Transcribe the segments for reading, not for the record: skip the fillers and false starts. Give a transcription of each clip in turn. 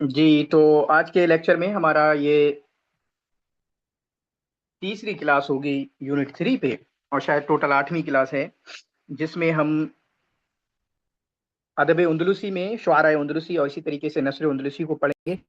जी, तो आज के लेक्चर में हमारा ये तीसरी क्लास होगी यूनिट 3 पे, और शायद टोटल 8वीं क्लास है, जिसमें हम अदब उंदलुसी में शुआराए उंदलुसी और इसी तरीके से नस्र उंदलुसी को पढ़ेंगे।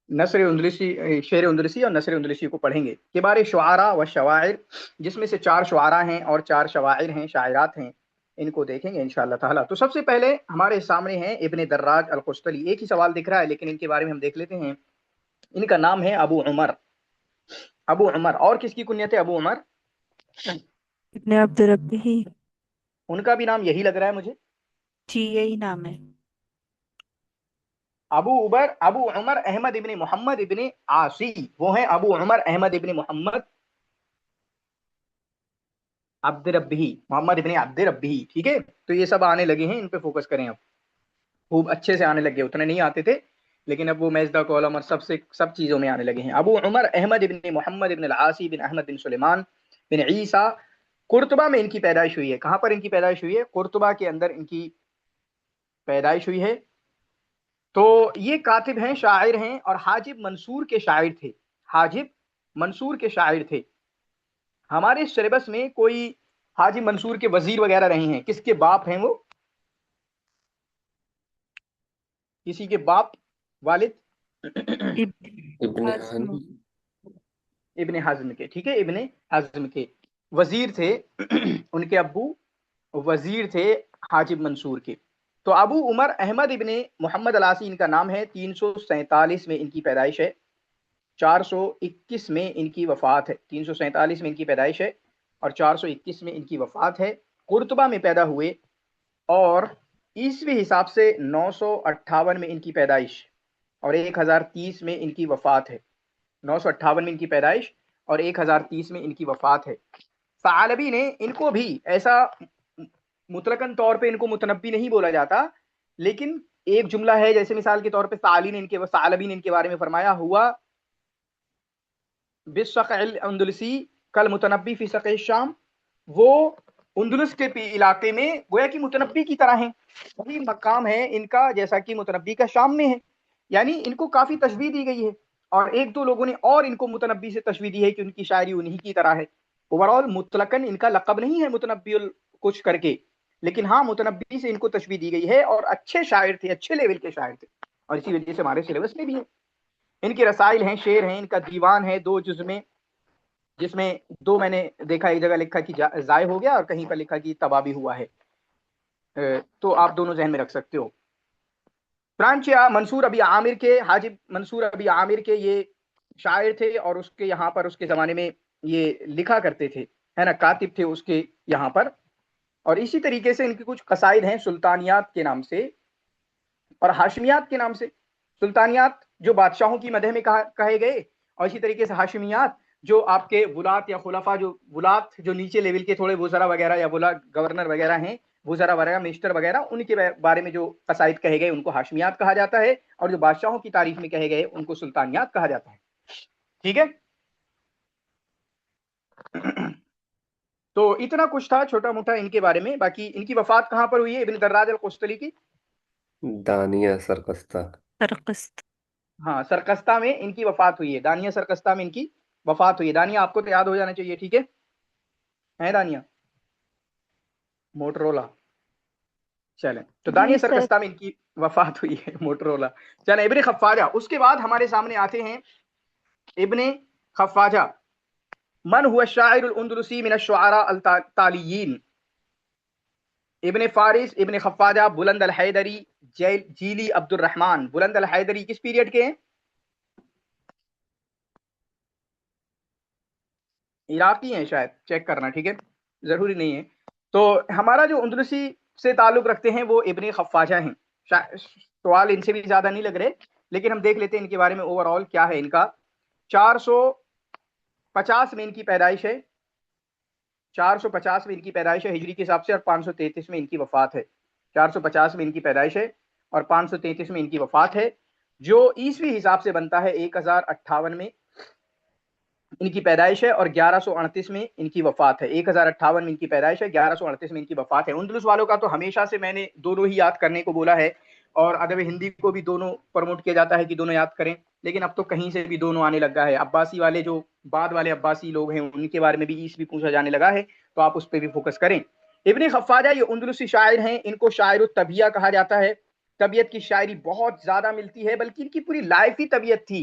नस्र उंदलुसी, शेर उंदलुसी और नस्र उंदलुसी को पढ़ेंगे। के बारे शुआरा व शवाइर, जिसमें से 4 शुआरा हैं और 4 शवाइर हैं, शायरात हैं, इनको देखेंगे इंशाअल्लाह ताला। तो सबसे पहले हमारे सामने हैं इब्न दर्राज अल कुश्तली। एक ही सवाल दिख रहा है, लेकिन इनके बारे में हम देख लेते हैं। इनका नाम है अबू उमर। अबू उमर, और किसकी कुन्यत है अबू उमर? इब्ने अब्दुल रब्बी ही। उनका भी नाम यही लग रहा है मुझे। जी यही नाम है। अबू उमर अहमद इब्ने मोहम्मद इब्ने आसी, वो हैं अबू उमर अहमद इब्ने मोहम्मद अब्द रब्बी, मोहम्मद इब्ने अब्द रब्बी। ठीक है, तो ये सब आने लगे हैं, इन पे फोकस करें अब। खूब अच्छे से आने लगे, उतने नहीं आते थे, लेकिन अब वो मैजदा कॉलम और सब चीजों में आने लगे हैं। अबू उमर अहमद इब्ने मोहम्मद इब्न आसी बिन अहमद बिन सुलेमान बिन ईसा। कुर्तुबा में इनकी पैदाइश हुई है। कहां पर इनकी पैदाइश हुई है? कुर्तुबा के अंदर इनकी पैदाइश हुई है। तो ये कातिब हैं, शायर हैं, और हाजिब मंसूर के शायर थे। हाजिब मंसूर के शायर थे। हमारे सिलेबस में कोई हाजिब मंसूर के वजीर वगैरह नहीं हैं। किसके बाप हैं वो? किसी के बाप, वालिद? इब्न इब्ने हज़्म। हन इब्ने हज़्म के। ठीक है, इब्ने हज़्म के वजीर थे। उनके अब्बू वजीर थे हाजिब मंसूर के। तो अबू उमर अहमद इब्ने मोहम्मद अलासी इनका नाम है। 347 में इनकी पैदाइश है, 421 में इनकी वफात है। 347 में इनकी पैदाइश है और 421 में इनकी वफात है। कुर्तुबा में पैदा हुए, और ईसवी हिसाब से 958 में इनकी पैदाइश और 1030 में इनकी वफात है। 958 में इनकी पैदाइश और 1030 में इनकी वफात है। सालबी ने इनको भी ऐसा मुतलकन तौर पे इनको मुतनब्बी नहीं बोला जाता, लेकिन एक जुमला है, जैसे मिसाल के तौर पे सालबी ने इनके बारे में फरमाया हुआ बिस्सक़िल अंदलुसी कल मुतनब्बी फी सक़ी शाम। वो उंदुलुस के इलाके में गोया कि मुतनब्बी की तरह हैं। वही मकाम है इनका जैसा कि मुतनब्बी का शाम में है। यानी इनको काफी तशबीह दी गई है, और एक दो लोगों ने और इनको मुतनब्बी से तशबीह दी है कि उनकी शायरी उन्हीं की तरह है। ओवरऑल मुतलकन इनका लक़ब नहीं है मुतनब्बी कुछ करके, लेकिन हाँ मुतनब्बी से इनको तशबीह दी गई है, और अच्छे शायर थे, अच्छे लेवल के शायर थे, और इसी वजह से हमारे सिलेबस में भी है। इनके रसाइल हैं, शेर हैं, इनका दीवान है 2 जुज में, जिसमें 2 मैंने देखा, एक जगह लिखा कि जाय हो गया और कहीं पर लिखा कि तबाह भी हुआ है। तो आप दोनों जहन में रख सकते हो। फ्रांचिया मंसूर अबी आमिर के, हाजिब मंसूर अबी आमिर के ये शायर थे, और उसके यहाँ पर उसके ज़माने में ये लिखा करते थे, है ना, कातिब थे उसके यहाँ पर। और इसी तरीके से इनके कुछ कसाइद हैं सुल्तानियात के नाम से और हाशमियात के नाम से। सुल्तानियात जो बादशाहों की मदह में कहे गए, और इसी तरीके से हाशमियात जो आपके वुलात या खुलफा, जो वुलात जो नीचे लेवल के थोड़े वुज़रा वगैरह या वुला गवर्नर वगैरह हैं, वुज़रा वगैरह, मिनिस्टर वगैरह, उनके बारे में जो कसाइद कहे गए उनको हाशमियात कहा जाता है, और जो बादशाहों की तारीफ में कहे गए उनको सुल्तानियात कहा जाता है। ठीक है। तो इतना कुछ था छोटा मोटा इनके बारे में। बाकी इनकी वफात कहाँ पर हुई है इब्न दर्राज अल कुश्तली की? दानिया सरकस्ता। सरकस्त। हाँ, सरकस्ता में इनकी वफात हुई है। दानिया सरकस्ता में इनकी वफात हुई है। दानिया आपको तो याद हो जाना चाहिए। ठीक है दानिया? मोटरोला। चलें, तो जी दानिया सर। सरकस्ता में इनकी वफात हुई है, मोटरोला। चलें, इब्ने खफ्फाजा उसके बाद हमारे सामने आते हैं। इब्ने खफ्फाजा मन हुआ शायर उल अंदलुसी मिन अश-शुआरा अल तालियीन। इब्ने फारिस इब्ने खफ्फाजा बुलंद अल हैदरी जीली अब्दुल रहमान। बुलंद अल हैदरी किस पीरियड के हैं? इराकी हैं शायद, चेक करना। ठीक है, जरूरी नहीं है। तो हमारा जो अंदलुसी से ताल्लुक रखते हैं वो इब्ने खफ्फाजा हैं। सवाल इनसे भी ज्यादा नहीं लग रहे, लेकिन हम देख लेते हैं इनके बारे में ओवरऑल क्या है इनका। 450 में इनकी पैदाइश है। 450 में इनकी पैदाइश है हिजरी के हिसाब से, और 533 में इनकी वफात है। 450 में इनकी पैदाइश है और 533 में इनकी वफात है, जो ईसवी हिसाब से बनता है 1058 में। इनकी पैदाइश है और 1138 में इनकी वफात है। 1058 में इनकी पैदाइश है, 1138 में इनकी वफात है। उंदुलुस वालों का तो हमेशा से मैंने दोनों ही याद करने को बोला है, और अदब हिंदी को भी दोनों प्रमोट किया जाता है कि दोनों याद करें, लेकिन अब तो कहीं से भी दोनों आने लगा है। अब्बासी वाले जो बाद वाले अब्बासी लोग हैं उनके बारे में भी ईस पूछा जाने लगा है, तो आप उस पर भी फोकस करें। इब्ने खफ्फाजा ये उंदुलुसी शायर हैं, इनको शायर तबिया कहा जाता है। तबीयत की शायरी बहुत ज्यादा मिलती है, बल्कि इनकी पूरी लाइफ ही तबीयत थी।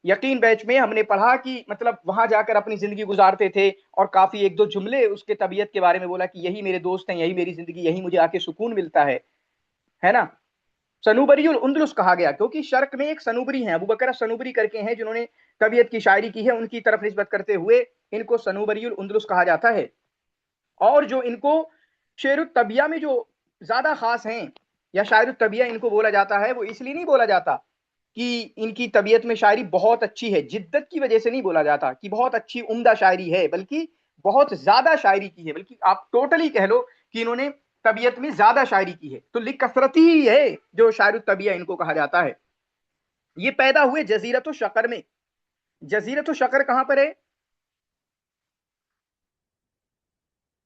यकीन बैच में हमने पढ़ा कि मतलब वहां जाकर अपनी जिंदगी गुजारते थे, और काफी एक दो जुमले उसके तबीयत के बारे में बोला कि यही मेरे दोस्त हैं, यही मेरी जिंदगी, यही मुझे आके सुकून मिलता है ना। सनूबरीउल उंदुलुस कहा गया क्योंकि शर्क में एक सनूबरी हैं, अबू बकर सनूबरी करके हैं जिन्होंने तबीयत की शायरी की है, उनकी तरफ निस्बत करते हुए इनको सनूबरीउल उंदुलुस कहा जाता है। और जो इनको शेर तबिया में जो ज्यादा खास हैं या शायर तबिया इनको बोला जाता है, वो इसलिए नहीं बोला जाता कि इनकी तबीयत में शायरी बहुत अच्छी है, जिद्दत की वजह से नहीं बोला जाता कि बहुत अच्छी उम्दा शायरी है, बल्कि बहुत ज्यादा शायरी की है, बल्कि आप टोटली कह लो कि इन्होंने तबीयत में ज्यादा शायरी की है, तो लिकसरती ही है जो शायर तबिया इनको कहा जाता है। ये पैदा हुए जजीरत शकर में। जजीरत शकर कहां पर है?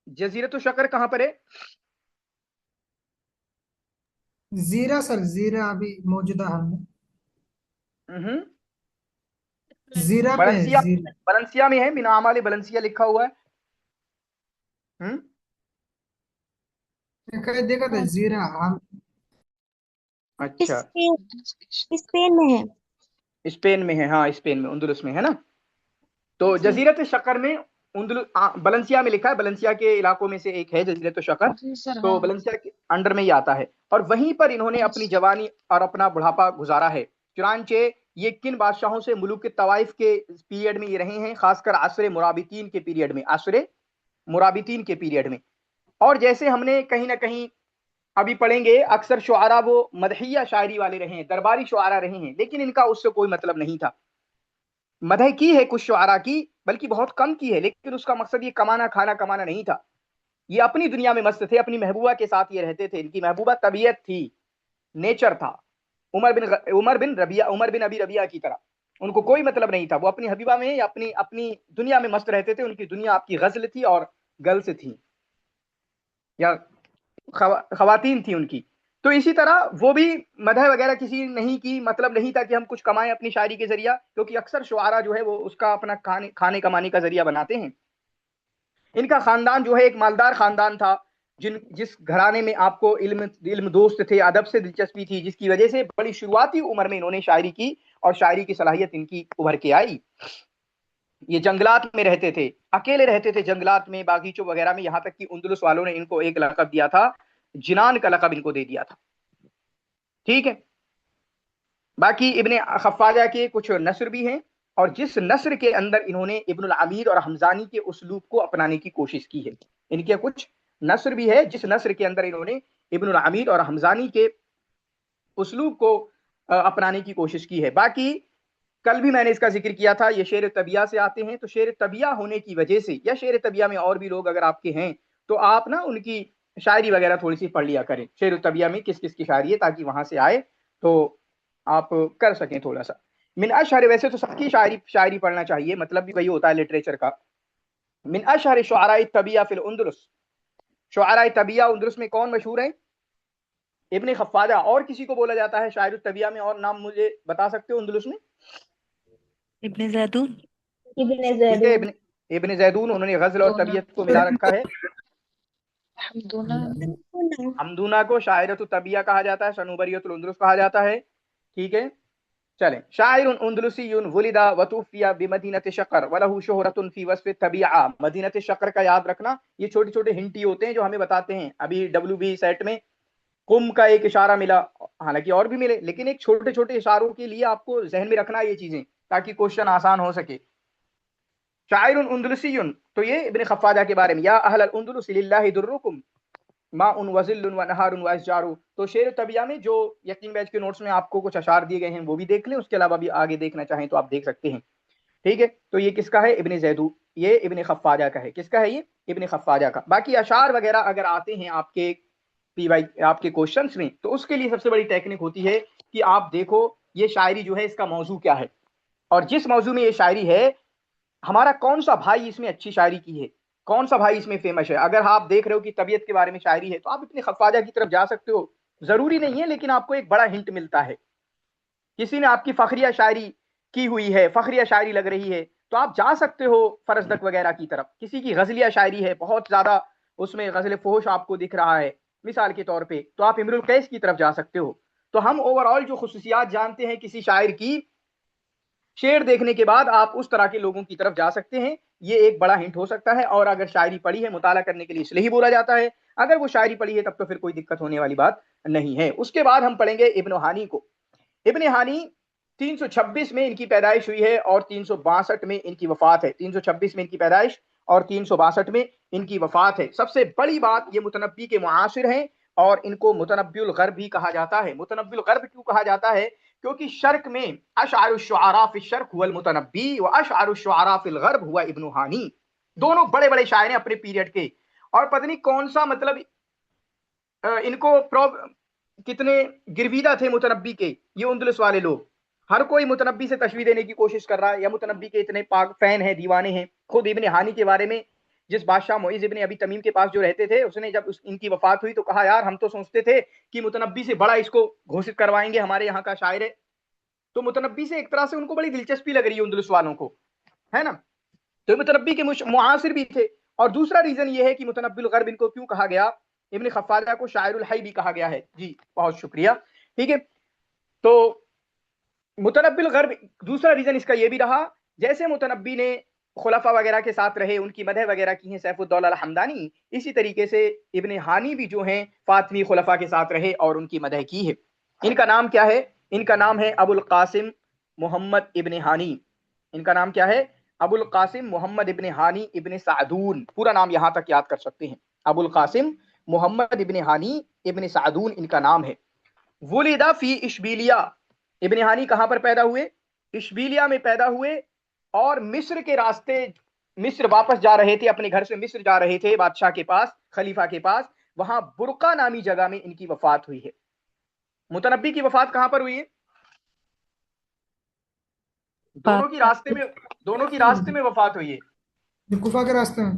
जजीरत शकर कहां पर है? जीरा सर, जीरा अभी मौजूदा हाल में हम्म, जीरा पे है, बलेंसिया। जीरा। बलेंसिया में है, बिना आमाले बलेंसिया लिखा हुआ है। हम्म, मैं कहीं देखा था जीरा हाल। अच्छा, स्पेन स्पेन में है। स्पेन में है, हाँ स्पेन में, उंदुलुस में है ना। तो जी जजीरत शकर में बलेंसिया में लिखा है, बलेंसिया के इलाकों में से एक है जजीरत शकर, जी सर। तो हाँ बलेंसिया के अंडर में ही आता है। और वहीं पर इन्होंने अपनी जवानी और अपना बुढ़ापा गुजारा है। चुनांचे ये किन बादशाहों से मुलुक तवाइफ के पीरियड में ये रहे हैं, खासकर आसरे मुराबितीन के पीरियड में, आसरे मुराबितीन के पीरियड में। और जैसे हमने कहीं ना कहीं अभी पढ़ेंगे, अक्सर शुआरा वो मदहिया शायरी वाले रहे हैं, दरबारी शुआरा रहे हैं, लेकिन इनका उससे कोई मतलब नहीं था। मदह की है कुछ शुआरा की, बल्कि बहुत कम की है, लेकिन उसका मकसद ये कमाना खाना कमाना नहीं था। ये अपनी दुनिया में मस्त थे, अपनी महबूबा के साथ ये रहते थे। इनकी महबूबा तबीयत थी, नेचर था। उमर बिन अबी रबिया की तरह उनको कोई मतलब नहीं था, वो अपनी हबीबा में या अपनी अपनी दुनिया में मस्त रहते थे। उनकी दुनिया आपकी गजल थी और गर्ल्स थी, या खवातीन थी उनकी। तो इसी तरह वो भी मदह वगैरह किसी नहीं की, मतलब नहीं था कि हम कुछ कमाएं अपनी शायरी के जरिया, क्योंकि अक्सर शुआरा जो है वो उसका अपना खाने कमाने का जरिया बनाते हैं। इनका खानदान जो है एक मालदार खानदान था, जिस घराने में आपको इल्म दोस्त थे, अदब से दिलचस्पी थी, जिसकी वजह से बड़ी शुरुआती उम्र में इन्होंने शायरी की और शायरी की सलाहियत इनकी उभर के आई। ये जंगलात में रहते थे, अकेले रहते थे जंगलात में, बागीचों वगैरह में, यहां तक कि उंदुलुस वालों ने इनको एक लकब दिया था, जिनान का लकब इनको दे दिया था। ठीक है। बाकी इब्ने खफ्फाजा के कुछ नस्र भी हैं, और जिस नस्र के अंदर इन्होंने इब्नुल अमीर और हमजानी के उसलूब को अपनाने की कोशिश की है, इनके कुछ नस्र भी है जिस नस्र के अंदर इन्होंने इब्नुल अमीर और हमजानी के उसलूब को अपनाने की कोशिश की है। बाकी कल भी मैंने इसका जिक्र किया था, ये शेर तबिया से आते हैं, तो शेर तबिया होने की वजह से, या शेर तबिया में और भी लोग अगर आपके हैं तो आप ना उनकी शायरी वगैरह थोड़ी सी पढ़ लिया करें, शेर तबिया में किस किस की शायरी है, ताकि वहां से आए तो आप कर सकें थोड़ा सा। मिन अशहर, वैसे तो सबकी शायरी शायरी पढ़ना चाहिए, मतलब भी वही होता है लिटरेचर का। मिन अशहर शुअराए तबिया फिल उंदुलुस, शुअराए तबिया उंदुलुस में कौन मशहूर है? इब्ने खफ्फाजा। और किसी को बोला जाता है शायर तबिया में, और नाम मुझे बता सकते हो उंदुलुस में? इब्ने जैदून। इब्ने ठीक है, जैदून। इब्ने जैदून। उन्होंने गजल और तबीयत को मिला रखा है। हमदूना को शायरत तबिया कहा जाता है, सनूबरियतुल उंदुलुस कहा जाता है। ठीक है, चलें। शायर उंदुलुसियुन वुलिदा वतूफिया बिमदीनत शकर वलहु शुहरतुन फी वस्फ तबिया। मदीनत शकर का याद रखना, ये छोटे छोटे हिंट ही होते हैं जो हमें बताते हैं। अभी WB सेट में कुम का एक इशारा मिला, हालांकि और भी मिले, लेकिन एक छोटे छोटे इशारों के लिए आपको जहन में रखना ये चीजें, ताकि क्वेश्चन आसान हो सके। शायर उंदुलुसियुन, तो ये इब्ने खफ्फाजा के बारे में, या अहल उंदुलुस लिल्लाहि दुर्रुकुम माउन वज़िल्लुन व नहारुन व अशजारु। तो शेर तबिया में जो यकीन बैच के नोट्स में आपको कुछ अशार दिए गए हैं वो भी देख लें, उसके अलावा भी आगे देखना चाहें तो आप देख सकते हैं। ठीक है, तो ये किसका है? इब्ने जैदू, ये इब्ने खफ्फाजा का है। किसका है ये? इब्ने खफ्फाजा का। बाकी अशार वगैरह अगर आते हैं आपके PY आपके क्वेश्चंस में, तो उसके लिए सबसे बड़ी टेक्निक होती है कि आप देखो ये शायरी जो है इसका मौजू क्या है, और जिस मौजू में ये शायरी है हमारा कौन सा भाई इसमें अच्छी शायरी की है, कौन सा भाई इसमें फेमस है। अगर आप देख रहे हो कि तबीयत के बारे में शायरी है तो आप इब्ने खफ्फाजा की तरफ जा सकते हो, जरूरी नहीं है, लेकिन आपको एक बड़ा हिंट मिलता है। किसी ने आपकी फखरिया शायरी की हुई है, फखरिया शायरी लग रही है, तो आप जा सकते हो फरजदक वगैरह की तरफ। किसी की गजलिया शायरी है, बहुत ज्यादा उसमें गजल फोहश आपको दिख रहा है मिसाल के तौर पे, तो आप इमरुल कैस की तरफ जा सकते हो। तो हम ओवरऑल जो खुसूसियात जानते हैं किसी शायर की, शेर देखने के बाद आप उस तरह के लोगों की तरफ जा सकते हैं। ये एक बड़ा हिंट हो सकता है। और अगर शायरी पढ़ी है, मुताला करने के लिए इसलिए ही बोला जाता है। अगर वो शायरी पढ़ी है तब तो फिर कोई दिक्कत होने वाली बात नहीं है। उसके बाद हम पढ़ेंगे इब्न हानी को। इब्न हानी 326 में इनकी पैदाइश हुई है और 362 में इनकी वफात है। 326 में इनकी पैदाइश और 362 में इनकी वफात है। सबसे बड़ी बात, ये मुतनब्बी के मुआसिर हैं और इनको मुतनब्बिउल गर्ब भी कहा जाता है। मुतनब्बिउल गर्ब क्यों कहा जाता है? क्योंकि शर्क में अशआरुश शुआरा फिल शर्क हुवल मुतनब्बी व अशआरुश शुआरा फिल गर्ब हुवा इब्न हानी। दोनों बड़े बड़े शायर हैं अपने पीरियड के। और पता नहीं कौन सा मतलब इनको कितने गिरवीदा थे मुतनब्बी के ये उंदुलस वाले लोग। हर कोई मुतनब्बी से तशबीह देने की कोशिश कर रहा है, या मुतनब्बी के इतने पाक फैन हैं, दीवाने हैं। खुद इब्न हानी के बारे में जिस बादशाह मुइज़ इब्न अबी तमीम के पास जो रहते थे, उसने जब इनकी वफात हुई तो कहा, यार हम तो सोचते थे कि मुतनब्बी से बड़ा इसको घोषित करवाएंगे, हमारे यहाँ का शायर है। तो मुतनब्बी से एक तरह से उनको बड़ी दिलचस्पी लग रही है उंदुलस वालों को, है ना। तो मुतनब्बी के मुआसिर भी थे। और दूसरा रीजन ये है कि मुतनब्बिल गर्ब इनको क्यों कहा गया, इब्न खफ्फाजा को शायरुल हई भी कहा गया है। जी बहुत शुक्रिया। ठीक है, तो मुतनब्बिल गर्ब, दूसरा रीजन इसका ये भी रहा, जैसे मुतनब्बी ने खुलफा वगैरह के साथ रहे, उनकी मदह वगैरह की है सैफुद्दौला हमदानी, इसी तरीके से इब्न हानी भी जो हैं फातमी खुलफा के साथ रहे और उनकी मदह की है। इनका नाम क्या है? इनका नाम है अबुल कासिम मोहम्मद इब्न हानी। इनका नाम क्या है? अबुल कासिम मोहम्मद इब्न हानी इब्न सादून। पूरा नाम यहां तक याद कर सकते हैं, अबुल कासिम मोहम्मद इब्न हानी इब्न सादून इनका नाम है। वुलिदा फी इशबिलिया। इब्न हानी कहां पर पैदा हुए? इशबिलिया में पैदा हुए। और मिस्र के रास्ते, मिस्र वापस जा रहे थे, अपने घर से मिस्र जा रहे थे बादशाह के पास, खलीफा के पास, वहां बुरका नामी जगह में इनकी वफात हुई है। मुतनब्बी की वफात कहां पर हुई है? दोनों की रास्ते में, दोनों की रास्ते में वफात हुई है। ये कुफा के रास्ते में।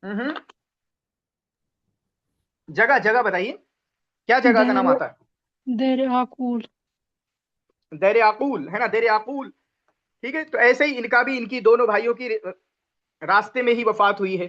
हम्म, जगह जगह बताइए, क्या जगह का नाम आता है? देर आकुल। देर आकुल है ना, देर आकुल। ठीक है, तो ऐसे ही इनका भी, इनकी दोनों भाइयों की रास्ते में ही वफात हुई है।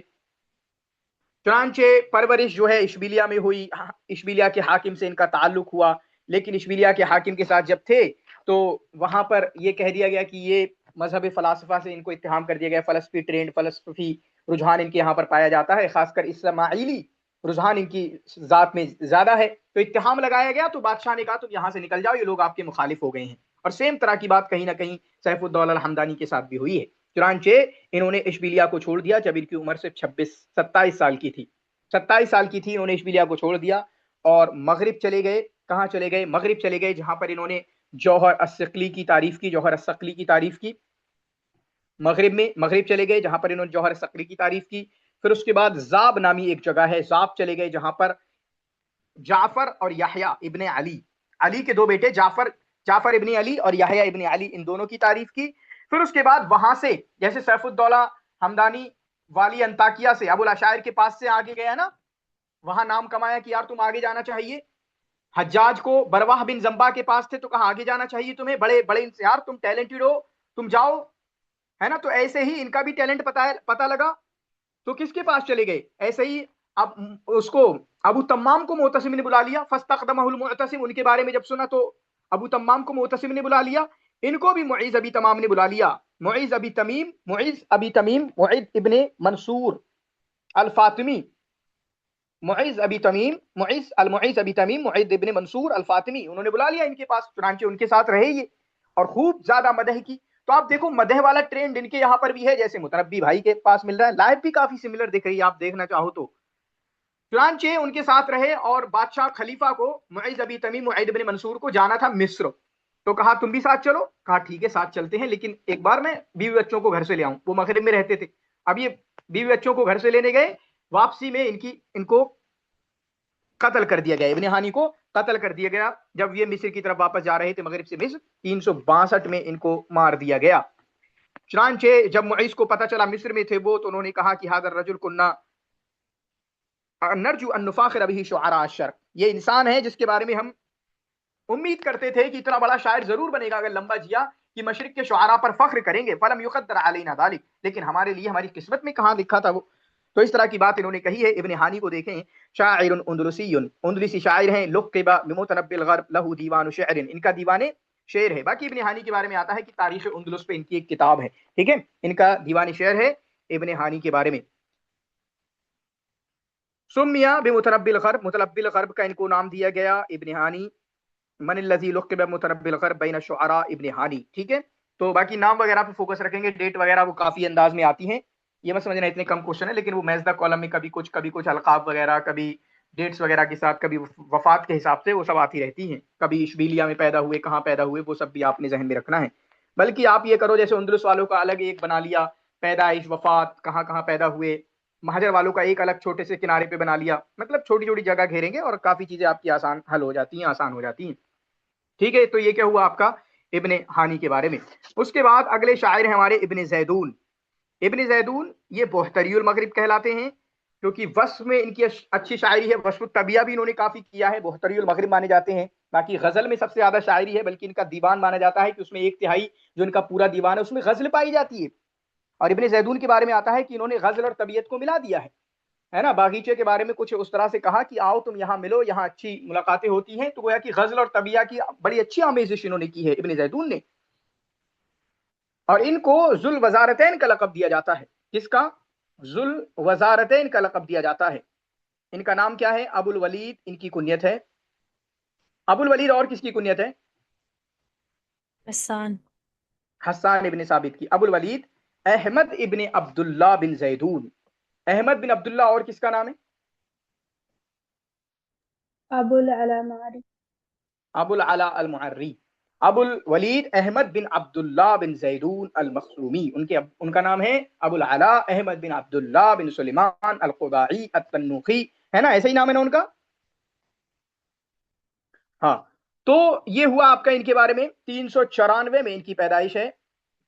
चुनांचे परवरिश जो है इशबिलिया में हुई। इशबिलिया के हाकिम से इनका ताल्लुक हुआ, लेकिन इशबिलिया के हाकिम के साथ जब थे तो वहां पर यह कह दिया गया कि ये मजहब फलासफा से इनको इत्तेहाम कर दिया गया। फलसफी ट्रेंड, फलसफी रुझान इनके यहाँ पर पाया जाता है, खासकर इस्माइली रुझान इनकी जात में ज्यादा है। तो इत्तेहाम लगाया गया, तो बादशाह ने कहा तुम यहाँ से निकल जाओ, ये लोग आपके मुखालिफ हो गए हैं। और सेम तरह की बात कहीं ना कहीं सैफुद्दौला हमदानी के साथ भी हुई है। चुनांचे इन्होंने इशबिलिया को छोड़ दिया जब इनकी उम्र सिर्फ 27 साल की थी। 27 साल की थी, इन्होंने इशबिलिया को छोड़ दिया और मगरिब चले गए। कहाँ चले गए? मगरिब चले गए, जहां पर इन्होंने जौहर अस्सक़ली की तारीफ की, जौहर अस्सक़ली की तारीफ की। मगरिब में, मगरिब चले गए जहां पर इन्होंने जौहर अस्सक़ली की तारीफ की। फिर उसके बाद जाब नामी एक जगह है, जाब चले गए जहां पर जाफर और याहया इब्ने अली, अली के दो बेटे जाफर, जाफर इब्ने अली और याहया इब्ने अली, इन दोनों की तारीफ की। फिर उसके बाद वहां से, जैसे सैफुद्दौला हमदानी वाली अंताकिया से अबुल अशायर के पास से आगे गया ना, वहां नाम कमाया कि यार तुम आगे जाना चाहिए। हज्जाज को बरवाह बिन जंबा के पास थे तो कहा आगे जाना चाहिए तुम्हें, बड़े बड़े इनसे, यार तुम टैलेंटेड हो, तुम जाओ, है ना। तो ऐसे ही इनका भी टैलेंट पता लगा, तो किसके पास चले गए? ऐसे ही अब उसको अबू तम्माम को मुअतसिम ने बुला लिया। फस्तक़दमहुल मुअतसिम, उनके बारे में जब सुना तो अबू तम्माम को मुअतसिम ने बुला लिया। इनको भी मुईज़ अबी तमाम ने बुला लिया। मुईज़ अबी तमीम, मुईज़ इब्ने मंसूर अल फातिमी, मुईज़ अबी तमीम, मुईज़ अबी तमीम, मुईज़ इब्ने मंसूर अल फातिमी, उन्होंने बुला लिया इनके पास। चुनांचे उनके साथ रहे ये और खूब ज्यादा मदह की। तो आप देखो मदह वाला ट्रेंड इनके यहाँ पर भी है, जैसे मुतनब्बी भाई के पास मिल रहा है। लाइफ भी काफी सिमिलर दिख रही है, आप देखना चाहो तो। चुनांचे उनके साथ रहे और बादशाह खलीफा को, मुईज़ अबी तमीम, मुईज़ इब्ने मंसूर को जाना था मिस्र। तो कहा तुम भी साथ चलो। कहा ठीक है साथ चलते हैं, लेकिन एक बार मैं बीवी बच्चों को घर से ले आऊं। वो मगरिब में रहते थे। अब ये बीवी बच्चों को घर से लेने गए, वापसी में इनको कत्ल कर दिया गया। इब्न हानी को कत्ल कर दिया गया जब ये मिस्र की तरफ वापस जा रहे थे, मगरिब से मिस्र। 362 में इनको मार दिया गया। चुनांचे जब मुईस को पता चला मिस्र में थे वो, तो उन्होंने कहा कि हादर रजुल कुन्ना नरजू अन नुफाखिर बिही शुआरा अश-शर्क, ये इंसान है जिसके बारे में हम उम्मीद करते थे कि इतना बड़ा शायर जरूर बनेगा अगर लंबा जिया, कि मशरिक के शुआरा पर फख्र करेंगे। फलम युक़द्दर अलैना ज़ालिक, लेकिन हमारे लिए हमारी किस्मत में कहाँ लिखा था वो। तो इस तरह की बात इन्होंने कही है। इब्न हानी को देखें, शाइरुन उंदुलुसियुन, उंदुलुसी शायर हैं, लुक़िबा बिमुतनब्बिल ग़र्ब लहू दीवानु शि'रिन, इनका दीवाने शेर है। बाकी इब्न हानी के बारे में आता है कि तारीख़ उंदुलुस पे इनकी एक किताब है, ठीक है, इनका दीवानी शेर है इब्न हानी के बारे में। सुम्मिया बिमुतनब्बिल ग़र्ब, मुतनब्बिल ग़र्ब का इनको नाम दिया गया। इब्न हानी मनल्लज़ी लुक़िबा मुतनब्बिल ग़र्ब बैन शुअरा इब्न हानी, ठीक है। तो बाकी नाम वगैरह पे फोकस रखेंगे, डेट वगैरह वो काफी अंदाज में आती हैं, ये मत समझना इतने कम क्वेश्चन है, लेकिन वो मैज़ द कॉलम में कभी कुछ अलकाब वगैरह, कभी डेट्स वगैरह के साथ, कभी वफात के हिसाब से वो सब आती रहती हैं। कभी इशबिलिया में पैदा हुए, कहाँ पैदा हुए, वो सब भी आपने जहन में रखना है। बल्कि आप ये करो जैसे उंदुलुस वालों का अलग एक बना लिया, पैदाइश वफात कहाँ कहाँ पैदा हुए, महाजर वालों का एक अलग छोटे से किनारे पे बना लिया, मतलब छोटी छोटी जगह घेरेंगे और काफी चीजें आपकी आसान हल हो जाती हैं, आसान हो जाती हैं, ठीक है। तो ये क्या हुआ आपका इब्न हानी के बारे में। उसके बाद अगले शायर हैं हमारे इब्न ज़ैदून। इब्न ज़ैदून ये बहतरियुल मगरिब कहलाते हैं, क्योंकि वस्फ में इनकी अच्छी शायरी है, वस्फ तबिया भी इन्होंने काफी किया है, बहतरियुल मगरिब माने जाते हैं। बाकी गजल में सबसे ज्यादा शायरी है, बल्कि इनका दीवान माना जाता है कि उसमें 1/3 जो इनका पूरा दीवान है उसमें गजल पाई जाती है। और इब्न ज़ैदून के बारे में आता है कि इन्होंने गजल और तबीयत को मिला दिया है ना। बागीचे के बारे में कुछ उस तरह से कहा कि आओ तुम यहाँ मिलो, यहाँ अच्छी मुलाकातें होती हैं। तो गोया कि गजल और तबिया की बड़ी अच्छी आमेजिश इन्होंने की है इब्न ज़ैदून ने। और इनको जुल वजारतैन का लक़ब दिया जाता है। किसका? जुल वजारतैन का लक़ब दिया जाता है। इनका नाम क्या है? अबुल वलीद इनकी कुनियत है। अबुल वलीद और किसकी कुनियत है? हसन। हस्सान इब्न साबित की। अबुल वलीद अहमद इब्न अब्दुल्लाह बिन ज़ैदून। अहमद बिन अब्दुल्लाह और किसका नाम है? अबुल अला मारी। अबुल अला अल मुअर्री। अबुल वलीद अहमद बिन अब्दुल्लाह बिन ज़ैदून अल मखज़ूमी, उनका नाम है अबुल अला अहमद बिन अब्दुल्लाह बिन सुलेमान अल क़ुदाई अत-तन्नूखी, है ना, ऐसा ही नाम है ना उनका। हाँ, तो ये हुआ आपका इनके बारे में। 394 में इनकी पैदाइश है,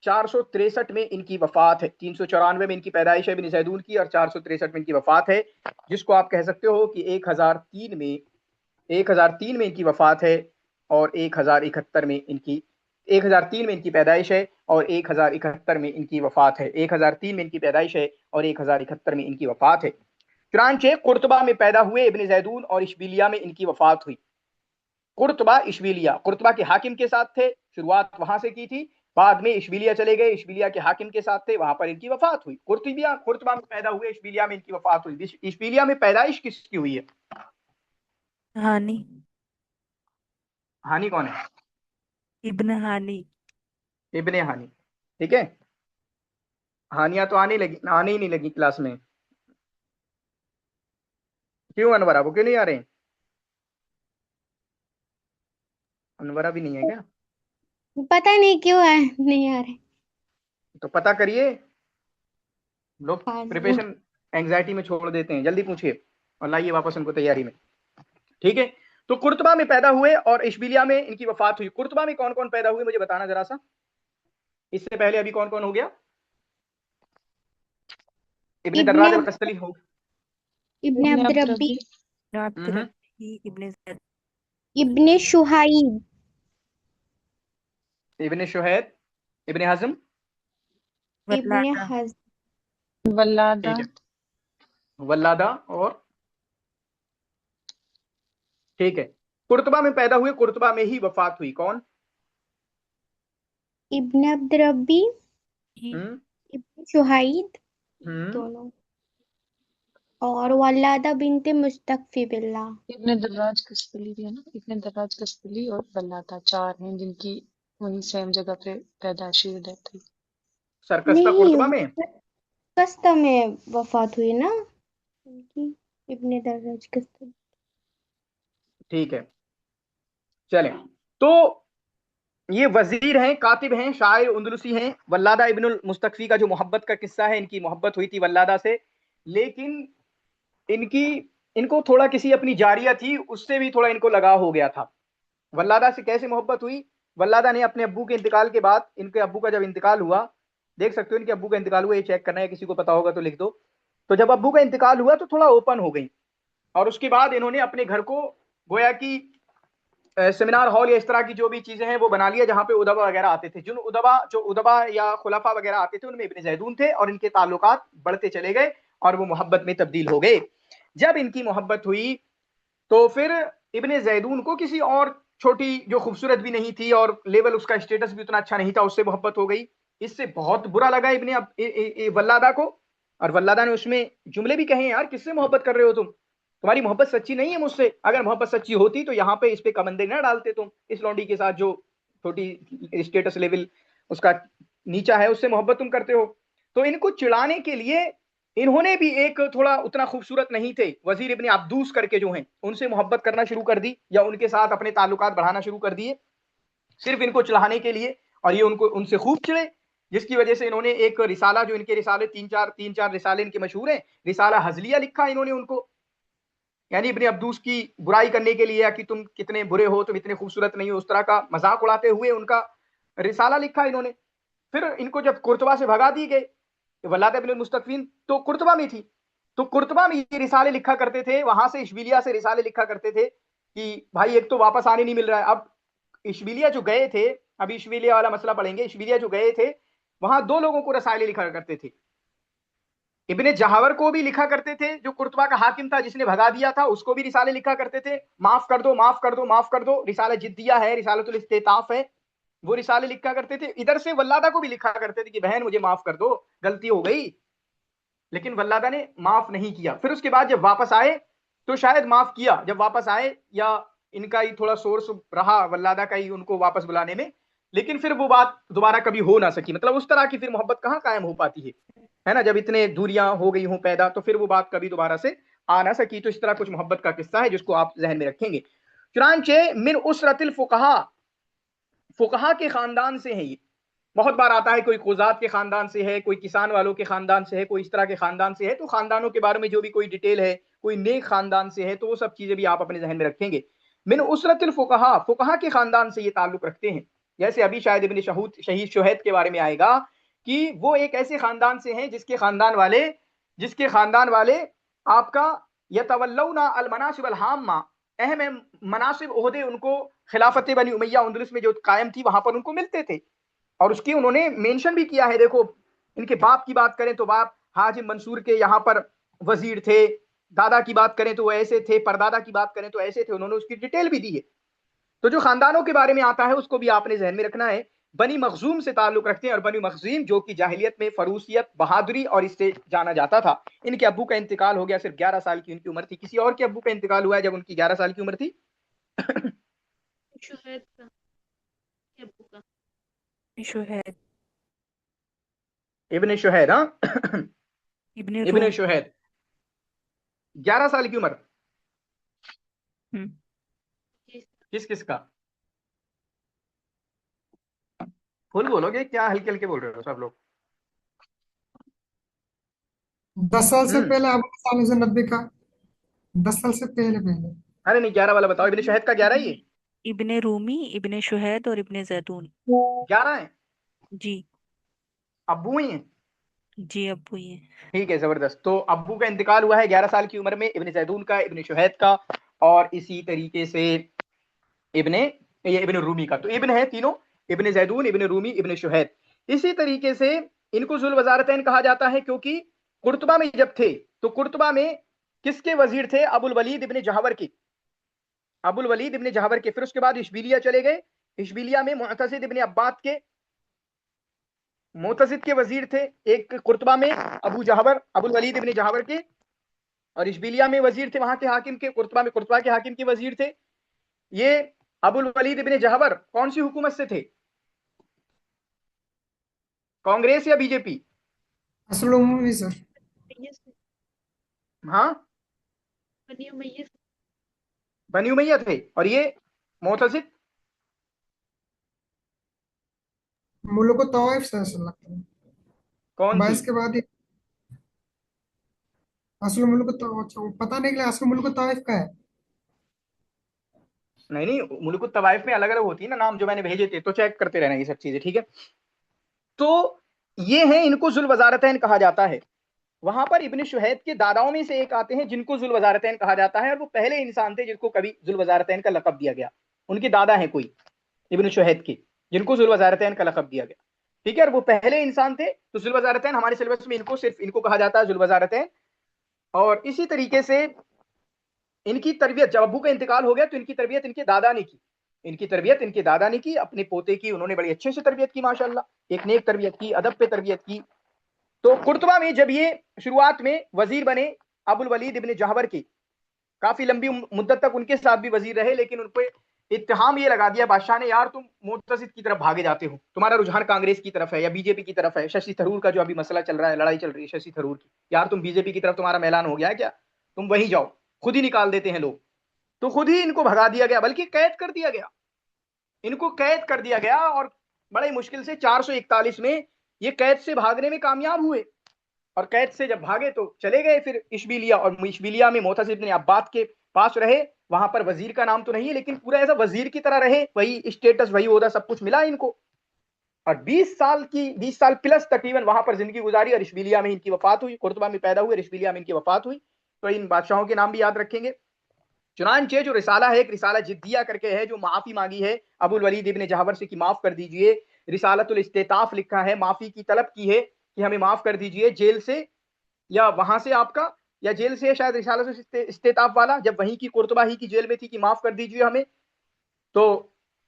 463 में इनकी वफात है। 394 में इनकी पैदाइश है इब्न ज़ैदून की, और 463 में इनकी वफात है, जिसको आप कह सकते हो कि 1003 में इनकी वफात है, और 1071 में इनकी 1003 में इनकी पैदाइश है और 1071 में इनकी वफात है। 1003 में इनकी पैदाइश है और 1071 में इनकी वफात है। चुनांचे कुर्तबा में पैदा हुए इब्न ज़ैदून, और इशबिलिया में इनकी वफात हुई। कुर्तबा इशबिलिया, कुर्तबा के हाकिम के साथ थे, शुरुआत वहां से की थी, बाद में इशबिलिया चले गए, इशबिलिया के हाकिम के साथ थे, वहां पर इनकी वफात हुई। कुर्तबा में पैदा हुए, इशबिलिया में इनकी वफात हुई। इशबिलिया में पैदाइश किसकी हुई है? हानी। हानी कौन है? इब्न हानी। इब्ने हानी, ठीक है। हानिया तो आने ही नहीं लगी क्लास में। क्यों अनवरा, वो क्यों नहीं आ रहे हैं? अनवरा भी नहीं है क्या? पता नहीं क्यों है, नहीं आ रहे। तो पता करिए, लोग हाँ जी। प्रिपरेशन एंग्जाइटी में छोड़ देते हैं। जल्दी पूछिए और लाइए वापस उनको तैयारी में, ठीक है। तो कुर्तबा में पैदा हुए और इशबिलिया में इनकी वफात हुई। कुर्तबा में कौन कौन पैदा हुए मुझे बताना जरा सा, इससे पहले अभी कौन कौन हो गया? इब्न दर्राज अल-कस्तली हो, इब्न अब्द रब्बी, अब्द रब्बी, इब्न ज़ैद, इब्न शुहाइब, इब्न शुहैब, इब्न हज़म, इब्न वल्लादा, हज़म, वल्लादा, ठीक है, वल्लादा, और ठीक है। कुर्तबा में पैदा हुए, कुर्तबा में ही वफात हुई। कौन? इब्न अब्द रब्बी, हम्म इब्न शुहाइब, हम्म दोनों, और वल्लादा बिनते मुस्तकफी बिल्लाह। इब्न दर्राज कस्तली भी है ना, इब्न दर्राज कस्तली और वल्लादा, 4 हैं जिनकी वही सेम जगह पे पैदाइशी डेथ हुई। सरकस्ता नहीं, कुर्तबा में। कस्ता में वफात हुई ना उनकी, इब्न दर्राज कस्ता। ठीक है, चलें। तो ये वजीर हैं, कातिब हैं, शायर उंदलुसी हैं। वल्लादा इब्नुल मुस्तकफी का जो मोहब्बत का किस्सा है, इनकी मोहब्बत हुई थी वल्लादा से, लेकिन इनको थोड़ा किसी अपनी जारिया थी उससे भी थोड़ा इनको लगाव हो गया था। वल्लादा से कैसे मोहब्बत हुई? वल्लादा ने अपने अब्बू के इंतकाल के बाद, इनके अब्बू का जब इंतकाल हुआ, देख सकते हो इनके अब्बू का इंतकाल हुआ, ये चेक करना है, किसी को पता होगा तो लिख दो। तो जब अब्बू का इंतकाल हुआ तो थोड़ा ओपन हो गई, और उसके बाद इन्होंने अपने घर को गोया कि सेमिनार हॉल या इस तरह की जो भी चीजें हैं वो बना लिया, जहां पे उदबा वगैरह आते थे। जो उदबा या खुलाफा वगैरह आते थे उनमें इब्ने जैदून थे, और इनके ताल्लुकात बढ़ते चले गए और वो मोहब्बत में तब्दील हो गए। जब इनकी मोहब्बत हुई तो फिर इब्ने जैदून को किसी और छोटी जो खूबसूरत भी नहीं थी और लेवल उसका स्टेटस भी उतना अच्छा नहीं था, उससे मोहब्बत हो गई। इससे बहुत बुरा लगा इब्ने वल्लादा को, और वल्लादा ने उसमें जुमले भी कहे, यार किससे मोहब्बत कर रहे हो तुम, तुम्हारी मोहब्बत सच्ची नहीं है मुझसे, अगर मोहब्बत सच्ची होती तो यहाँ पे इस पे कमंदे ना डालते तुम, इस लौंडी के साथ जो छोटी स्टेटस लेवल उसका नीचा है उससे मोहब्बत तुम करते हो। तो इनको चिढ़ाने के लिए इन्होंने भी एक थोड़ा उतना खूबसूरत नहीं थे वजीर इब्ने अब्दूस करके जो हैं उनसे मोहब्बत करना शुरू कर दी, या उनके साथ अपने ताल्लुकात बढ़ाना शुरू कर दिए, सिर्फ इनको चिढ़ाने के लिए। और ये उनको उनसे खूब चिढ़े, जिसकी वजह से इन्होंने एक रिसाला, जो इनके रिसाले तीन चार रिसाले इनके मशहूर हैं, रिसाला हजलिया लिखा इन्होंने उनको, यानी इब्ने अब्दूस की बुराई करने के लिए, या कि तुम कितने बुरे हो, तुम इतने खूबसूरत नहीं हो, उस तरह का मजाक उड़ाते हुए उनका रिसाला लिखा इन्होंने। फिर इनको जब कुर्तबा से भगा दी गए, वल्लाद इब्न मुस्तकफीन तो कुर्तबा में थी, तो कुर्तबा में ये रिसाले लिखा करते थे, वहां से इशबिलिया से रिसाले लिखा करते थे कि भाई एक तो वापस आने नहीं मिल रहा है। अब इशबिलिया जो गए थे, अभी इशबिलिया वाला मसला पढ़ेंगे, इशबिलिया जो गए थे वहां दो लोगों को रसाले लिखा करते थे, इब्ने जहावर को भी लिखा करते थे जो कुर्तबा का हाकिम था जिसने भगा दिया था, उसको भी रिसाले लिखा करते थे, माफ कर दो माफ कर दो माफ कर दो, रिसाला जिद्दिया है, रिसालतुल इस्तिताफ है, वो रिसाले लिखा करते थे। इधर से वल्लादा को भी लिखा करते थे कि बहन मुझे माफ कर दो, गलती हो गई, लेकिन वल्लादा ने माफ नहीं किया। फिर उसके बाद जब वापस आए तो शायद माफ किया, जब वापस आए, या इनका ही थोड़ा सोर्स रहा वल्लादा का ही उनको वापस बुलाने में, लेकिन फिर वो बात दोबारा कभी हो ना सकी। मतलब उस तरह की फिर मोहब्बत कहाँ कायम हो पाती है ना, जब इतने दूरियां हो गई हों पैदा, तो फिर वो बात कभी दोबारा से आ ना सकी। तो इस तरह कुछ मोहब्बत का किस्सा है जिसको आप जहन में रखेंगे। चुनांचे मिन उसरतिल फुकहा, फुकहा के खानदान से है ये, बहुत बार आता है कोई कुजात के खानदान से है, कोई किसान वालों के खानदान से है, कोई इस तरह के खानदान से है। तो खानदानों के बारे में जो भी कोई डिटेल है, कोई नेक खानदान से है, तो वो सब चीजें भी आप अपने जहन में रखेंगे। मिन उसरतिल फुकहा, फुकहा के खानदान से ये ताल्लुक रखते हैं। जैसे अभी शायद इब्ने शहीद शुहैद के बारे में आएगा कि वो एक ऐसे खानदान से हैं जिसके खानदान वाले आपका यतवल्लौना अल मनासिब अल हाम्मा, अहम अहम मनासिब ओहदे उनको खिलाफत बनी उमैया उंदलुस में जो कायम थी वहां पर उनको मिलते थे। और उसकी उन्होंने मेंशन भी किया है, देखो इनके बाप की बात करें तो बाप हाजिम मंसूर के यहाँ पर वजीर थे, दादा की बात करें तो वो ऐसे थे, परदादा की बात करें तो ऐसे थे, उन्होंने उसकी डिटेल भी दी है। तो जो खानदानों के बारे में आता है उसको भी आपने जहन में रखना है। बनी मखजूम से ताल्लुक रखते हैं, और बनी मखजूम जो कि जाहिलियत में फरूसियत, बहादुरी और इससे जाना जाता था। इनके अब्बू का इंतकाल हो गया, सिर्फ 11 साल की उनकी उम्र थी। किसी और के अब्बू का इंतकाल हुआ है जब उनकी 11 साल की उम्र थी? शुहैद का, के अब्बू का। शुहैद, इब्ने शुहैद, हाँ इब्ने इब्ने रूम। शुहैद 11 साल की उम्र, हम्म, किस किस का? फुल बोलोगे क्या, हल्के हल्के बोल रहे हो सब लोग? 10 साल से पहले अबू साल 1990 का, 10 साल से पहले पहले। अरे नहीं, 11 वाला बताओ, इब्ने शुहैद का 11 ही है? इब्ने रूमी, इब्ने शुहैद और इब्ने जैतून। 11 है, जी, अब्बू ही है। जी अब्बू ये। ठीक है, जबरदस्त। तो अब्बू का इंतकाल हुआ है 11 साल की उम्र में, इब्ने जैदून का, इब्ने शुहैद का, और इसी तरीके से इब्ने ये इब्ने रूमी का। तो इब्न है तीनों, इब्ने जैदून, इब्ने रूमी, इब्ने शुहैद। इसी तरीके से इनको जुल वजारतैन कहा जाता है, क्योंकि कुर्तबा में जब थे तो कुर्तबा में किसके वजीर थे? अबुल वलीद इब्ने जहावर के, अबुल वलीद इब्ने जहावर के। फिर उसके बाद इशबिलिया चले गए, इशबिलिया में मुअतजिद इब्ने अब्बाद के, मुअतजिद के वजीर थे एक कुर्तबा में अबू जहावर, अबुल वलीद इब्ने जहावर के, और इशबिलिया में वजीर थे वहां के हाकिम के, कुर्तबा में कुर्तबा के हाकिम के वजीर थे। ये अबुल वलीद इब्ने जहावर कौन सी हुकूमत से थे? कांग्रेस या बीजेपी? असल उमवी सर। उमैया से, हाँ, बनी उमैया से। बनी उमैया थे। और ये मुअतजिद? मुल्क तवाइफ से ऐसा लगता है। कौन सी? 22 के बाद ही असल मुल्क तो अच्छा, पता नहीं कि असल मुल्क तवाइफ का है। नहीं नहीं, मुल्क तवाइफ में अलग अलग होती है ना नाम, जो मैंने भेजे थे, तो चेक करते रहना ये सब चीजें, ठीक है? तो ये हैं, इनको जुल वजारतैन कहा जाता है। वहां पर इब्न शुहैद के दादाओं में से एक आते हैं जिनको जुल वजारतैन कहा जाता है, और वो पहले इंसान थे जिनको कभी जुल वजारतैन का लक़ब दिया गया। उनके दादा हैं कोई इब्न शुहैद के, जिनको जुल वजारतैन का लक़ब दिया गया। ठीक है, और वो पहले इंसान थे। तो जुल वजारतैन हमारे सिलेबस में इनको सिर्फ इनको कहा जाता है जुल वजारतैन। और इसी तरीके से इनकी तरबियत, जब अब्बू का इंतकाल हो गया तो इनकी तरबियत इनके दादा ने की। इनकी तरबियत इनके दादा ने की, अपने पोते की उन्होंने बड़ी अच्छे से तरबियत की माशाल्लाह, एक नेक तरबियत की, अदब पे तरबियत की। तो कुर्तबा में जब ये शुरुआत में वजीर बने अबुल वलीद इब्न जहबर के, काफी लंबी मुद्दत तक उनके साथ भी वजीर रहे, लेकिन उन पे इत्तेहाम ये लगा दिया बादशाह ने, यार तुम मुतज़िद की तरफ भागे जाते हो, तुम्हारा रुझान कांग्रेस की तरफ है या बीजेपी की तरफ है। शशि थरूर का जो अभी मसला चल रहा है, लड़ाई चल रही है शशि थरूर की, यार तुम बीजेपी की तरफ, तुम्हारा मैलान हो गया है क्या, तुम वहीं जाओ। खुद ही निकाल देते हैं लोग, तो खुद ही इनको भगा दिया गया, बल्कि कैद कर दिया गया। इनको कैद कर दिया गया, और बड़े मुश्किल से 441 में ये कैद से भागने में कामयाब हुए। और कैद से जब भागे तो चले गए फिर इशबिलिया, और इशबिलिया में मोतज़िद इब्न अब्बाद के पास रहे। वहां पर वजीर का नाम तो नहीं है, लेकिन पूरा ऐसा वजीर की तरह रहे, वही स्टेटस, वही ओहदा, सब कुछ मिला इनको। और 20 साल प्लस तकरीबन वहां पर जिंदगी गुजारी, और इशबिलिया में इनकी वफात हुई। कुर्तबा में पैदा हुए, इशबिलिया में इनकी वफात हुई। तो इन बादशाहों के नाम भी याद रखेंगे। चुनांचे जो रिसाला है, एक रिसाला जिद्दिया करके है, जो माफी मांगी है अबुल वलीद इब्न जहबर से कि माफ कर दीजिए। रिसालतुल इस्तिताफ लिखा है, माफी की तलब की है कि हमें माफ कर दीजिए जेल से, या वहां से आपका, या जेल से शायद रिसालतुल इस्तिताफ वाला, जब वहीं की कुर्तबा ही की जेल में थी कि माफ कर दीजिए हमें। तो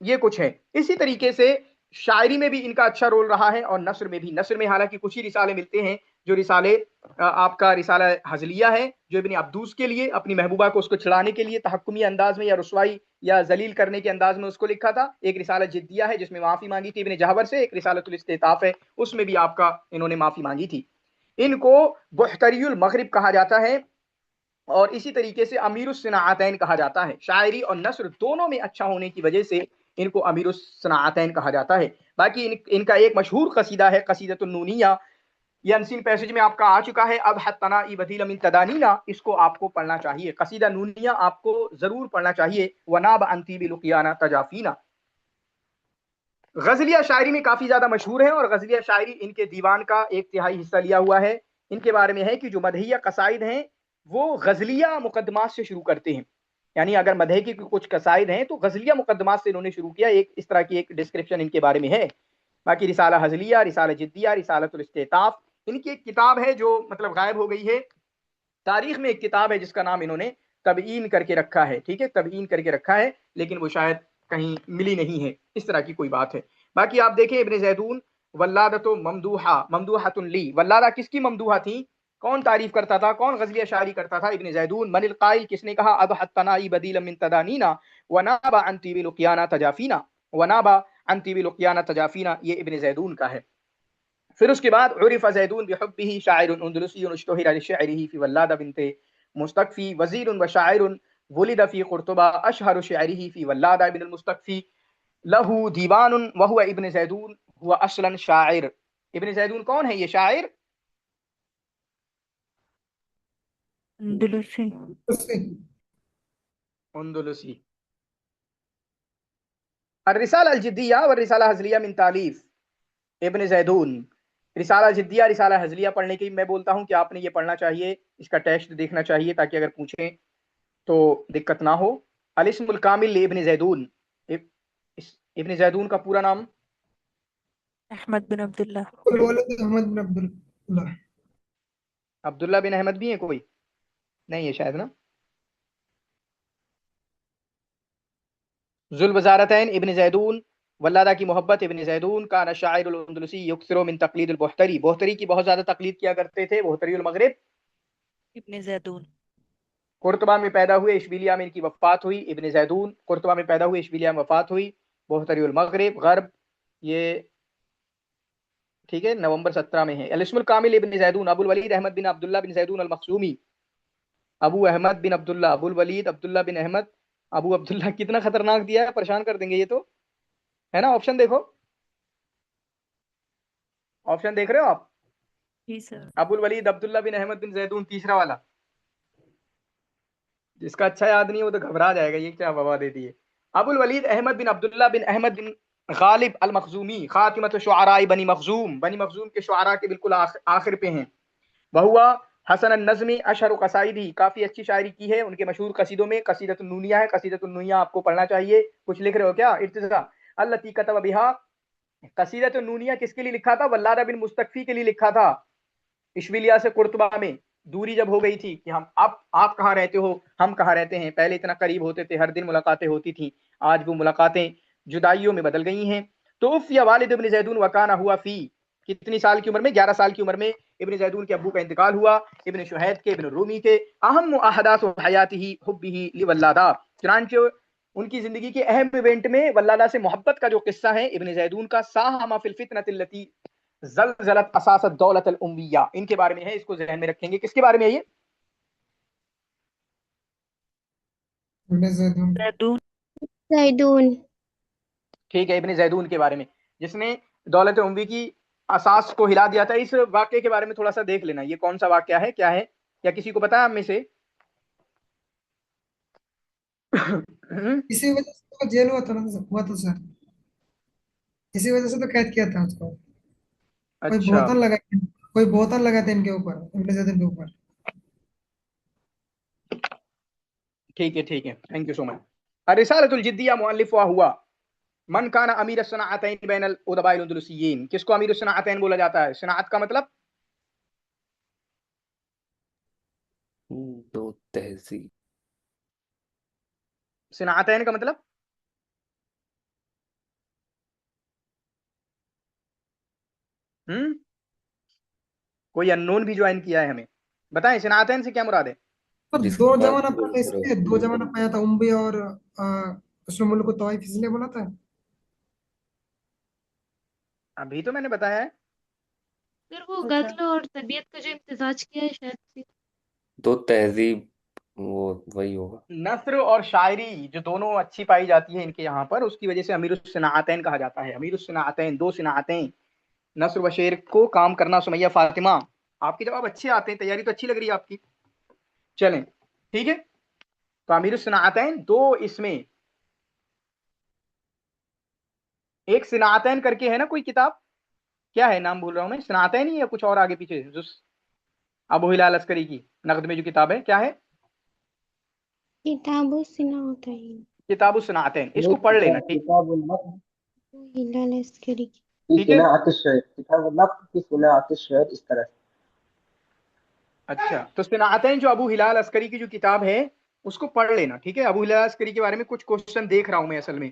ये कुछ है। इसी तरीके से शायरी में भी इनका अच्छा रोल रहा है, और नस्र में भी। नस्र में हालांकि कुछ ही रिसाले मिलते हैं, जो रिसाले आपका रिसाला हजलिया है, जो इब्न अब्दूस के लिए, अपनी महबूबा को उसको छुड़ाने के लिए तहक्कुमी अंदाज में या रुसवाई या जलील करने के अंदाज में उसको लिखा था। एक रिसाला जिद्दिया है जिसमें माफी मांगी थी इब्न जहबर से। एक रिसालतुल इस्तिताफ है, उसमें भी आपका इन्होंने माफी मांगी थी। इनको बुहतरियुल मगरिब कहा जाता है, और इसी तरीके से अमीरुस सनाअतैन कहा जाता है। शायरी और नस्र दोनों में अच्छा होने की वजह से इनको अमीरुस सनाअतैन कहा जाता है। बाकी इनका एक मशहूर कसीदा है कसीदतुन नूनिया, ये अनसीन पैसेज में आपका आ चुका है। अब हत्तना इबदील मिन तदानीना, इसको आपको पढ़ना चाहिए। कसीदा नूनिया आपको जरूर पढ़ना चाहिए। वनाब अंती बिलुकियाना तजाफीना, गजलिया शायरी में काफी ज्यादा मशहूर है, और गजलिया शायरी इनके दीवान का एक तिहाई हिस्सा लिया हुआ है। इनके बारे में है कि जो मदहिया कसाइद हैं वो गजलिया मुकदमात से शुरू करते हैं, यानी अगर मदह की कुछ कसाइद हैं तो गजलिया मुकदमात से इन्होंने शुरू किया। एक इस तरह की एक डिस्क्रिप्शन इनके बारे में है। बाकी रिसाला हजलिया, रिसाला जिद्दिया, रिसालतुल इस्तिताफ, इनकी एक किताब है जो मतलब गायब हो गई है। तारीख में एक किताब है जिसका नाम इन्होंने तबईन करके रखा है। ठीक है, तबईन करके रखा है, लेकिन वो शायद कहीं मिली नहीं है, इस तरह की कोई बात है। बाकी आप देखें इब्न जैदून, वल्लादतो ममदूहा ममदूहतुन ली, वल्लादा किसकी ममदूहा थी, कौन तारीफ करता था, कौन गजलिया शायरी करता था, इब्न जैदून। मनिल काइल, किसने कहा, अब हत्तनाई बदील मिन तदानीना वनाबा अंती बिलुकियाना तजाफीना, वनाबा अंती बिलुकियाना तजाफीना, ये इब्न जैदून का है। फिर उसके बाद उरिफ़ ज़ैदून बिहुब्बिही शाइरुन अंदलुसियुन इश्तुहिरा लिशअरिही फ़ी वल्लादा बिन्ते मुस्तक़फ़ी वज़ीरुन व शाइरुन वुलिद फ़ी क़ुर्तुबा अशहरु शअरिही फ़ी वल्लादा बिन मुस्तक़फ़ी लहू दीवानुन व हुवा इब्न ज़ैदून हुवा असलन शाइर। इब्न ज़ैदून कौन है, ये शाइर अंदलुसी। अंदलुसी। अर्रिसाला अलजिद्दिया व रिसाला हज़लिया मिन तालीफ़ इब्न ज़ैदून। रिसाला जिद्दिया, रिसाला हज़लिया पढ़ने की मैं बोलता हूँ कि आपने ये पढ़ना चाहिए, इसका टेस्ट देखना चाहिए, ताकि अगर पूछें तो दिक्कत ना हो। अल इस्मुल कामिल इब्न ज़ैदून, इब्न ज़ैदून का पूरा नाम अहमद बिन अब्दुल्ला। वलीद अहमद बिन अब्दुल्लाह। अब्दुल्ला बिन अहमद भी है कोई, नहीं है शायद ना। जुल वज़ारतैन इब्न ज़ैदून, वल्लादा की मोहब्बत इब्न ज़ैदून का शाइरुल अंदलुसी युक्सिरु मिन तक़लीदुल बुहतरी, बुहतरी की बहुत ज़्यादा तकलीद किया करते थे। बुहतरीउल मगरिब इब्न जैदून। कुर्तबा में पैदा हुए, इशबिलिया में इनकी वफ़ात हुई। इब्न ज़ैदून कुर्तबा में पैदा हुए, इशबिलिया में वफ़ात हुई। बुहतरीउल मगरिब गर्ब, ये ठीक है, नवंबर 17 में है। अल इस्मुल कामिल इब्न ज़ैदून अबुल वलीद अहमद बिन अब्दुल्ला बिन ज़ैदून अल मखज़ूमी, अबू अहमद बिन अब्दुल्ला, अबुल वलीद अब्दुल्ला बिन अहमद, अबू अब्दुल्ला। कितना खतरनाक दिया है, परेशान कर देंगे ये तो, है ना। ऑप्शन देखो, ऑप्शन देख रहे हो आप, जी सर। अबुल वलीद अब्दुल्ला बिन अहमद बिन ज़ैदून, तीसरा वाला। जिसका अच्छा याद नहीं है वो तो घबरा जाएगा, ये क्या वबा दे दी है। अबुल वलीद अहमद बिन अब्दुल्ला बिन अहमद बिन गालिब अल मखजूमी खातिमत शुआरा बनी मखजूम, बनी मखजूम के शुआरा के बिल्कुल आखिर पे हैं। वहुआ हसन नज़्मी अशर कसाइदी, काफ़ी अच्छी शायरी की है उनके मशहूर कसीदों में कसीदतुन नूनिया है। कसीदतुन नूनिया आपको पढ़ना चाहिए। कुछ लिख रहे हो क्या? इर्तिज़ा अल्लती कतब बिहा, कसीदतुन नूनिया किसके लिए लिखा था? वल्लाद बिन मुस्तकफी के लिए लिखा था। इशबिलिया से कुर्तबा में दूरी जब हो गई थी कि हम आप कहाँ रहते हो, हम कहाँ रहते हैं, पहले इतना करीब होते थे, हर दिन मुलाकातें होती थी, आज वो मुलाकातें जुदाइयों में बदल गई हैं। तो उफ़िया वालिद इब्न ज़ैदून वकाना हुआ फी, कितनी साल की उम्र में? 11 साल की उम्र में इब्न ज़ैदून के अब्बू का इंतकाल हुआ, इब्न शुहैद के, इब्न रूमी के। अहम अहदास हयातिही हुब्बिही लिवल्लादा, चुनांचे उनकी जिंदगी के अहम इवेंट में वल्लादा से मोहब्बत का जो किस्सा है इब्न ज़ैदून का, साहमा फिल फितनतिल्लती ज़लज़लत असासत दौलत अल उम्मिया, इनके बारे में है, इसको ज़हन में रखेंगे। किसके बारे में है ये? इब्ने ज़ैदून। जैदून। ज़ैदून। ठीक है, इब्न ज़ैदून के बारे में, जिसने दौलत उम्वी की असास को हिला दिया था। इस वाक्य के बारे में थोड़ा सा देख लेना, ये कौन सा वाक्य है, क्या है, क्या किसी को पता है आप में से? इसी वजह से तो जेल हुआ था सर, इसी वजह से तो कैद किया था उसको। कोई अच्छा, बोतल लगा कोई बोतल लगा था इनके ऊपर, इब्ने ज़ैदून के ऊपर। ठीक है, ठीक है, थैंक यू सो मच। अर्रिसालतुल जिद्दिया मुअल्लिफुहा हुआ मन काना अमीर सनाअतैन बैनल उदबाइल अंदलुसिय्यीन। किसको अमीर सनाअतैन बोला जाता है? सनाअत का मतलब दो तहजीब। सनाअतैन का मतलब कोई अननोन भी ज्वाइन किया है हमें, बताएं सनाअतैन से क्या मुराद है? पर जिसकी दो बात जमाना बोल पहले रहे हो। इसलिए, दो जमाना पाया था उम्बी और उसने मुल्क को तवाइफ इसलिए बोला था। अभी तो मैंने बताया है। फिर वो अच्छा। गज़ल और तबीयत का जो इम्तिजाज किया है शायद से। दो तहजीब, वो वही होगा। नस्र और शायरी जो दोनों अच्छी पाई जाती है इनके यहाँ पर, उसकी वजह से अमीरुस सनाअतैन कहा जाता है। अमीरुस सनाअतैन, दो सनाअतैन, नस्र व शेर को काम करना। सुमैया फातिमा, आपके जवाब अच्छे आते हैं, तैयारी तो अच्छी लग रही है आपकी। चलें, ठीक है। तो अमीरुस सनाअतैन दो, इसमें एक सनाअतैन करके है ना कोई किताब, क्या है नाम भूल रहा हूँ मैं, सनाअतैन ही या कुछ और आगे पीछे, जो अबू हिलाल अस्करी की नकद में जो किताब है, क्या है? किताबु सिनातैन। किताबु सनाअतैन, ये इसको पढ़ लेना, ठीक? किताबुल नक़्द हिलाल अस्करी की। की ठीक है, सिनाअत अश-शअर, किताबुल नक़्द की सिनाअत अश-शअर, इस तरह से। अच्छा। तो सनाअतैन जो अबू हिलाल अस्करी की जो किताब है उसको पढ़ लेना, ठीक है। अबू हिलाल अस्करी के बारे में कुछ क्वेश्चन देख रहा हूं मैं असल में,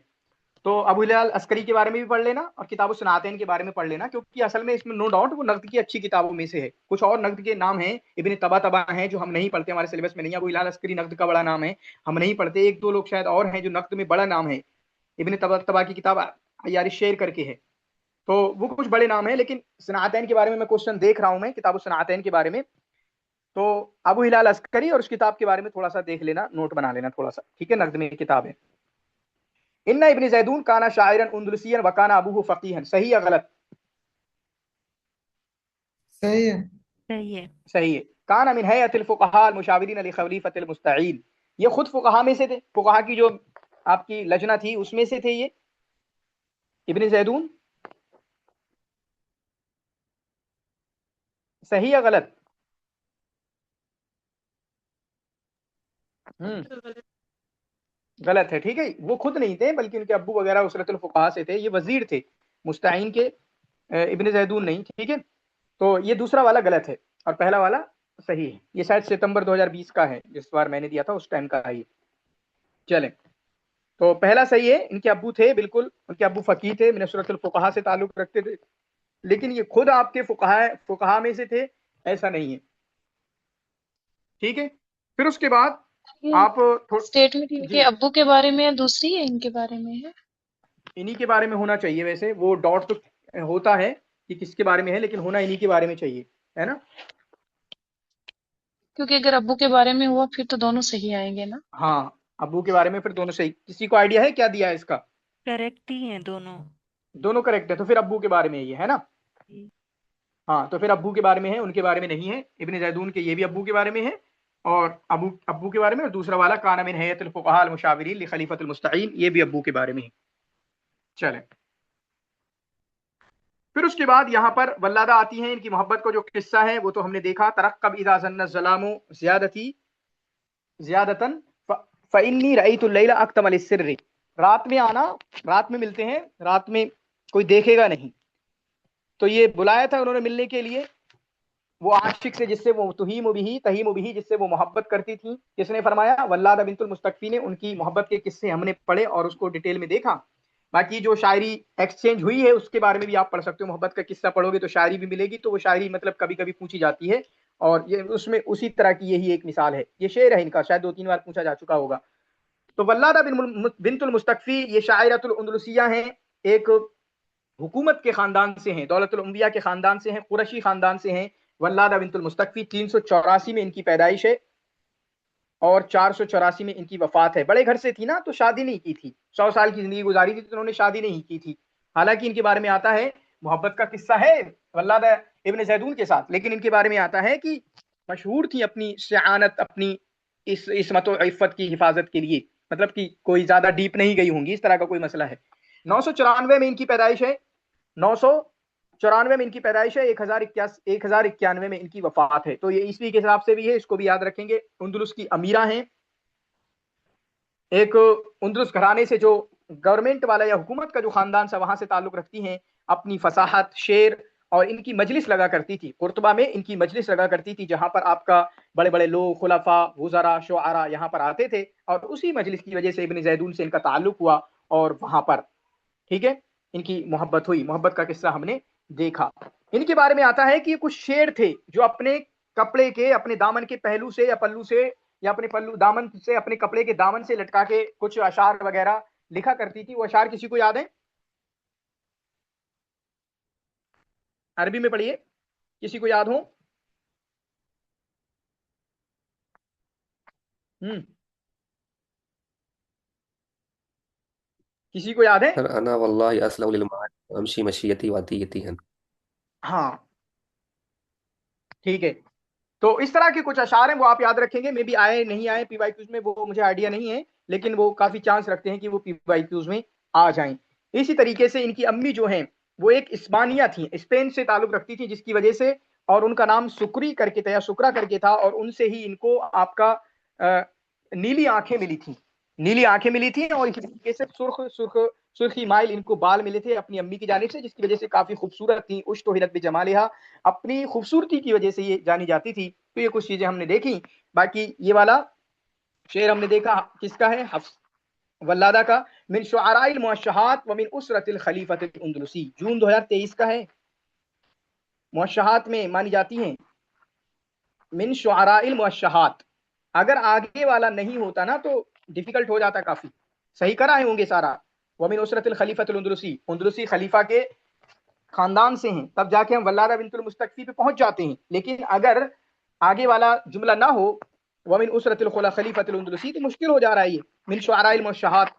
तो अबू हिलाल अस्करी के बारे में भी पढ़ लेना और किताब सनाअतैन के बारे में पढ़ लेना, क्योंकि असल में इसमें नो डाउट वो नक़्द की अच्छी किताबों में से है। कुछ और नक़्द के नाम हैं, इब्न तबा हैं, जो हम नहीं पढ़ते, हमारे सिलेबस में नहीं है। अबू हिलाल अस्करी नक़्द का बड़ा नाम है, हम नहीं पढ़ते। एक दो लोग शायद और हैं जो नक़्द में बड़ा नाम है, इब्न तबा की किताब यारी शेर करके है, तो वो कुछ बड़े नाम है। लेकिन सनाअतैन के बारे में मैं क्वेश्चन देख रहा हूं मैं, किताब सनाअतैन के बारे में। तो अबू हिलाल अस्करी और उस किताब के बारे में थोड़ा सा देख लेना, नोट बना लेना थोड़ा सा, ठीक है। नक़्द में किताब है। इन्ना इब्न ज़ैदून काना शायरन उंदलुसियन व काना अबूहु फ़क़ीहन, सही या गलत? सही है। सही है। सही है। काना मिन हयतिल फ़ुक़हा अल मुशाविरीन लि ख़लीफ़तिल मुस्तईन, ये खुद फ़ुक़हा में से थे, फ़ुक़हा की जो आपकी लजना थी उसमें से थे ये इब्न ज़ैदून। सही या गलत? गलत है, ठीक है। वो खुद नहीं थे, बल्कि उनके अब्बू वगैरह उसरतुल फ़ुक़हा से थे, ये वजीर थे मुस्तईन के, इब्न ज़ैदून नहीं, ठीक है। तो ये दूसरा वाला गलत है और पहला वाला सही है। ये शायद सितंबर 2020 का है, जिस बार मैंने दिया था उस टाइम का है ये। चलें, तो पहला सही है, इनके अब्बू थे, बिल्कुल उनके अब्बू फ़कीह थे, मिनसरतुल फ़ुक़हा से ताल्लुक़ रखते थे, लेकिन ये खुद आपके फ़ुक़हा में से थे, ऐसा नहीं है, ठीक है। फिर उसके बाद ये आप स्टेटमेंट इनके जी, अब्बू के बारे में है, दूसरी है इनके बारे में है। इन्हीं के बारे में होना चाहिए। वैसे वो डॉट तो होता है कि किसके बारे में है, लेकिन होना इन्हीं के बारे में चाहिए, है ना। क्योंकि अगर अब्बू के बारे में हुआ फिर तो दोनों सही आएंगे ना। हाँ, अब्बू के बारे में फिर दोनों सही। किसी को आइडिया है क्या दिया है इसका? करेक्ट ही हैं दोनों। दोनों करेक्ट है, तो फिर अब्बू के बारे में ये है ना। जी। हाँ, तो फिर अब्बू के बारे में है, उनके बारे में नहीं है। इब्न ज़ैदून के ये भी अब्बू के बारे में है, और अब्बू के बारे में, और दूसरा वाला काना मिन हयतिल फ़ुक़हा अल मुशाविरीन लि ख़लीफ़तिल मुस्तईन, ये भी अब्बू के बारे में है। चलें, फिर उसके बाद यहाँ पर वल्लादा आती हैं। इनकी मोहब्बत का जो किस्सा है वो तो हमने देखा, तरक्कब इज़ा ज़न्न ज़लामु ज़ियादतन फ़इन्नी रअयतुल लैला अक्तम लिस्सिर्रि, रात में आना, रात में मिलते हैं, रात में कोई देखेगा नहीं। तो ये बुलाया था उन्होंने मिलने के लिए वो आशिक से जिससे वो तहीम बिही जिससे वो मोहब्बत करती थी। किसने फरमाया? वल्लादा बिंतुल मुस्तकफी ने। उनकी मोहब्बत के किस्से हमने पढ़े और उसको डिटेल में देखा। बाकी जो शायरी एक्सचेंज हुई है उसके बारे में भी आप पढ़ सकते हो। मोहब्बत का किस्सा पढ़ोगे तो शायरी भी मिलेगी। तो वो शायरी मतलब कभी कभी पूछी जाती है और ये उसमें उसी तरह की यही एक मिसाल है। ये शेर है इनका, शायद 2-3 बार पूछा जा चुका होगा। तो वल्लादा बिंतुल मुस्तकफी ये शायरतुल अंदलुसिया हैं, एक हुकूमत के खानदान से हैं, दौलतुल अंबिया के खानदान से हैं, कुरैशी खानदान से हैं। वल्लादा बिंतुल मुस्तकफी 384 में इनकी पैदाइश है और 484 में इनकी वफात है। बड़े घर से थी ना, तो शादी नहीं की थी, 100 साल की जिंदगी गुजारी थी तो उन्होंने शादी नहीं की थी। हालांकि इनके बारे में आता है, मोहब्बत का किस्सा है वल्लादा इब्न ज़ैदून के साथ, लेकिन इनके बारे में आता है कि मशहूर थी अपनी सियानत, अपनी इस इस्मत और इफ़्फ़त की हिफाजत के लिए। मतलब कि कोई ज्यादा डीप नहीं गई होंगी, इस तरह का कोई मसला है। 994 में इनकी पैदाइश है, 994 में इनकी पैदाइश है, 1091 में इनकी वफात है। तो ये ईस्वी के हिसाब से भी है, इसको भी याद रखेंगे। उंदुलुस की अमीरा हैं, एक उंदुलुस घराने से जो गवर्नमेंट वाला या हुकूमत का जो खानदान सा वहां से ताल्लुक रखती हैं। अपनी फसाहत, शेर और इनकी मजलिस लगा करती थी। कुर्तबा में इनकी मजलिस लगा करती थी जहां पर आपका बड़े बड़े लोग, खुलफा, वुज़रा, शुआरा यहाँ पर आते थे और उसी मजलिस की वजह से इब्न ज़ैदून से इनका ताल्लुक हुआ और वहां पर, ठीक है, इनकी मोहब्बत हुई। मोहब्बत का किस्सा हमने देखा। इनके बारे में आता है कि कुछ शेर थे जो अपने कपड़े के, अपने दामन के पहलू से या पल्लू से या अपने पल्लू दामन से, अपने कपड़े के दामन से लटका के कुछ अशार वगैरह लिखा करती थी। वो अशार किसी को याद है? अरबी में पढ़िए, किसी को याद हो? किसी को याद है? सर अना वल्लाहि अस्लउ लिल माद अमशी मशियती वातियती हन। हाँ ठीक है। तो इस तरह के कुछ अशार हैं, वो आप याद रखेंगे। मे बी आए नहीं आए पीवाईक्यूज में, वो मुझे आइडिया नहीं है, लेकिन वो काफी चांस रखते हैं कि वो पीवाईक्यूज में आ जाएं। इसी तरीके से इनकी अम्मी जो हैं वो एक इस्पानिया थी, स्पेन से ताल्लुक रखती थी, जिसकी वजह से, और उनका नाम सुकरी करके था या सुकरा करके था, और उनसे ही इनको आपका नीली आंखें मिली थी, नीली आंखें मिली थी। और इसी तरीके से सुर्खी माइल इनको बाल मिले थे अपनी अम्मी की जानिब से, जिसकी वजह से काफी खूबसूरत थी। उश्तुहिरत बिजमालिहा, अपनी खूबसूरती की वजह से ये जानी जाती थी। तो ये कुछ चीजें हमने देखी। बाकी ये वाला शेर हमने देखा, किसका है? हफ्स वल्लादा का। मिन शुआराइल मुअश्शहात व मिन उसरतिल खलीफतिल अंदलुसी, जून 2023 का है। मुअश्शहात में मानी जाती हैं। मिन शुआराइल मुअश्शहात, अगर आगे वाला नहीं होता ना तो डिफिकल्ट हो जाता काफी। सही करा है होंगे सारा। व मिन उसरतिल खलीफतिल अंदलुसी, अंदलुसी खलीफा के खानदान से हैं, तब जाके हम वल्लादा बिंतुल मुस्तकफी पे पहुंच जाते हैं। लेकिन अगर आगे वाला जुमला ना हो, वमिन उसरतिल खलीफतिल अंदलुसी, तो मुश्किल हो जा रहा है ये। मिन शुआराइल मुअश्शहात,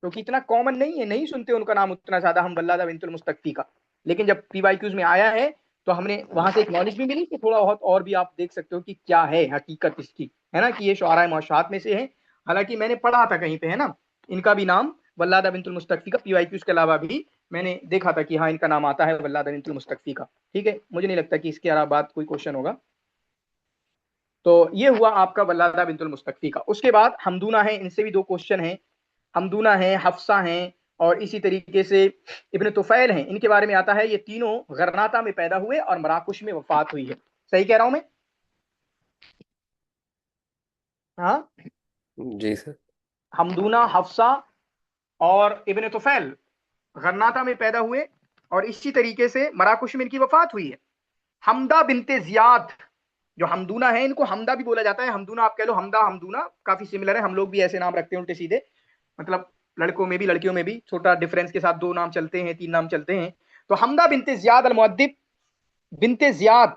क्योंकि इतना कॉमन नहीं है, नहीं सुनते उनका नाम उतना ज्यादा हम वल्लादा बिंतुल मुस्तकफी का। लेकिन जब पीवाईक्यूज में आया है तो हमने वहां से एक नॉलेज भी मिली कि थोड़ा बहुत और भी आप देख सकते हो कि क्या है हकीकत इसकी, है ना, कि ये शुआराए मुअश्शहात में से है। हालांकि मैंने पढ़ा था कहीं पे, है ना, इनका भी नाम वल्लादा बिंतुल मुस्तकफी का पीवाईक्यूज के अलावा भी मैंने देखा था कि हाँ इनका नाम आता है वल्लादा बिंतुल मुस्तकफी का। ठीक है, मुझे नहीं लगता कि इसके अलावा बात कोई क्वेश्चन होगा। तो ये हुआ आपका वल्लादा बिंतुल मुस्तकफी का। उसके बाद हमदूना है, इनसे भी 2 क्वेश्चन हैं। हमदूना है, हफ्सा हैं और इसी तरीके से इब्न तुफैल हैं। इनके बारे में आता है ये तीनों गरनाता में पैदा हुए और मराकुश में वफात हुई है। सही कह रहा हूं मैं? हाँ, जी सर। हमदूना, हफ्सा और इब्न तुफैल गरनाता में पैदा हुए और इसी तरीके से मराकुश में इनकी वफात हुई है। हमदा बिनते जियाद, जो हमदूना है, इनको हमदा भी बोला जाता है, हमदूना आप कह लो, हमदा हमदूना काफी सिमिलर है। हम लोग भी ऐसे नाम रखते हैं उल्टे सीधे, मतलब लड़कों में भी लड़कियों में भी छोटा डिफरेंस के साथ 2 नाम चलते हैं, 3 नाम चलते हैं। तो हमदा बिनते जियाद अल मुअद्दिब, बिनते जियाद,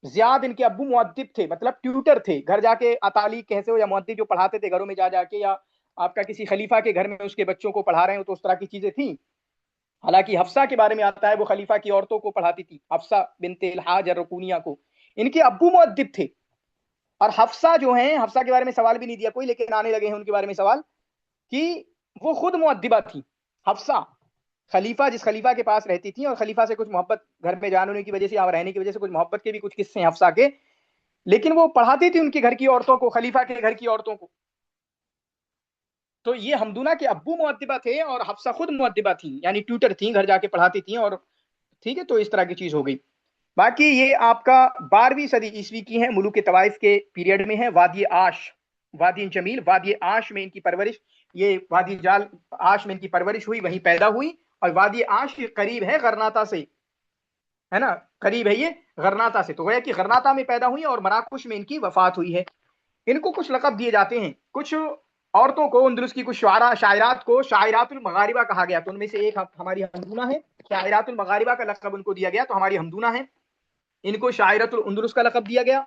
जियाद इनके अब्बू मुअद्दिब थे, मतलब ट्यूटर थे, घर जाके अताली कैसे हो या मुअद्दिब जो पढ़ाते थे घरों में जा जाके, या आपका किसी खलीफा के घर में उसके बच्चों को पढ़ा रहे हो, तो उस तरह की चीजें थी। हालांकि हफ्सा के बारे में आता है वो खलीफा की औरतों को पढ़ाती थी, हफ्सा बिनते अल हाज रुकुनिया को। इनके अब्बू मुअद्दिब थे। और हफ्सा जो है, हफ्सा के बारे में सवाल भी नहीं दिया कोई, लेकिन आने लगे हैं उनके बारे में सवाल कि वो खुद मुअद्दिबा थी हफ्सा। खलीफा, जिस खलीफा के पास रहती थी, और खलीफा से कुछ मोहब्बत, घर में जान होने की वजह से या रहने की वजह से कुछ मोहब्बत के भी कुछ किस्से हैं हफ्सा के, लेकिन वो पढ़ाती थी उनके घर की औरतों को, खलीफा के घर की औरतों को। तो ये हमदूना के अब्बू मुअद्दिबा थे और हफ्सा खुद मुअद्दिबा थी, यानी ट्यूटर थी, घर जाके पढ़ाती थी। और ठीक है, तो इस तरह की चीज हो गई। बाकी ये आपका 12वीं सदी ईस्वी की है, मुलुक तवाइफ के पीरियड में है। वादी आश, वादी जमील, वादी आश में इनकी परवरिश, ये वादी जाल आश में इनकी परवरिश हुई, वहीं पैदा हुई। और वादी आश करीब है गरनाता से, है ना, करीब है ये गरनाता से। तो गोया कि गरनाता में पैदा हुई और मराकुश में इनकी वफात हुई है। इनको कुछ लक़ब दिए जाते हैं, कुछ औरतों को, अंदलुस की कुछ शायरात को शायरातुल मगारिबा कहा गया। तो उनमें से एक हमारी हमदूना है, शायरातुल मगारिबा का लक़ब उनको दिया गया, तो हमारी हमदूना है। इनको शायरातुल उंदुलुस का लक़ब दिया गया,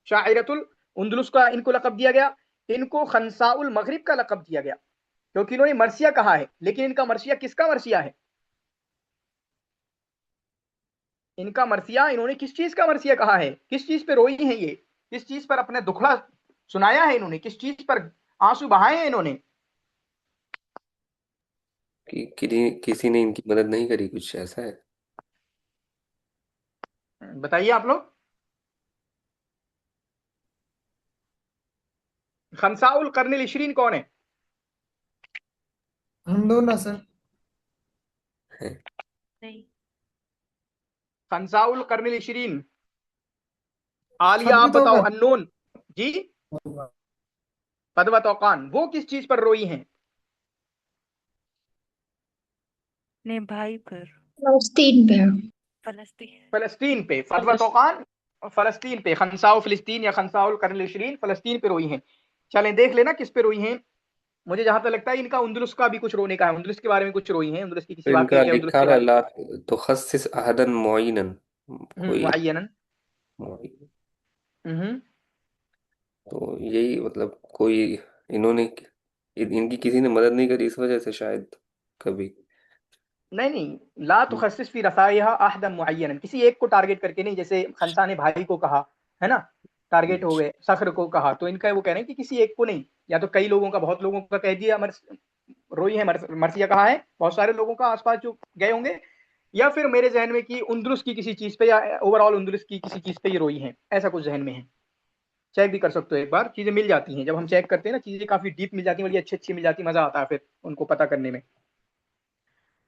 शायरातुल उंदुलुस का इनको लक़ब दिया गया। इनको खंसाउल मगरिब का लक़ब दिया गया, क्योंकि इन्होंने मरसिया कहा है, लेकिन इनका मरसिया किसका मरसिया है? इनका मरसिया, इन्होंने किस चीज का मरसिया कहा है? किस चीज पे रोई है ये? किस चीज पर अपने दुखड़ा सुनाया है इन्होंने? किस चीज पर आंसू बहाए हैं इन्होंने? किसी ने इनकी मदद नहीं करी, कुछ ऐसा है? बताइए आप लोग। खंसाउल कर्निल इशरीन कौन है? हमदूना सर। है। नहीं। खंसाउल कर्निल इशरीन, आलिया खत आप भी तो बताओ, होगा। अननोन जी। फदवा तौकान, वो किस चीज पर रोई हैं? ने भाई पर। फलस्तीन पे। फलस्तीन। फलस्तीन पे। फदवा तौकान फलस्तीन पे, खंसाउ फिलिस्तीन या खंसाउल कर्निल इशरीन फलस्तीन पे रोई हैं। चलें देख लेना किस पे रोई हैं। मुझे जहां तक लगता है इनका उंदुलुस का भी कुछ रोने का है, उंदुलुस के बारे में कुछ रोई हैं, उंदुलुस की तो किसी इनका वाकये के, उंदुलुस लिखा के है बारे ला तो खस्सिस अहदन मुअय्यनन, में कोई मुअय्यनन। मुअय्यन। हम्म। तो यही मतलब कोई इन्होंने इनकी किसी ने मदद नहीं करी, इस वजह से शायद कभी। नहीं नहीं, ला तुखस्सिस फी रसाइहा अहदन मुअय्यनन, किसी एक को टारगेट करके नहीं। जैसे खंसा ने भाई को कहा है ना, टारगेट हो गए, सख्र को कहा, तो इनका वो कह रहे हैं कि किसी एक को नहीं, या तो कई लोगों का, बहुत लोगों का कह दिया रोई है, मरसिया कहा है बहुत सारे लोगों का आसपास जो गए होंगे, या फिर मेरे जहन में कि उंदुलुस की किसी चीज पे, या ओवरऑल उंदुलुस की किसी चीज पे ये रोई हैं, ऐसा कुछ जहन में है। चेक भी कर सकते हो एक बार, चीजें मिल जाती हैं जब हम चेक करते हैं ना, चीजें काफी डीप मिल जाती हैं, बड़ी अच्छी अच्छी मिल जाती है, मजा आता है फिर उनको पता करने में।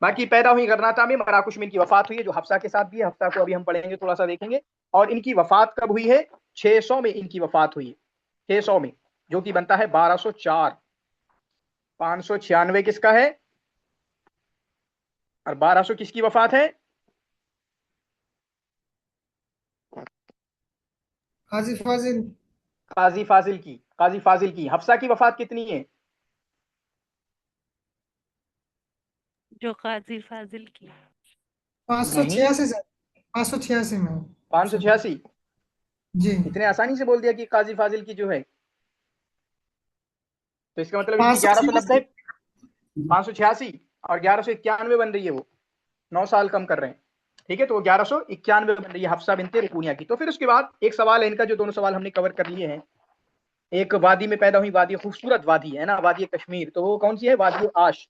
बाकी पैदा हुई गरनाता में, मराकुश में इनकी वफात हुई है, जो हफ्सा के साथ भी है। हफ्सा को अभी हम पढ़ेंगे, थोड़ा सा देखेंगे। और इनकी वफात कब हुई है? 600 में इनकी वफात हुई है, 600 में, जो कि बनता है 1204। 596 किसका है और 1200 किसकी वफात है? काजी फाजिल। काजी फाजिल की। काजी फाजिल की। हफ्सा की वफात कितनी है? जो काजी फाजिल की। 586 सर, 586 में। 586। जी। इतने आसानी से बोल दिया कि काजी फाजिल की जो है, तो इसका मतलब इनकी 1190, 586। 586 और 1191 बन रही है वो, 9 साल कम कर रहे हैं। ठीक है, तो 1191 बन रही है हफ्सा बिनते रुकूनिया की। तो फिर उसके बाद एक सवाल है इनका, जो दोनों सवाल हमने कवर कर लिए हैं। एक वादी में पैदा हुई, वादी खूबसूरत वादी है ना, वादी कश्मीर, तो वो कौन सी है? वादी आश।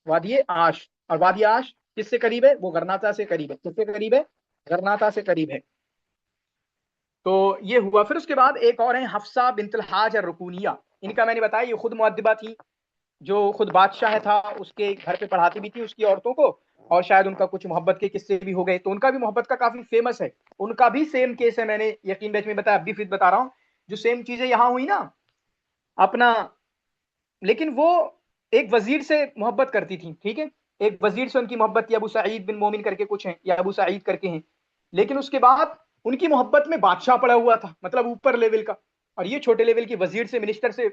वादी आश, और वादी आश किससे करीब है? वो गरनाता से करीब है। किससे करीब है? गरनाता से करीब है। तो ये हुआ। फिर उसके बाद एक और है हफ्सा बिनतुल हाज और रुकूनिया। इनका मैंने बताया, ये खुद मुअद्दिबा थी, जो खुद बादशाह था उसके घर पे पढ़ाती भी थी उसकी औरतों को, और शायद उनका कुछ मोहब्बत के किस्से भी हो गए, तो उनका भी मोहब्बत का काफी फेमस है। उनका भी सेम केस है, मैंने यकीन बैच में बताया, अब भी फिर बता रहा हूँ, जो सेम चीजें यहाँ हुई ना अपना। लेकिन वो एक वजीर से मोहब्बत करती थी, ठीक है, एक वजीर से उनकी मोहब्बत थी, अबू सईद बिन मोमिन करके कुछ हैं, या अबू सईद करके हैं। लेकिन उसके बाद उनकी मोहब्बत में बादशाह पड़ा हुआ था, मतलब ऊपर लेवल का, और ये छोटे लेवल की वजीर से, मिनिस्टर से,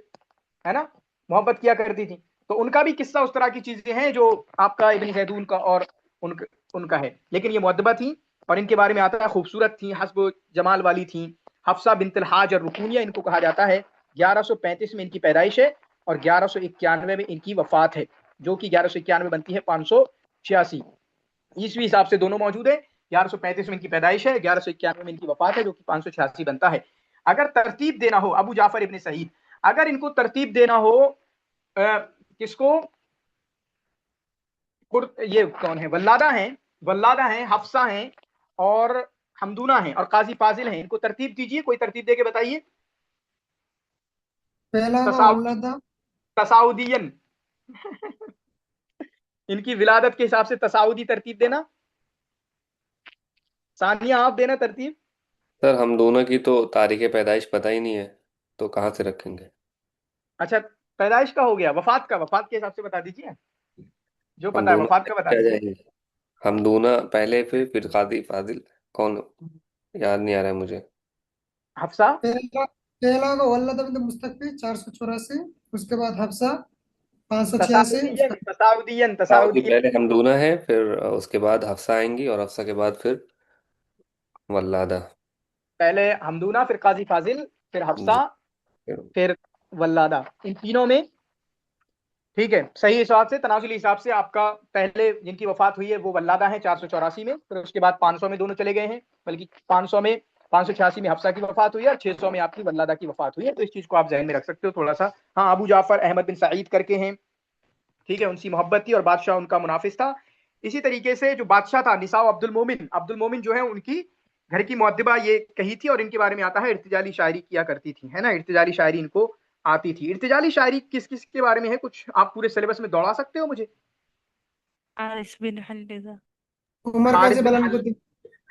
है ना, मोहब्बत किया करती थी। तो उनका भी किस्सा उस तरह की चीजें हैं जो आपका इब्न खैदून का और उनका है। लेकिन ये मुअद्दबा थी, और इनके बारे में आता है खूबसूरत थी, हस्ब जमाल वाली थी। हफ्सा बिनतुल हाज और रुकूनिया इनको कहा जाता है। 1135 में इनकी पैदाइश है और 1191 में इनकी वफात है, जो कि 1191 बनती है 586 ईस्वी हिसाब से दोनों मौजूद है। 1135 में इनकी पैदाइश है, 1191 में इनकी वफात है, जो कि 586 बनता है। अगर तरतीब देना हो, अबू जाफर इब्न सईद, अगर इनको तरतीब देना हो किसको, ये कौन है, वल्लादा हैं, हफ्सा हैं और हमदूना हैं और काजी फाजिल हैं। इनको तरतीब दीजिए, कोई तरतीब दे के बताइए। पहला का तसाउ वल्लदा, तसाउदियन इनकी विलादत के हिसाब से तसाउदी तरतीब देना। सानिया आप देना तरतीब। सर हम दोनों की तो तारीख पैदाइश पता ही नहीं है, तो कहाँ से रखेंगे। अच्छा, पैदाइश का हो गया, वफात के हिसाब से बता दीजिए, जो हम पता है दोनों वफात का बता क्या दीजिए। जाएंगे, हम दोनों पहले फिर काजी फाजिल, कौन, याद नहीं आ रहा है मुझे। हफ्सा, पहला का वल्लदा बिन मुस्तकफी 484, उसके बाद हफ्सा 586, तसाउदियन उसका तसाउदियन साउदी तसाउदियन पहले हम दोनों है, फिर उसके बाद हफ्सा आएंगी और हफ्सा के बाद फिर वल्लादा। पहले हमदूना, फिर काजी फाजिल, फिर हफ्सा, जी। फिर वल्लादा, इन तीनों में। ठीक है, सही हिसाब से, तनाजुली हिसाब से आपका पहले जिनकी वफात हुई है वो वल्लादा है 484 में, फिर उसके बाद 500 में दोनों चले गए हैं, बल्कि 500 में 586 में हफ्सा की वफात हुई है और 600 में आपकी वल्लादा की वफात हुई है। तो इस चीज को आप जहन में रख सकते हो थोड़ा सा। हाँ, अबू जाफर अहमद बिन सईद करके हैं, ठीक है, उनसी मोहब्बत थी और बादशाह उनका मुनाफिस था। इसी तरीके से जो बादशाह था निसाव अब्दुल मोमिन जो है, उनकी घर की मुअद्दिबा ये कही थी और इनके बारे में आता है इर्तिजाली शायरी किया करती थी, है ना, इर्तिजाली शायरी इनको आती थी। इर्तिजाली शायरी किस किस के बारे में है, कुछ आप पूरे सिलेबस में दौड़ा सकते हो मुझे। हारिस बिन हल्लिजा। उमर हारिस काजी बिन बलालकुद्दीन।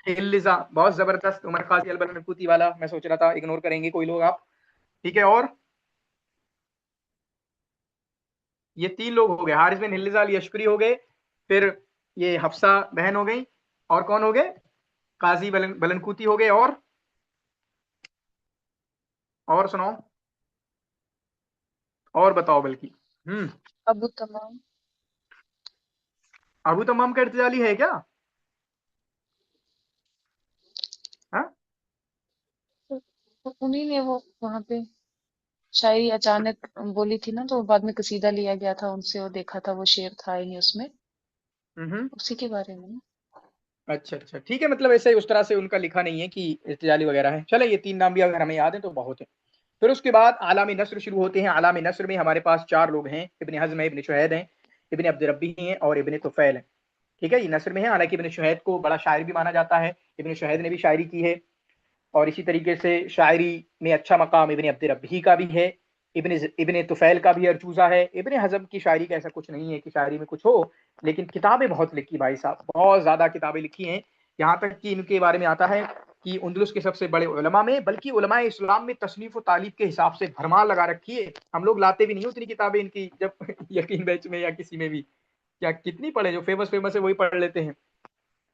हिल्लिजा, बहुत जबरदस्त, उमर काजी अल बलनकुती वाला मैं सोच रहा था इग्नोर करेंगे कोई लोग आप। ठीक है, और ये 3 लोग हो गए, हारिस बिन हिल्लिजा अल यशकुरी हो गए, फिर ये हफ्सा बहन हो गई, और कौन हो गए, काजी बलनकुती हो गए, और सुनाओ, और बताओ बल्कि। अबू तमाम। अबू तमाम का इर्तिजाली है क्या? हाँ, उन्हीं ने वो वहां पे शायरी अचानक बोली थी ना, तो बाद में कसीदा लिया गया था उनसे, और देखा था वो शेर था ही नहीं उसमें, उसी के बारे में ना। अच्छा अच्छा, ठीक है, मतलब ऐसे ही उस तरह से उनका लिखा नहीं है कि इर्तिजाली वगैरह है। चले, ये 3 नाम भी अगर हमें याद है तो बहुत है। फिर उसके बाद आलामी नस्र शुरू होते हैं। आलामी नस्र में हमारे पास 4 लोग हैं, इब्न हज़्म है, इब्न शुहैद हैं, इब्न अब्द रब्बी हैं और इब्न तुफैल हैं। ठीक है, ये नस्र में है। हालांकि इब्न शुहैद को बड़ा शायर भी माना जाता है, इब्न शुहैद ने भी शायरी की है, और इसी तरीके से शायरी में अच्छा मकाम इब्न अब्द रब्बी का भी है, इब्न इब्न तुफैल का भी अर्जूज़ा है। इब्न हज़म की शायरी का ऐसा कुछ नहीं है कि शायरी में कुछ हो, लेकिन किताबें बहुत लिखी भाई साहब, बहुत ज़्यादा किताबें लिखी हैं। यहाँ तक कि इनके बारे में आता है कि उंदलुस के सबसे बड़े उलमा में, बल्कि उलमा इस्लाम में तसनीफ़ व तालीफ के हिसाब से भरमार लगा रखी है। हम लोग लाते भी नहीं उतनी किताबें इनकी, जब यकीन बैच में या किसी में भी, क्या कितनी पढ़े, जो फेमस फेमस है वही पढ़ लेते हैं।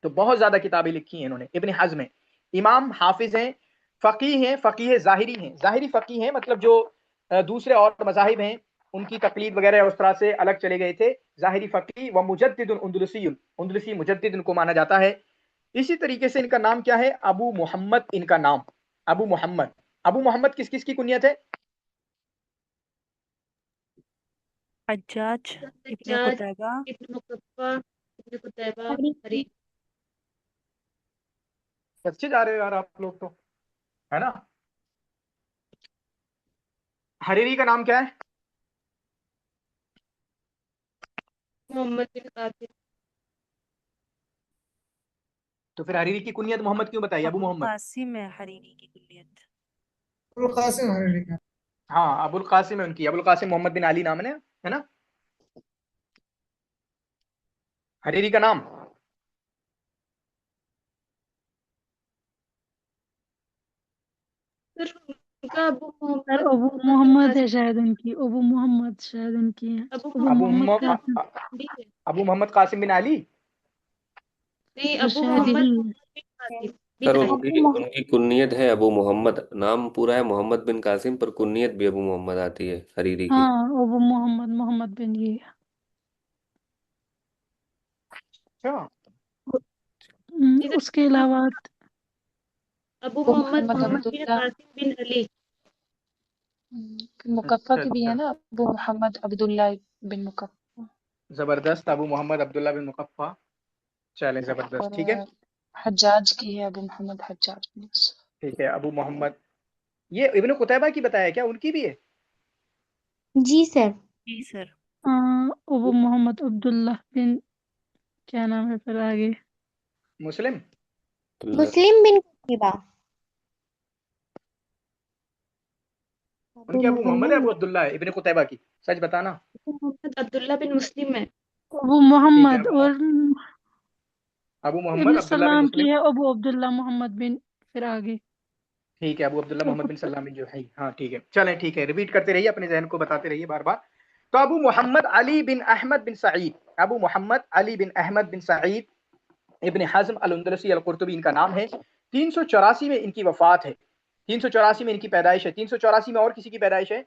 तो बहुत ज्यादा किताबें लिखी हैं इन्होंने। इब्न हज़्म है, इमाम हाफिज हैं, फकीह हैं, फकीह ज़ाहिरी हैं, ज़ाहिरी फकीह हैं, मतलब जो दूसरे और मज़ाहिब हैं उनकी तकलीद वगैरह उस तरह से अलग चले गए थे। ज़ाहिरी फकीह व मुजद्दिद उंदलुसी मुजद्दिद इनको माना जाता है। इसी तरीके से इनका नाम क्या है, अबू मोहम्मद, इनका नाम अबू मोहम्मद। अबू मोहम्मद किस किस की कुनियत है? हज्जाज इब्न हज्जाज, कुतैबा। इब्न मुकफ्फा, इब्न कुतैबा, हरी हरी। सच्चे जा रहे हो यार आप लोग तो, है ना। हरीरी का नाम क्या है? मोहम्मद बिन कासिम। तो फिर हरीरी की कुनियत मोहम्मद क्यों बताई, अबू अबुल मोहम्मद? कासिम है हरीरी की कुल्लियत। अबुल कासिम हरीरी का। हाँ, अबुल कासिम है उनकी, अबुल कासिम मोहम्मद बिन अली नाम है ना हरीरी का नाम। फिर उनका अबू सर मोहम्मद अबू बिन मोहम्मद है कासिम। शायद उनकी, अबू मोहम्मद शायद उनकी है। अबू अबू अबू मोहम्मद मोहम्मद मोहम्मद कासिम। भी है। अबू मोहम्मद कासिम बिन अली। नहीं, सर अबू शायद मोहम्मद यही है। मोहम्मद बिन कासिम सर बिन अली। उनकी उनकी कुन्नियत है अबू मोहम्मद, नाम पूरा है मोहम्मद बिन कासिम, पर कुन्नियत भी अबू मोहम्मद आती है हरीरी की। हाँ अबू मोहम्मद, मोहम्मद बिन ये है। अच्छा, इधर उसके अलावा अबू अबू मोहम्मद मोहम्मद मोहम्मद बिन अब्दुल्ला। कासिम बिन अली। मुकफ्फा अच्छा की भी है अच्छा, ना, अबू मोहम्मद अब्दुल्ला बिन मुकफ्फा। जबरदस्त, अबू मोहम्मद अब्दुल्ला बिन मुकफ्फा। चले, जबरदस्त, और ठीक है। हज्जाज की है अबू मोहम्मद हज्जाज बिन यूसुफ। ठीक है, अबू मोहम्मद, ये इब्न कुतैबा की बताया क्या, उनकी भी है? जी सर। जी सर। अबू मोहम्मद अब्दुल्ला बिन क्या नाम है फिर आगे? मुस्लिम। अब्दुल्ला। मुस्लिम बिन कुतैबा। अबू उनके अबू मोहम्मद है, अबू मोहम्मद अब्दुल्ला है इब्न कुतैबा की? सच बताना। मोहम्मद अब्दुल्ला बिन मुस्लिम है। अबू ठीक है, मोहम्मद और अबू मोहम्मद इब्न अब्दुल्ला बिन सलाम की मुस्लिम। है अबू अब्दुल्ला मोहम्मद बिन, फिर आगे। ठीक है, अबू अब्दुल्ला तो मोहम्मद बिन सलाम बिन जुहैय। हाँ ठीक है, चलें, ठीक है, रिपीट करते रहिए, अपने जहन को बताते रहिए बार बार। तो अबू मोहम्मद अली बिन अहमद बिन सईद, अबू मोहम्मद अली बिन अहमद बिन सईद इब्न हज़्म अल-अंदलुसी अल-कुर्तुबी इनका नाम है। 384 में इनकी वफात है, 384 में इनकी पैदाइश है। 384 में और किसी की पैदाइश है?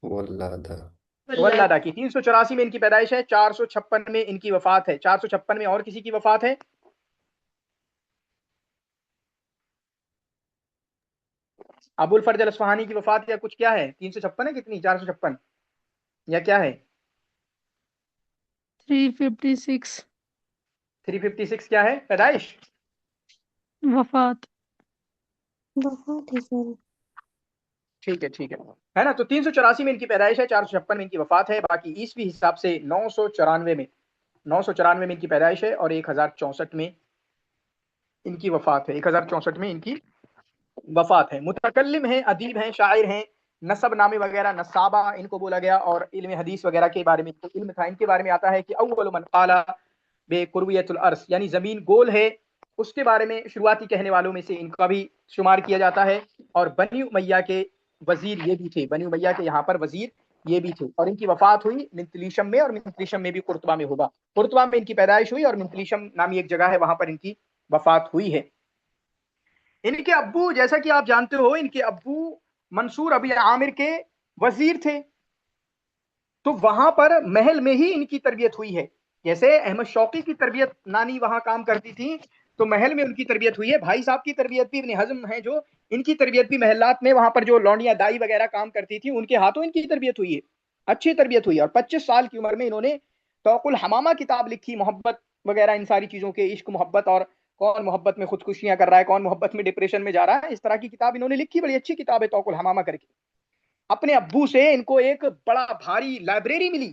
वल्लादा। वल्लादा की। 384 में इनकी पैदाइश है, 456 में इनकी वफात है। 456 में और किसी की वफात है? अबुल फर्ज अल-अस्फहानी की वफात या कुछ क्या है? 356 है कितनी? 456 या क्या है? 356 356 क्या है पैदाइश? वफात। बहुत ही सर। ठीक है, ठीक है ना। तो 384 में इनकी पैदाइश है, 456 में इनकी वफात है। बाकी ईसवी हिसाब से 994 में इनकी पैदाइश है और 1064 में इनकी वफात है। 1064 में इनकी वफात है। मुतकल्लिम है, अदीब हैं, शायर हैं। नसब नामे वगैरह नसाबा इनको बोला गया, और इल्म हदीस वगैरह के बारे में इनको इल्म था। इनके बारे में आता है कि अव्वल मन क़ाला बेकुर्वियतुल अर्श, यानी जमीन गोल है, उसके बारे में शुरुआती कहने वालों में से इनका भी शुमार किया जाता है। और बनी उमैया के वजीर ये भी थे, बनी उमैया के यहाँ पर वजीर ये भी थे। और इनकी वफात हुई मिंतलीशम में, और मिंतलीशम में भी कुर्तबा में होगा। कुर्तबा में इनकी पैदाइश हुई और मिंतलीशम नामी एक जगह है, वहां पर इनकी वफात हुई है। इनके अब्बू, जैसा कि आप जानते हो, इनके अब्बू मंसूर अबी आमिर के वजीर थे। तो वहां पर महल में ही इनकी तरबियत हुई है। जैसे अहमद शौकी की तरबियत नानी वहां काम करती थी, तो महल में उनकी तरबियत हुई है। भाई साहब की तरबियत भी, इब्न हज़्म है जो, इनकी तरबियत भी महलात में, वहां पर जो लौंडियां दाई वगैरह काम करती थी, उनके हाथों इनकी तरबियत हुई है। अच्छी तरबियत हुई है। और 25 साल की उम्र में इन्होंने तौकुल हमामा किताब लिखी, मोहब्बत वगैरह इन सारी चीजों के, इश्क मोहब्बत, और कौन मोहब्बत में खुदकुशियां कर रहा है, कौन मोहब्बत में डिप्रेशन में जा रहा है, इस तरह की किताब इन्होंने लिखी। बड़ी अच्छी किताब है तौकुल हमामा करके। अपने अब्बू से इनको एक बड़ा भारी लाइब्रेरी मिली,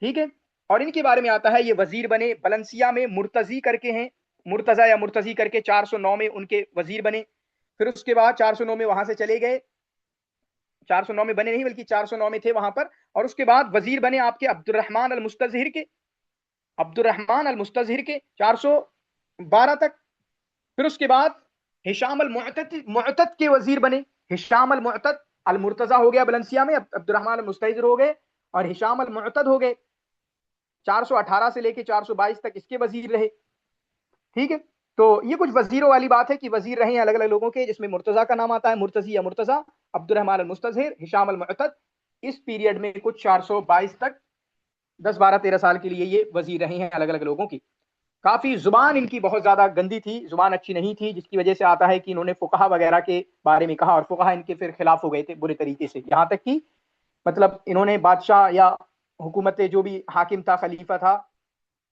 ठीक है। और इनके बारे में आता है, ये वजीर बने बलंसिया में, मुर्तजी करके हैं, मुर्तजा या मुर्तजी करके, 409 में उनके वजीर बने। फिर उसके बाद 409 में वहां से चले गए, 409 में बने नहीं बल्कि 409 में थे वहां पर। और उसके बाद वजीर बने आपके अब्दुर्रहमान अल मुस्तज़हिर के, अब्दुर्रहमान अल मुस्तज़हिर के 412 तक। फिर उसके बाद हिशाम अल मुअतद के वजीर बने, हिशाम अल मुअतद। अल मुर्तजा हो गया बलंसिया में, अब्दुर्रहमान अल मुस्तज़हिर हो गए, और हिशाम अल मुअतद हो गए। 418 से लेके 422 तक इसके वजीर रहे, ठीक है। तो ये कुछ वजीरों वाली बात है कि वजीर रहे हैं अलग अलग लोगों के, जिसमें मुर्तजा का नाम आता है, मुर्तजी या मुर्तजा, अब्दुर्रहमान अल मुस्तज़हिर, हिशाम अल मुअतद। इस पीरियड में कुछ 422 तक 10-12-13 साल के लिए ये वजीर रहे हैं अलग अलग लोगों की। काफी जुबान इनकी बहुत ज्यादा गंदी थी, जुबान अच्छी नहीं थी, जिसकी वजह से आता है कि इन्होंने फुकहा वगैरह के बारे में कहा, और फुकहा इनके फिर खिलाफ हो गए थे बुरे तरीके से। यहाँ तक कि मतलब इन्होंने बादशाह या हुकूमत, जो भी हाकिम था, खलीफा था,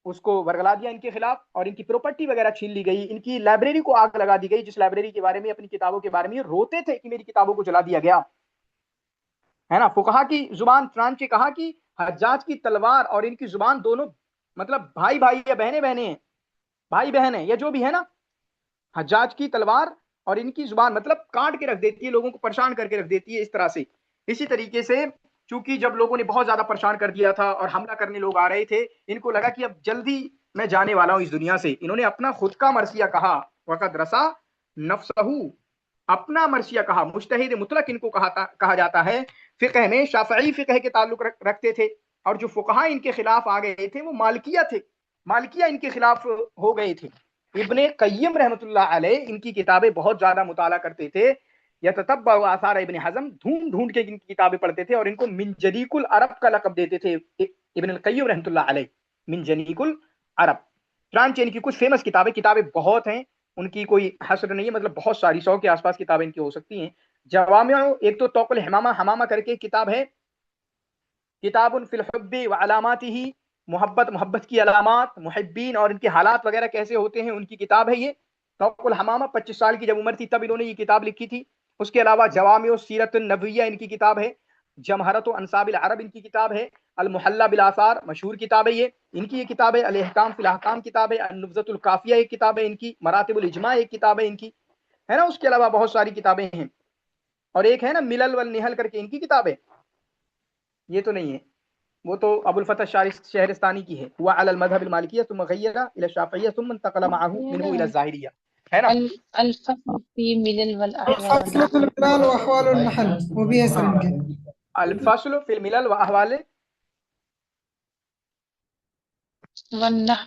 उसको वरगला दिया इनके खिलाफ, और इनकी प्रॉपर्टी वगैरह छीन ली गई। इनकी लाइब्रेरी को आग लगा दी गई, जिस लाइब्रेरी के बारे में, अपनी किताबों के बारे में ये रोते थे कि मेरी किताबों को जला दिया गया, है ना। फुकहा की जुबान, चुनांचे कहा कि हज्जाज की तलवार और इनकी जुबान दोनों मतलब भाई भाई या बहने बहने हैं, भाई बहन है या जो भी है ना। हज्जाज की तलवार और इनकी जुबान मतलब काट के रख देती है, लोगों को परेशान करके रख देती है, इस तरह से। इसी तरीके से चूंकि जब लोगों ने बहुत ज्यादा परेशान कर दिया था और हमला करने लोग आ रहे थे, इनको लगा कि अब जल्दी मैं जाने वाला हूं इस दुनिया से। इन्होंने अपना खुद का मरसिया कहा, वक़द रसा नफ्सहू, अपना मरसिया कहा। मुज्तहिद मुतलक इनको कहा जाता है। फिक़ह में शाफ़िई फ़िक़ह के ताल्लुक रखते थे, और जो फुक़हा इनके खिलाफ आ गए थे वो मालिकिया थे, मालिकिया इनके खिलाफ हो गए थे। इब्ने क़य्यिम रहमतुल्लाह अलैह इनकी किताबें बहुत ज्यादा मुताला करते थे। यततब्बअ आसार इब्न हज़म, ढूंढ ढूंढ के इनकी किताबें पढ़ते थे, और इनको मिन जनीकुल अरब का लक़ब देते थे इब्न क़य्यिम रहमतुल्लाह अलैह, मिन जनीकुल अरब। चुनांचे इनकी कुछ फेमस किताबें बहुत हैं, उनकी कोई हस्र नहीं है, मतलब बहुत सारी, 100 के आसपास किताबें इनकी हो सकती हैं। जवामिअ, एक तो तौक़ुल हमामा करके किताब है, किताबुन फिल हुब्बि व अलामातिही, मोहब्बत की अलामात, मुहिब्बीन और इनके हालात वगैरह कैसे होते हैं, उनकी किताब है ये तौक़ुल हमामा। 25 साल की जब उम्र थी तब इन्होंने ये किताब लिखी थी। उसके अलावा जवामिअ सीरतुन नबविय्या इनकी किताब है, जमहरतु अंसाबिल अरब इनकी किताब है, अल मुहल्ला बिल आसार मशहूर किताब है इनकी ये किताब है। अल इहकाम फिल अहकाम किताब है। अन-नुब्ज़तुल काफिया एक किताब है इनकी। मरातिबुल इजमा एक किताब है इनकी, है ना। उसके अलावा बहुत सारी किताबें हैं, और एक है ना मिलल वल निहल करके इनकी किताब है। ये तो नहीं है, वो तो अबुल फतह शहरस्तानी की है। हुआ अलल मज़हब अल मालिकिय्या सुम्मा गय्यरा इला शाफ़िय्या सुम्मा इंतक़ला मअहू मिन्हु इला ज़ाहिरिय्या, है ना। अल फ़स्ल फ़ी मिलल वल अहवाल फसलुल मिलाल व अहवालुन नहल, वो भी है सर इनके। अल फस्ल फिल मिलल व अहवाल वन्नह।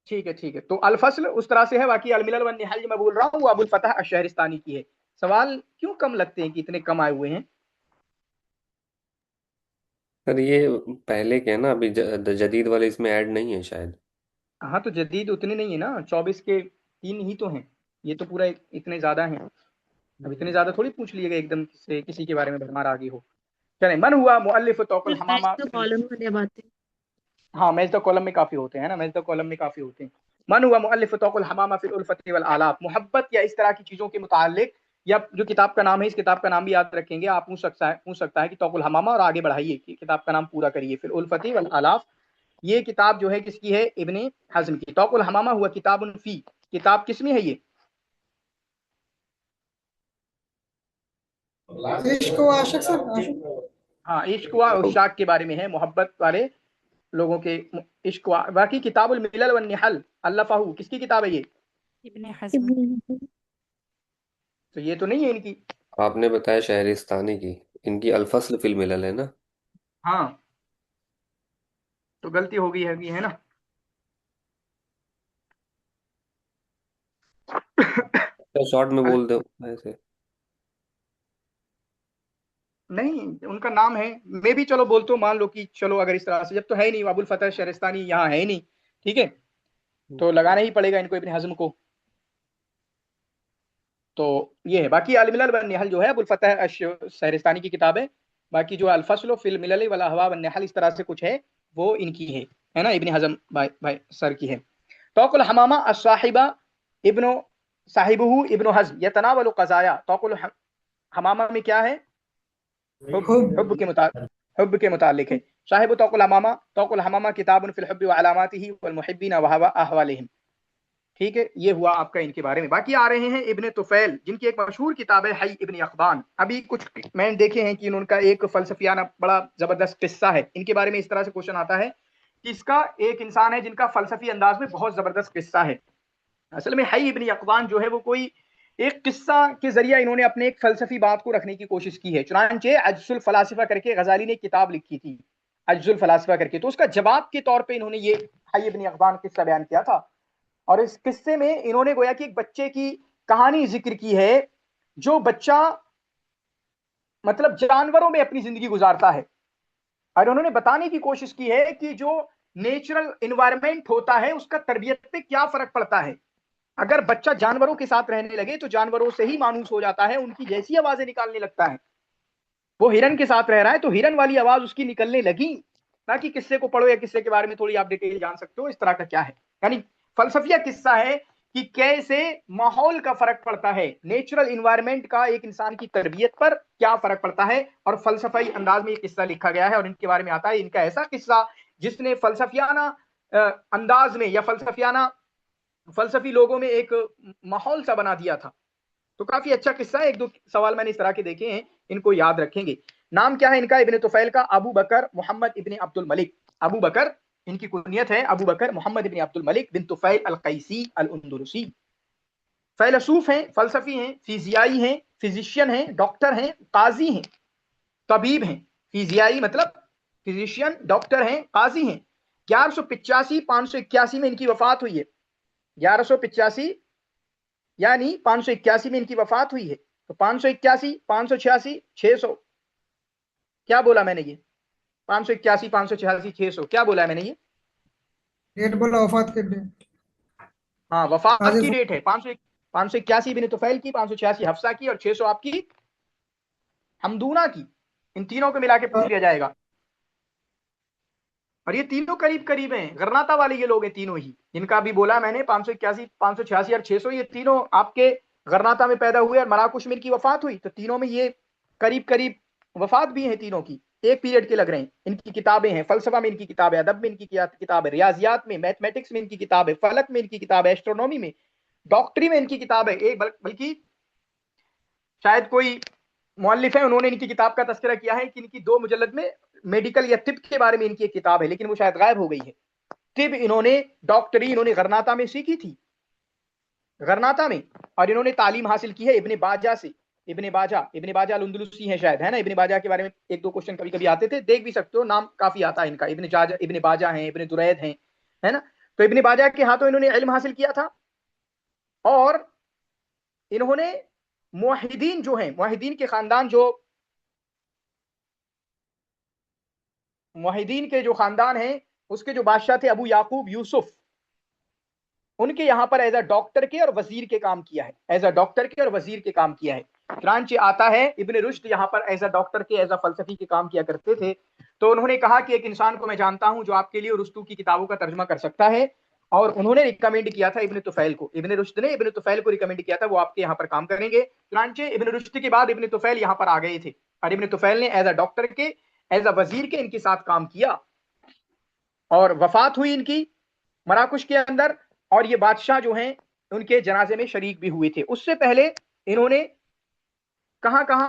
ठीक है। तो अल फस्ल उस तरह से है। बाकी अल मिलल व निहल जो मैं बोल रहा हूँ वो अबुल फतह अश-शहरस्तानी की है। सवाल क्यों कम लगते हैं कि इतने कम आए हुए हैं? सर ये पहले के है ना, अभी जदीद वाले इसमें ऐड नहीं है शायद। हाँ तो जदीद उतने नहीं है ना, 24 के 3 ही तो हैं। ये तो पूरा इतने ज्यादा हैं। अब इतने ज्यादा थोड़ी पूछ लिएगा एकदम से किसी के बारे में भरमार आगे हो। चले, मन हुआ मुअल्लिफ तौक़ुल हमामा। तो कॉलम वाले बातें। हाँ मैच द कॉलम में काफी होते हैं ना, मैच द कॉलम में काफी होते हैं। मन हुआ मुअल्लिफ तौक़ुल हमामा फिल उल्फ़ति वल आलाप, मोहब्बत या इस तरह की चीजों के मुताल्लिक, या जो किताब का नाम है, इस किताब का नाम भी याद रखेंगे आप। पूछ सकता है कि तौक़ुल हमामा, और आगे बढ़ाइए कि किताब का नाम पूरा करिए। फिल उल्फ़ति वल आलाप, ये किताब जो है किसकी है? इब्ने हज़्म की। तौक़ुल हमामा हुआ किताबुन फी, किताब किसमें है ये? इश्क व आशिक सर, आशिक। हाँ, इश्क व उशाक के बारे में है, मोहब्बत वाले लोगों के इश्क व। बाकी किताबुल मिलल वन निहल अल्लफ़हू, किसकी किताब है ये? इब्ने हज़्म। इब्न तो ये तो नहीं है इनकी। आपने बताया शहरिस्तानी की, इनकी अल-फ़स्ल फिल मिलल है ना। हाँ तो गलती हो गई है ना। तो शॉर्ट में बोल दो ऐसे। नहीं, उनका नाम है, मैं भी चलो बोलता हूँ, मान लो कि चलो अगर इस तरह से, जब तो है ही नहीं अबुल फतह शहरस्तानी, यहाँ है ही नहीं, ठीक है, तो लगाना ही पड़ेगा इनको, इब्ने हज़्म को। तो ये है। बाकी अल मिलल वन निहल जो है अबुल फतह शहरस्तानी की किताब है। बाकी जो अल फस्ल फिल मिलल वल अहवा वन निहल इस तरह से कुछ है, वो इनकी है ना, इब्ने हज़्म भाई सर की है। तौक़ुल हमामा अस-साहिबा इब्नु साहिबुहु इब्नु हज़्म यतनावलु क़ज़ाया। तौक़ुल हमामा में क्या है? हुब्ब के मुतालिक है। साहिब तौक़ुल हमामा किताबुन फिल हुब्बि व अलामातिही वल मुहिब्बीना व अहवालिहिम। ठीक है, ये हुआ आपका इनके बारे में। बाकी आ रहे हैं इब्ने तुफ़ैल, जिनकी एक मशहूर किताब है हई इब्न अक़बान। अभी कुछ मैंने देखे हैं कि उनका एक फ़लसफ़ियाना बड़ा ज़बरदस्त किस्सा है इनके बारे में। इस तरह से क्वेश्चन आता है कि इसका एक इंसान है जिनका फ़लसफ़ी अंदाज में बहुत ज़बरदस्त किस्सा है। असल में हई इब्न अक़बान जो है वो कोई एक किस्सा के जरिए इन्होंने अपने एक फ़लसफ़ी बात को रखने की कोशिश की है। चुनांचे अज्जुल फ़लासिफ़ा करके गज़ाली ने किताब लिखी थी, अज्जुल फ़लासिफ़ा करके, तो उसका जवाब के तौर पे इन्होंने ये हई इब्न अक़बान किस्सा बयान किया था। और इस किस्से में इन्होंने गोया कि एक बच्चे की कहानी जिक्र की है, जो बच्चा मतलब जानवरों में अपनी जिंदगी गुजारता है। और उन्होंने बताने की कोशिश की है कि जो नेचुरल इन्वायरमेंट होता है उसका तरबियत पे क्या फर्क पड़ता है। अगर बच्चा जानवरों के साथ रहने लगे तो जानवरों से ही मानूस हो जाता है, उनकी जैसी आवाजें निकालने लगता है। वो हिरन के साथ रह रहा है तो हिरन वाली आवाज उसकी निकलने लगी। ताकि किस्से को पढ़ो या किस्से के बारे में थोड़ी आप डिटेल जान सकते हो इस तरह का क्या है। यानी फलसफिया किस्सा है कि कैसे माहौल का फर्क पड़ता है, नेचुरल इन्वायरमेंट का एक इंसान की तरबियत पर क्या फर्क पड़ता है। और फलसफाई अंदाज में ये किस्सा लिखा गया है और इनके बारे में आता है इनका ऐसा किस्सा जिसने फलसफियाना अंदाज में या फलसफी लोगों में एक माहौल सा बना दिया था। तो काफी अच्छा किस्सा है। एक दो सवाल मैंने इस तरह के देखे हैं, इनको याद रखेंगे। नाम क्या है इनका? इब्ने तुफैल का अबू बकर मोहम्मद इब्ने अब्दुल मलिक। अबू बकर इनकी कुनियत है, अबू बकर मोहम्मद इब्ने अब्दुल मलिक बिन तुफैल अल कैसी अल उंदुरुसी। फैलसूफ हैं, फलसफी हैं, फिजियाई हैं, फिजिशियन हैं, डॉक्टर हैं, काजी हैं, तबीब हैं। फिजियाई मतलब फिजिशियन, डॉक्टर हैं, काजी हैं। 1185-581 में इनकी वफात हुई है। 1185 यानी 581 में इनकी वफात हुई है। तो 581, 586, 600, क्या बोला मैंने? ये 581, 586, 600 क्या बोला है मैंने? ये डेट बोला, वफात के डेट। हाँ, वफात की डेट है 581 बिन तुफैल की, 586 हफ्सा की और 600 आपकी हमदूना की। इन तीनों को मिला के पूछ लिया जाएगा। और ये तीनों करीब करीब हैं, गरनाता वाले ये लोग हैं तीनों ही, जिनका अभी बोला मैंने 581, 586 और 600। ये तीनों आपके गरनाता में पैदा हुए और मराकुश में इनकी वफात हुई। तो तीनों में ये करीब करीब वफात भी है तीनों की। एक पीरियड के लग रहे हैं। इनकी किताबें हैं, फलसफा में इनकी किताब है, अदब में इनकी किताब है, रियाजियात में, मैथमेटिक्स में इनकी किताब है, फलक में इनकी किताब है, एस्ट्रोनॉमी में, डॉक्टरी में इनकी किताब है। एक बल्कि शायद कोई मुअल्लिफ है, उन्होंने इनकी किताब का तस्करा किया है कि इनकी 2 मुजल्लद में मेडिकल या तिब के बारे में इनकी एक किताब है, लेकिन वो शायद गायब हो गई है। तिब इन्होंने, डॉक्टरी इन्होंने गरनाता में सीखी थी, गरनाता में, और इन्होंने तालीम हासिल की है इब्ने बाजा से। इब्ने बाजा अल-अंदलुसी है शायद, है ना। इब्ने बाजा के बारे में 1-2 क्वेश्चन कभी कभी आते थे, देख भी सकते हो, नाम काफी आता है इनका। इब्ने बाजा है, इब्ने दुरैद हैं, है ना। तो इब्ने बाजा के हाथों इन्होंने इल्म हासिल किया था। और इन्होंने मुवहिदीन जो हैं, मुवहिदीन के खानदान, जो मुवहिदीन के जो खानदान हैं, उसके जो बादशाह थे अबू याकूब यूसुफ, उनके यहाँ पर एज अ डॉक्टर के और वजीर के काम किया है, एज अ डॉक्टर के और वजीर के काम किया है। चुनांचे आता है इब्ने रुश्द यहाँ पर एज अ डॉक्टर के, एज अ फलसफी के काम किया करते थे। तो उन्होंने कहा कि एक इंसान को मैं जानता हूं जो आपके लिए रुस्तू की किताबों का तर्जुमा कर सकता है, और उन्होंने रिकमेंड किया था इब्ने तुफैल को। इब्ने रुश्द ने इब्ने तुफैल को रिकमेंड किया था, वो आपके यहाँ पर काम करेंगे। चुनांचे इब्ने रुश्द के बाद इब्ने तुफैल यहाँ पर आ गए थे, और इब्ने तुफैल ने एज अ डॉक्टर के, एज अ वजीर के इनके साथ काम किया, और वफात हुई इनकी मराकुश के अंदर। और ये बादशाह जो हैं उनके जनाजे में शरीक भी हुए थे। उससे पहले इन्होंने कहां कहां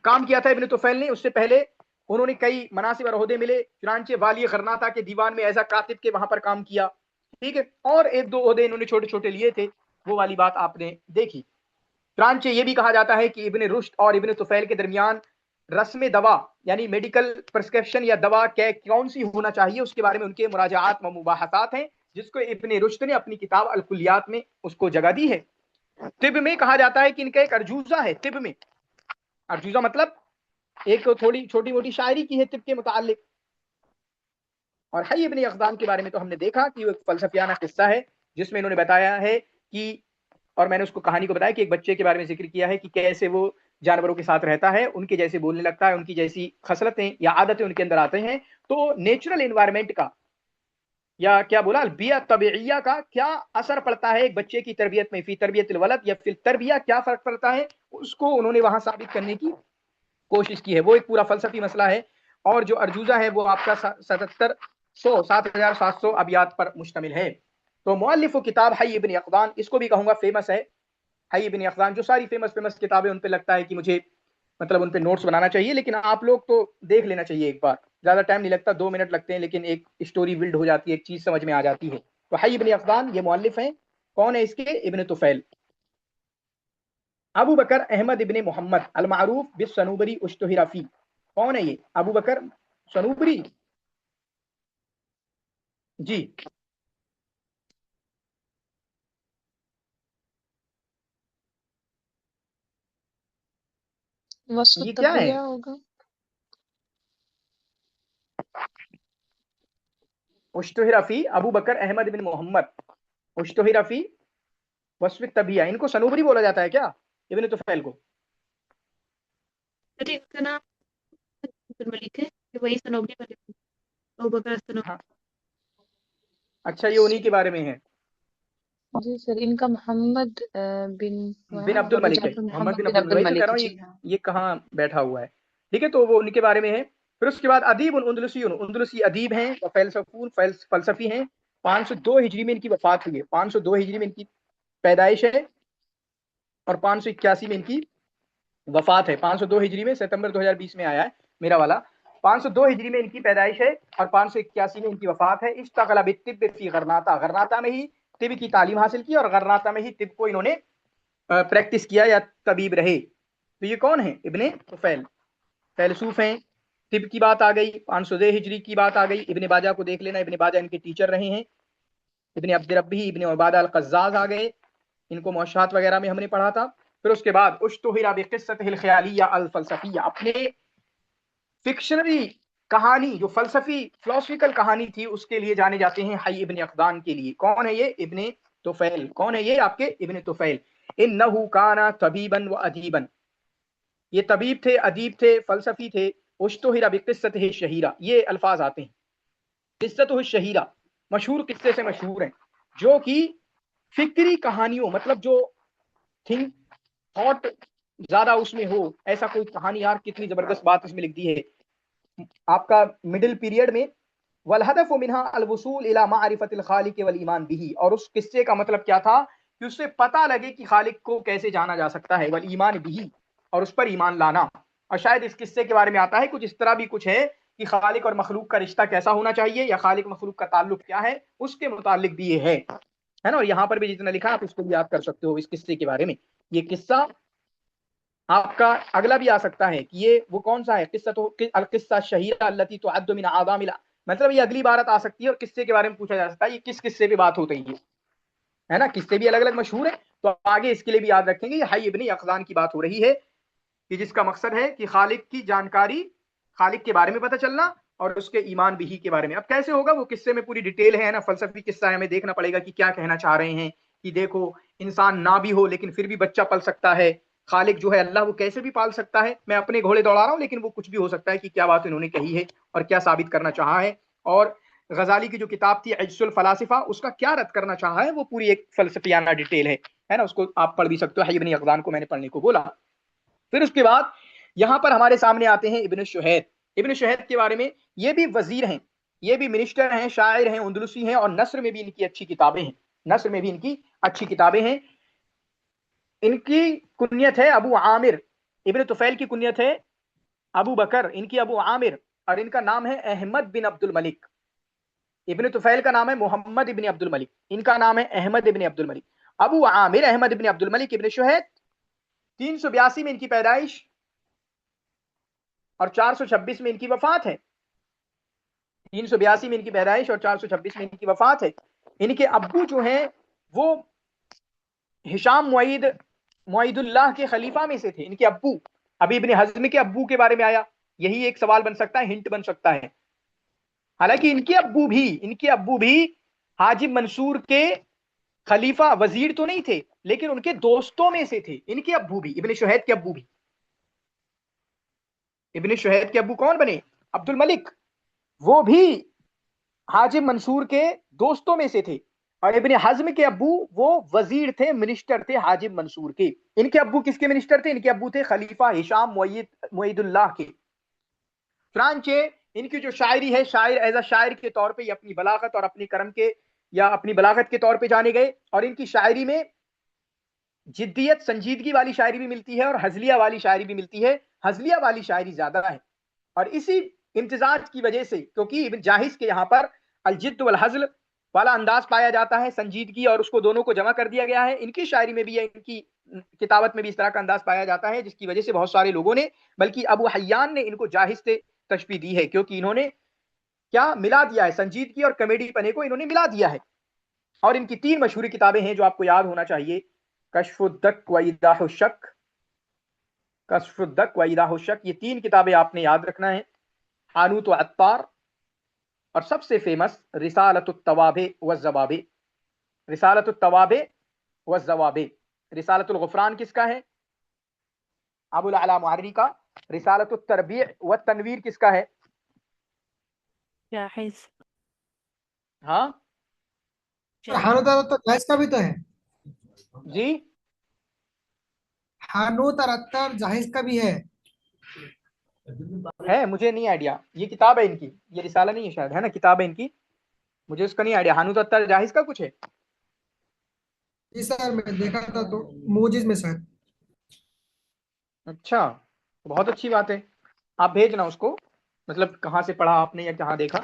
काम किया था इब्ने तुफैल ने? उससे पहले उन्होंने कई मनासिब और ओहदे मिले। चुनांचे वाली गरनाता के दीवान में एज अ कातिब के वहां पर काम किया, ठीक है। और 1-2 ओहदे इन्होंने छोटे छोटे लिए थे, वो वाली बात आपने देखी। चुनांचे ये भी कहा जाता है कि इब्ने रुश्द और इब्ने तुफैल के दरमियान रस्म दवा, यानी मेडिकल प्रिस्क्रिप्शन या दवा कौन सी होना चाहिए, उसके बारे में उनके मुराजात व मुबाहसात हैं, जिसको इब्ने रुश्द ने अपनी किताब अल कुलियात में उसको जगह दी है। तिब में कहा जाता है कि इनका एक अर्जूजा है। तिब में अर्जूजा मतलब एक थोड़ी छोटी मोटी शायरी की है तिब के मुताल्लिक। और हई इब्ने यक़ज़ान के बारे में तो हमने देखा कि वो एक फलसफियाना किस्सा है, जिसमें इन्होंने बताया है कि, और मैंने उसको कहानी को बताया कि एक बच्चे के बारे में जिक्र किया है कि कैसे वो जानवरों के साथ रहता है, उनके जैसे बोलने लगता है, उनकी जैसी खसलतें या आदतें उनके अंदर आते हैं। तो नेचुरल एनवायरनमेंट का, या क्या बोला, अलबिया तबीयया का क्या असर पड़ता है एक बच्चे की तरबियत में, फी तरबियतिल वलद या फिर तरबिया, क्या फर्क पड़ता है, उसको उन्होंने वहां साबित करने की कोशिश की है। वो एक पूरा फलसफी मसला है। और जो अर्जूजा है वो आपका 7700 अबियात पर मुश्तमिल है। तो मुअल्लिफ किताब हई इब्न यक़ज़ान, इसको भी कहूंगा फेमस है। हई इब्न यक़ज़ान जो सारी फेमस किताबें, उन पे लगता है कि मुझे मतलब उन पे नोट्स बनाना चाहिए, लेकिन आप लोग तो देख लेना चाहिए एक बार, ज्यादा टाइम नहीं लगता, 2 मिनट लगते हैं, लेकिन एक स्टोरी बिल्ड हो जाती है, एक चीज समझ में आ जाती है। तो हई इब्न यक़ज़ान ये मुअल्लिफ हैं। कौन है इसके? इब्न तुफैल। अबू बकर अहमद इब्न मोहम्मद अल मारूफ बिस सनूबरी उश्तुहिरा फी। कौन है ये? अबू बकर सनूबरी जी। वस्फ ये क्या है? तब्बिया होगा। उश्तुहिरा फी अबू बकर अहमद इब्न मोहम्मद उश्तुहिरा फी वस्फ तबिया। इनको सनूबरी बोला जाता है क्या, इब्न तुफैल को? अरे उसका नाम अब्दुल मलिक है, ये वही सनोबरी वाले अबू बकर सनोबरी। हाँ, अच्छा, ये उन्हीं के बारे में है। जी सर, इनका मोहम्मद बिन अब्दुल मलिक है, मोहम्मद मोहम्मद बिन बिन अब्दुल मलिक। अब्दुल वही तो कह मलिक, रहा हूँ, जी हाँ। ये कहाँ बैठा हुआ है, ठीक है। तो वो उनके बारे में है। फिर उसके बाद अदीब उंदलुसी अदीब हैं, फलसफून फलसफी हैं। 502 हिजरी में इनकी वफात हुई है। 502 हिजरी में इनकी पैदाइश है, और 581 में इनकी वफात है। 502 हिजरी में, सितंबर 2020 में आया है मेरा वाला। 502 हिजरी में इनकी पैदाइश है, और 581 में इनकी वफात है। इश्तगल बित्तिब फी गरनाता, गरनाता में ही तिब की तालीम हासिल की, और गरनाता में ही तिब को इन्होंने प्रैक्टिस किया या तबीब रहे। तो ये कौन है? इब्ने तुफैल, फैलसूफ हैं। तिब की बात आ गई, 502 हिजरी की बात आ गई। इब्ने बाजा को देख लेना, इब्ने बाजा इनके टीचर रहे हैं। इब्ने अब्द रब्बी, इब्ने उबादा अल क़ज़्ज़ाज़ आ गए, इनको मौशूआत वगैरह में हमने पढ़ा था। फिर उसके बाद उश्तुहिरा बिक़िस्सतिहिल ख़यालिय्या अल फ़लसफ़िय्या, अपने फिक्शनरी कहानी, जो फलसफी फिलोसफिकल कहानी थी, उसके लिए जाने जाते हैं हई इब्न यक़ज़ान के लिए। कौन है ये? इब्ने तुफैल। कौन है ये? आपके इब्ने तुफैल। इन्नहु काना तबीबन व अदीबन, ये तबीब थे, अदीब थे, फलसफी थे। उश्तुहिरा बिक़िस्सतिहि शहीरा, ये अल्फाज आते हैं। क़िस्सतुहु शहीरा, मशहूर किस्से से मशहूर हैं, जो कि फिक्री कहानियों, मतलब जो थिंक थॉट ज्यादा उसमें हो, ऐसा कोई कहानी। यार कितनी जबरदस्त बात इसमें लिख दी है आपका मिडिल पीरियड में, वल हदफ मिनहा अल वसूल इला मारिफतिल खालिक वल ईमान बिही, और उस किस्से का मतलब क्या था कि उससे पता लगे कि खालिक को कैसे जाना जा सकता है, वल ईमान बिही, और उस पर ईमान लाना। और शायद इस किस्से के बारे में आता है कुछ इस तरह भी कुछ है कि खालिक और मखलूक का रिश्ता कैसा होना चाहिए, या खालिक मखलूक का ताल्लुक क्या है, उसके मुतालिक भी ये है ना। और यहाँ पर भी जितना लिखा आप उसको भी याद कर सकते हो इस किस्से के बारे में। ये किस्सा आपका अगला भी आ सकता है कि ये वो कौन सा है, किस्सा तो अल किस्सा शहीरा अल्लती तुअद्दु मिन आज़ामिल, मतलब ये अगली बात आ सकती है और किस्से के बारे में पूछा जा सकता है ये किस किस्से पे बात होती है ना। किस्से भी अलग अलग मशहूर है, तो आगे इसके लिए भी याद रखेंगे ये हई इब्न यक़ज़ान की बात हो रही है कि जिसका मकसद है कि खालिक की जानकारी, खालिक के बारे में पता चलना और उसके ईमान बिही के बारे में। अब कैसे होगा, वो किस्से में पूरी डिटेल है ना, फलसफी किस्सा है, हमें देखना पड़ेगा कि क्या कहना चाह रहे हैं कि देखो इंसान ना भी हो लेकिन फिर भी बच्चा पल सकता है, खालिक जो है अल्लाह वो कैसे भी पाल सकता है। मैं अपने घोड़े दौड़ा रहा हूँ लेकिन वो कुछ भी हो सकता है कि क्या बात इन्होंने कही है और क्या साबित करना चाहा है। और गजाली की जो किताब थी इज्जुल फलासिफा, उसका क्या रद्द करना चाहा है, वो पूरी एक फलसफियाना डिटेल है ना, उसको आप पढ़ भी सकते हो। हई इब्न यक़ज़ान को मैंने पढ़ने को बोला। फिर उसके बाद यहां पर हमारे सामने आते हैं इब्न शुहैद। इब्न शुहैद के बारे में, ये भी वजीर हैं, ये भी मिनिस्टर हैं, शायर हैं, उंदलुसी हैं, और नस्र में भी इनकी अच्छी किताबें हैं, नस्र में भी इनकी अच्छी किताबें हैं। इनकी कुनियत है अबू आमिर, इब्न तुफैल की कुनियत है अबू बकर, इनकी अबू आमिर, और इनका नाम है अहमद बिन अब्दुल मलिक। इब्न तुफैल का नाम है मोहम्मद इब्न अब्दुल मलिक, इनका नाम है अहमद इब्न अब्दुल मलिक। अबू आमिर अहमद इब्न अब्दुल मलिक इब्न शुहैद, 382 में इनकी पैदाइश और 426 में इनकी वफात है। 382 में इनकी पैदाइश और 426 में इनकी वफात है। इनके अब्बू जो हैं वो हिशाम मुईदुल्लाह के खलीफा में से थे, इनके अब्बू। अभी इब्ने हज़्म के अब्बू के बारे में आया, यही एक सवाल बन सकता है, हिंट बन सकता है। हालांकि इनके अब्बू भी हाजिब मंसूर के खलीफा वजीर तो नहीं थे, लेकिन उनके दोस्तों में से थे इनके अब्बू भी, इब्ने शुहैद के अब्बू भी। इब्ने शुहैद के अब्बू कौन बने, अब्दुल मलिक, वो भी हाजिब मंसूर के दोस्तों में से थे। और इब्ने हज़्म के अब्बू वो वजीर थे, मिनिस्टर थे हाजिब मंसूर के। इनके अब्बू किसके मिनिस्टर थे, इनके अब्बू थे खलीफा हिशाम मुईदुल्लाह के। फ्रांचे इनकी जो शायरी है, शायर एज अ शायर के तौर पे, अपनी बलागत और अपने करम के या अपनी बलागत के तौर पे जाने गए। और इनकी शायरी में जिद्दियत, संजीदगी वाली शायरी भी मिलती है और हजलिया वाली शायरी भी मिलती है। हजलिया वाली शायरी ज्यादा है, और इसी इम्तिजाज की वजह से, क्योंकि इब्न जाहिज के यहाँ पर अलजिद्द वल हज़ल वाला अंदाज पाया जाता है, संजीदगी, और उसको दोनों को जमा कर दिया गया है। इनकी शायरी में भी है, इनकी किताबत में भी इस तरह का अंदाज पाया जाता है, जिसकी वजह से बहुत सारे लोगों ने, बल्कि अबू हय्यान ने इनको जाहिज से तशबीह दी है, क्योंकि इन्होंने क्या मिला दिया है, संजीदगी और कॉमेडी पने को इन्होंने मिला दिया है। और इनकी 3 मशहूर किताबें हैं जो आपको याद होना चाहिए, कश्फुद्दक व इदाहुश्शक, कश्फुद्दक व इदाहुश्शक, ये 3 किताबें आपने याद रखना है। हानूत व अत्तार, और सबसे फेमस रिसालतुत तवाबे व ज़वाबे, रिसालतुत तवाबे व ज़वाबे। रिसालतुल गुफरान किसका है, अबुल अला मुअर्री का। रिसालतुत तरबीह व तनवीर किसका है, जाहिज। हाँ हानूत और अत्तर जाहिज का भी तो है। जी, हानूत और अत्तर जाहिज का भी है, मुझे नहीं आइडिया, ये किताब है इनकी, ये रिसाला नहीं है शायद, है ना, किताब है इनकी, मुझे उसका नहीं आइडिया। हानूत अत्तर जाहिज का कुछ है, जी सर, मैं देखा था तो मूजिज में सर। अच्छा, बहुत अच्छी बात है, आप भेजना उसको, मतलब कहाँ से पढ़ा आपने या कहाँ देखा।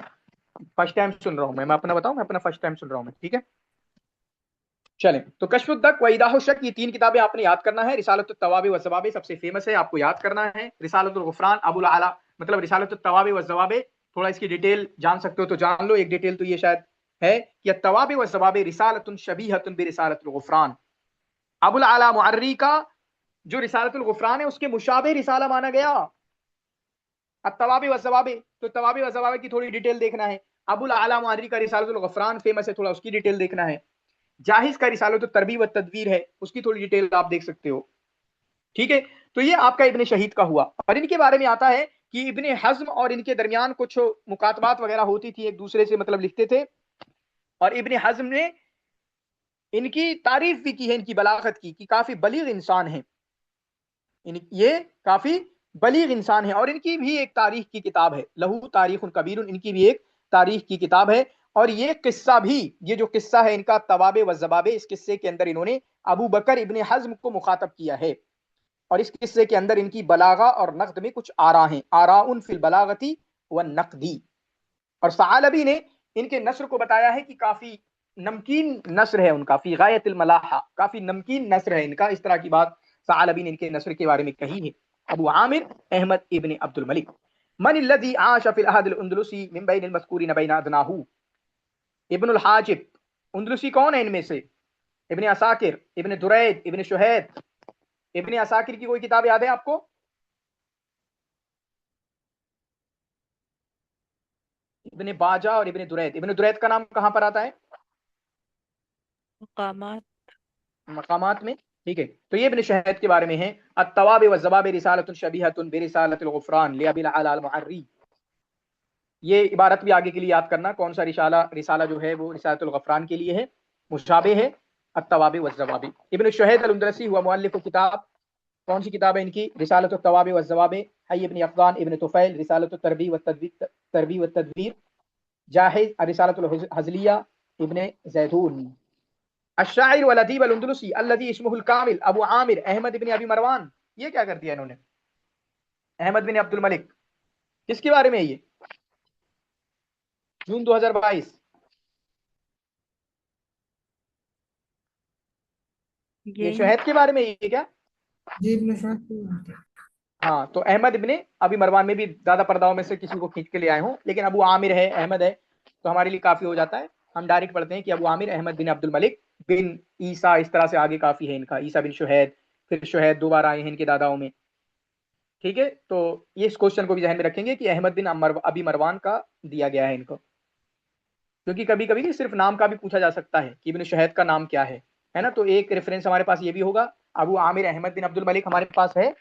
फर्स्ट टाइम सुन रहा हूँ मैं अपना बताऊँ, मैं अपना फर्स्ट टाइम सुन रहा हूँ मैं, ठीक है। चलें, तो कश्फुद्दक व इदाहुश्शक, ये 3 किताबें आपने याद करना है। रिसालतुत तवाबे व ज़वाबे सबसे फेमस है, आपको याद करना है। रिसालतुल गुफरान अबुल आला, मतलब रिसालतुत तवाबे व ज़वाबे, थोड़ा इसकी डिटेल जान सकते हो तो जान लो। एक डिटेल तो ये शायद है कि तवाबे व ज़वाबे रिसालतुन शबीहतुन बिरिसालतुल गुफरान। अबुल आला मुअर्री का जो रिसालतुल गुफरान है उसके मुशाबे रिसाला माना गया अत्तवाबे व ज़वाबे। तो तवाबे व ज़वाबे की थोड़ी डिटेल देखना है। अबुल आला मुअर्री का रिसालतुल गुफरान फेमस है, थोड़ा उसकी डिटेल देखना है। जाहिज का रिसालतुत तरबीह व तदवीर है, उसकी थोड़ी डिटेल आप देख सकते हो, ठीक है। तो ये आपका इब्ने शहीद का हुआ। और इनके बारे में आता है कि इब्ने हज़्म और इनके दरमियान कुछ मुकातबात वगैरह होती थी, एक दूसरे से मतलब लिखते थे, और इब्ने हज़्म ने इनकी तारीफ भी की है, इनकी बलागत की, कि काफी बलीग इंसान है, ये काफी बलीग इंसान है और इनकी भी एक तारीख की किताब है, लहू तारीख कबीर, इनकी भी एक तारीख की किताब है। और ये किस्सा भी, ये जो किस्सा है इनका तवाबे व जवाबे, इस किस्से के अंदर इन्होंने अबू बकर इब्ने हज़्म को मुखातब किया है। और इस किस्से के अंदर इनकी बलागा और नक़द में कुछ आरा हैं, आराउन फिल बलागती व नक़दी। और सआलबी ने इनके नस्र को बताया है कि काफी नमकीन नस्र है उनका, फी गायतिल मलाहा, काफी नमकीन नस्र है इनका। इस तरह की बात सआलबी ने इनके नस्र के बारे में कही है। अबू आमिर अहमद इब्ने अब्दुल मलिक। मन अल्लज़ी आशा फिल अहद अल अंदलुसी मिन बैन अल मज़कूरिन बैन अदनाहु। इब्नुल हाजिब अंदलुसी कौन है इनमें से? इब्ने असाकिर, इब्ने दुरैद, इब्ने शुहैद। इब्ने असाकिर की कोई किताब याद है आपको? इब्ने बाजा और इब्ने दुरैद। इब्ने दुरैद का नाम कहां पर आता है? मकामात। मकामात में, ठीक है। तो ये इब्ने शहद के बारे में है। अत-तवाब व ज़वाब रिसालतुन शबीहतुन बिरिसालतिल गुफ़रान लिअबिल अला अल मुअर्री। ये इबारत भी आगे के लिए याद करना, कौन सा रिसाला जो है वो रिसालतुल गुफ़रान के लिए है, मुशाबे है अत-तवाब व ज़वाब। इब्ने शहद अल-अंदलसी हुआ मुअल्लिफ़ किताब, कौन सी किताब है इनकी? रिसालतुत तवाब व ज़वाब। हय्य इब्ने अफ़गान इब्ने तुफ़ैल रिसालतुत तरबीह व तदबीर। जाहिज़ रिसालतुल हज़लिया इब्ने ज़ैतून। अश्शाइर वल अदीब अल अंदलुसी अल्लज़ी इस्मुहुल कामिल अबू आमिर अहमद इब्ने अबी मरवान। ये क्या कर दिया इन्होंने? अहमद बिन अब्दुल मलिक, किसके बारे में है ये? जून 2022। ये यही शहद के बारे में है क्या? जी इब्न शहद। हाँ, तो अहमद इब्ने अबी मरवान में भी ज्यादा पर्दाओं में से किसी को खींच के ले आए हों, लेकिन अबू आमिर है, अहमद है, तो हमारे लिए काफी हो जाता है। हम डायरेक्ट पढ़ते हैं कि अबू आमिर अहमद बिन अब्दुल मलिक बिन ईसा, इस तरह से आगे काफी है इनका। ईसा बिन शुहैद, फिर शुहैद 2 बार आए हैं इनके दादाओं में, ठीक है। तो ये इस क्वेश्चन को भी ध्यान में रखेंगे कि अहमद बिन अबी मरवान का दिया गया है इनको, क्योंकि कभी कभी सिर्फ नाम का भी पूछा जा सकता है कि इब्न शहद का नाम क्या है ना। तो एक रेफरेंस हमारे पास ये भी होगा, अबू आमिर अहमद बिन अब्दुल मलिक हमारे पास है।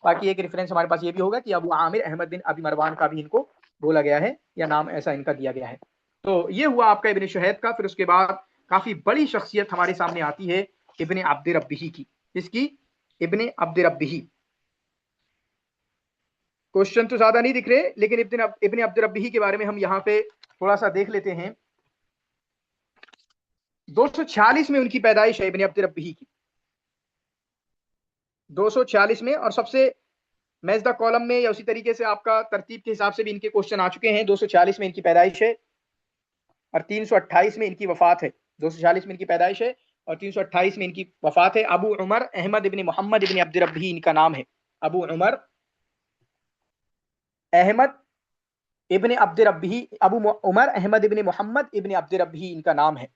बाकी एक रेफरेंस हमारे पास ये भी होगा कि अबू आमिर अहमद बिन अबी मरवान का भी इनको बोला गया है, या नाम ऐसा इनका दिया गया है। तो ये हुआ आपका इब्न शहद का। फिर उसके बाद काफी बड़ी शख्सियत हमारे सामने आती है इब्न अब्द रब्बिही की। इसकी इब्न अब्द रब्बिही, क्वेश्चन तो ज्यादा नहीं दिख रहे, लेकिन इब्न अब्द रब्बिही के बारे में हम यहाँ पे थोड़ा सा देख लेते हैं। 246 में उनकी पैदाइश है इब्न अब्द रब्बिही की, 246 में। और सबसे मैजदा कॉलम में या उसी तरीके से आपका तरतीब के हिसाब से भी इनके क्वेश्चन आ चुके हैं। 246 में इनकी पैदाइश है और 328 में इनकी वफात है। 246 में इनकी पैदाइश है और 328 में इनकी वफात है। अबू उमर अहमद इब्न मोहम्मद इब्न अब्द रब्बिही इनका नाम है। अबू उमर अहमद इब्न अब्द रब्बिही, अबू उमर अहमद इब्न मोहम्मद इब्न अब्द रब्बिही इनका नाम है।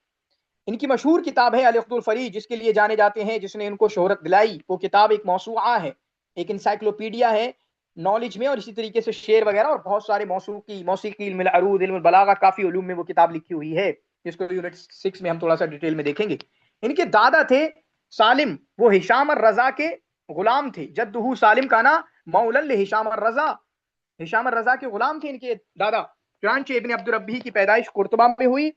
इनकी मशहूर किताब है अल-इक़्दुल फ़रीद, जिसके लिए जाने जाते हैं, जिसने इनको शोहरत दिलाई। वो किताब एक मौसूआ है, एक इंसाइक्लोपीडिया है नॉलेज में, और इसी तरीके से शेर वगैरह और बहुत सारे मौसीकी, इल्मुल अरूद, इल्मुल बलागा, काफी उलूम में वो किताब लिखी हुई है, जिसको यूनिट 6 में हम थोड़ा सा डिटेल में देखेंगे। इनके दादा थे सालिम, वो हिशाम रजा के गुलाम थे। जद्दुहु सालिम का ना मौलन हिशाम रजा, हिशाम रजा के गुलाम थे इनके दादा। चुनांचे इब्न अब्द रब्बिही की पैदाइश कुर्तुबा में हुई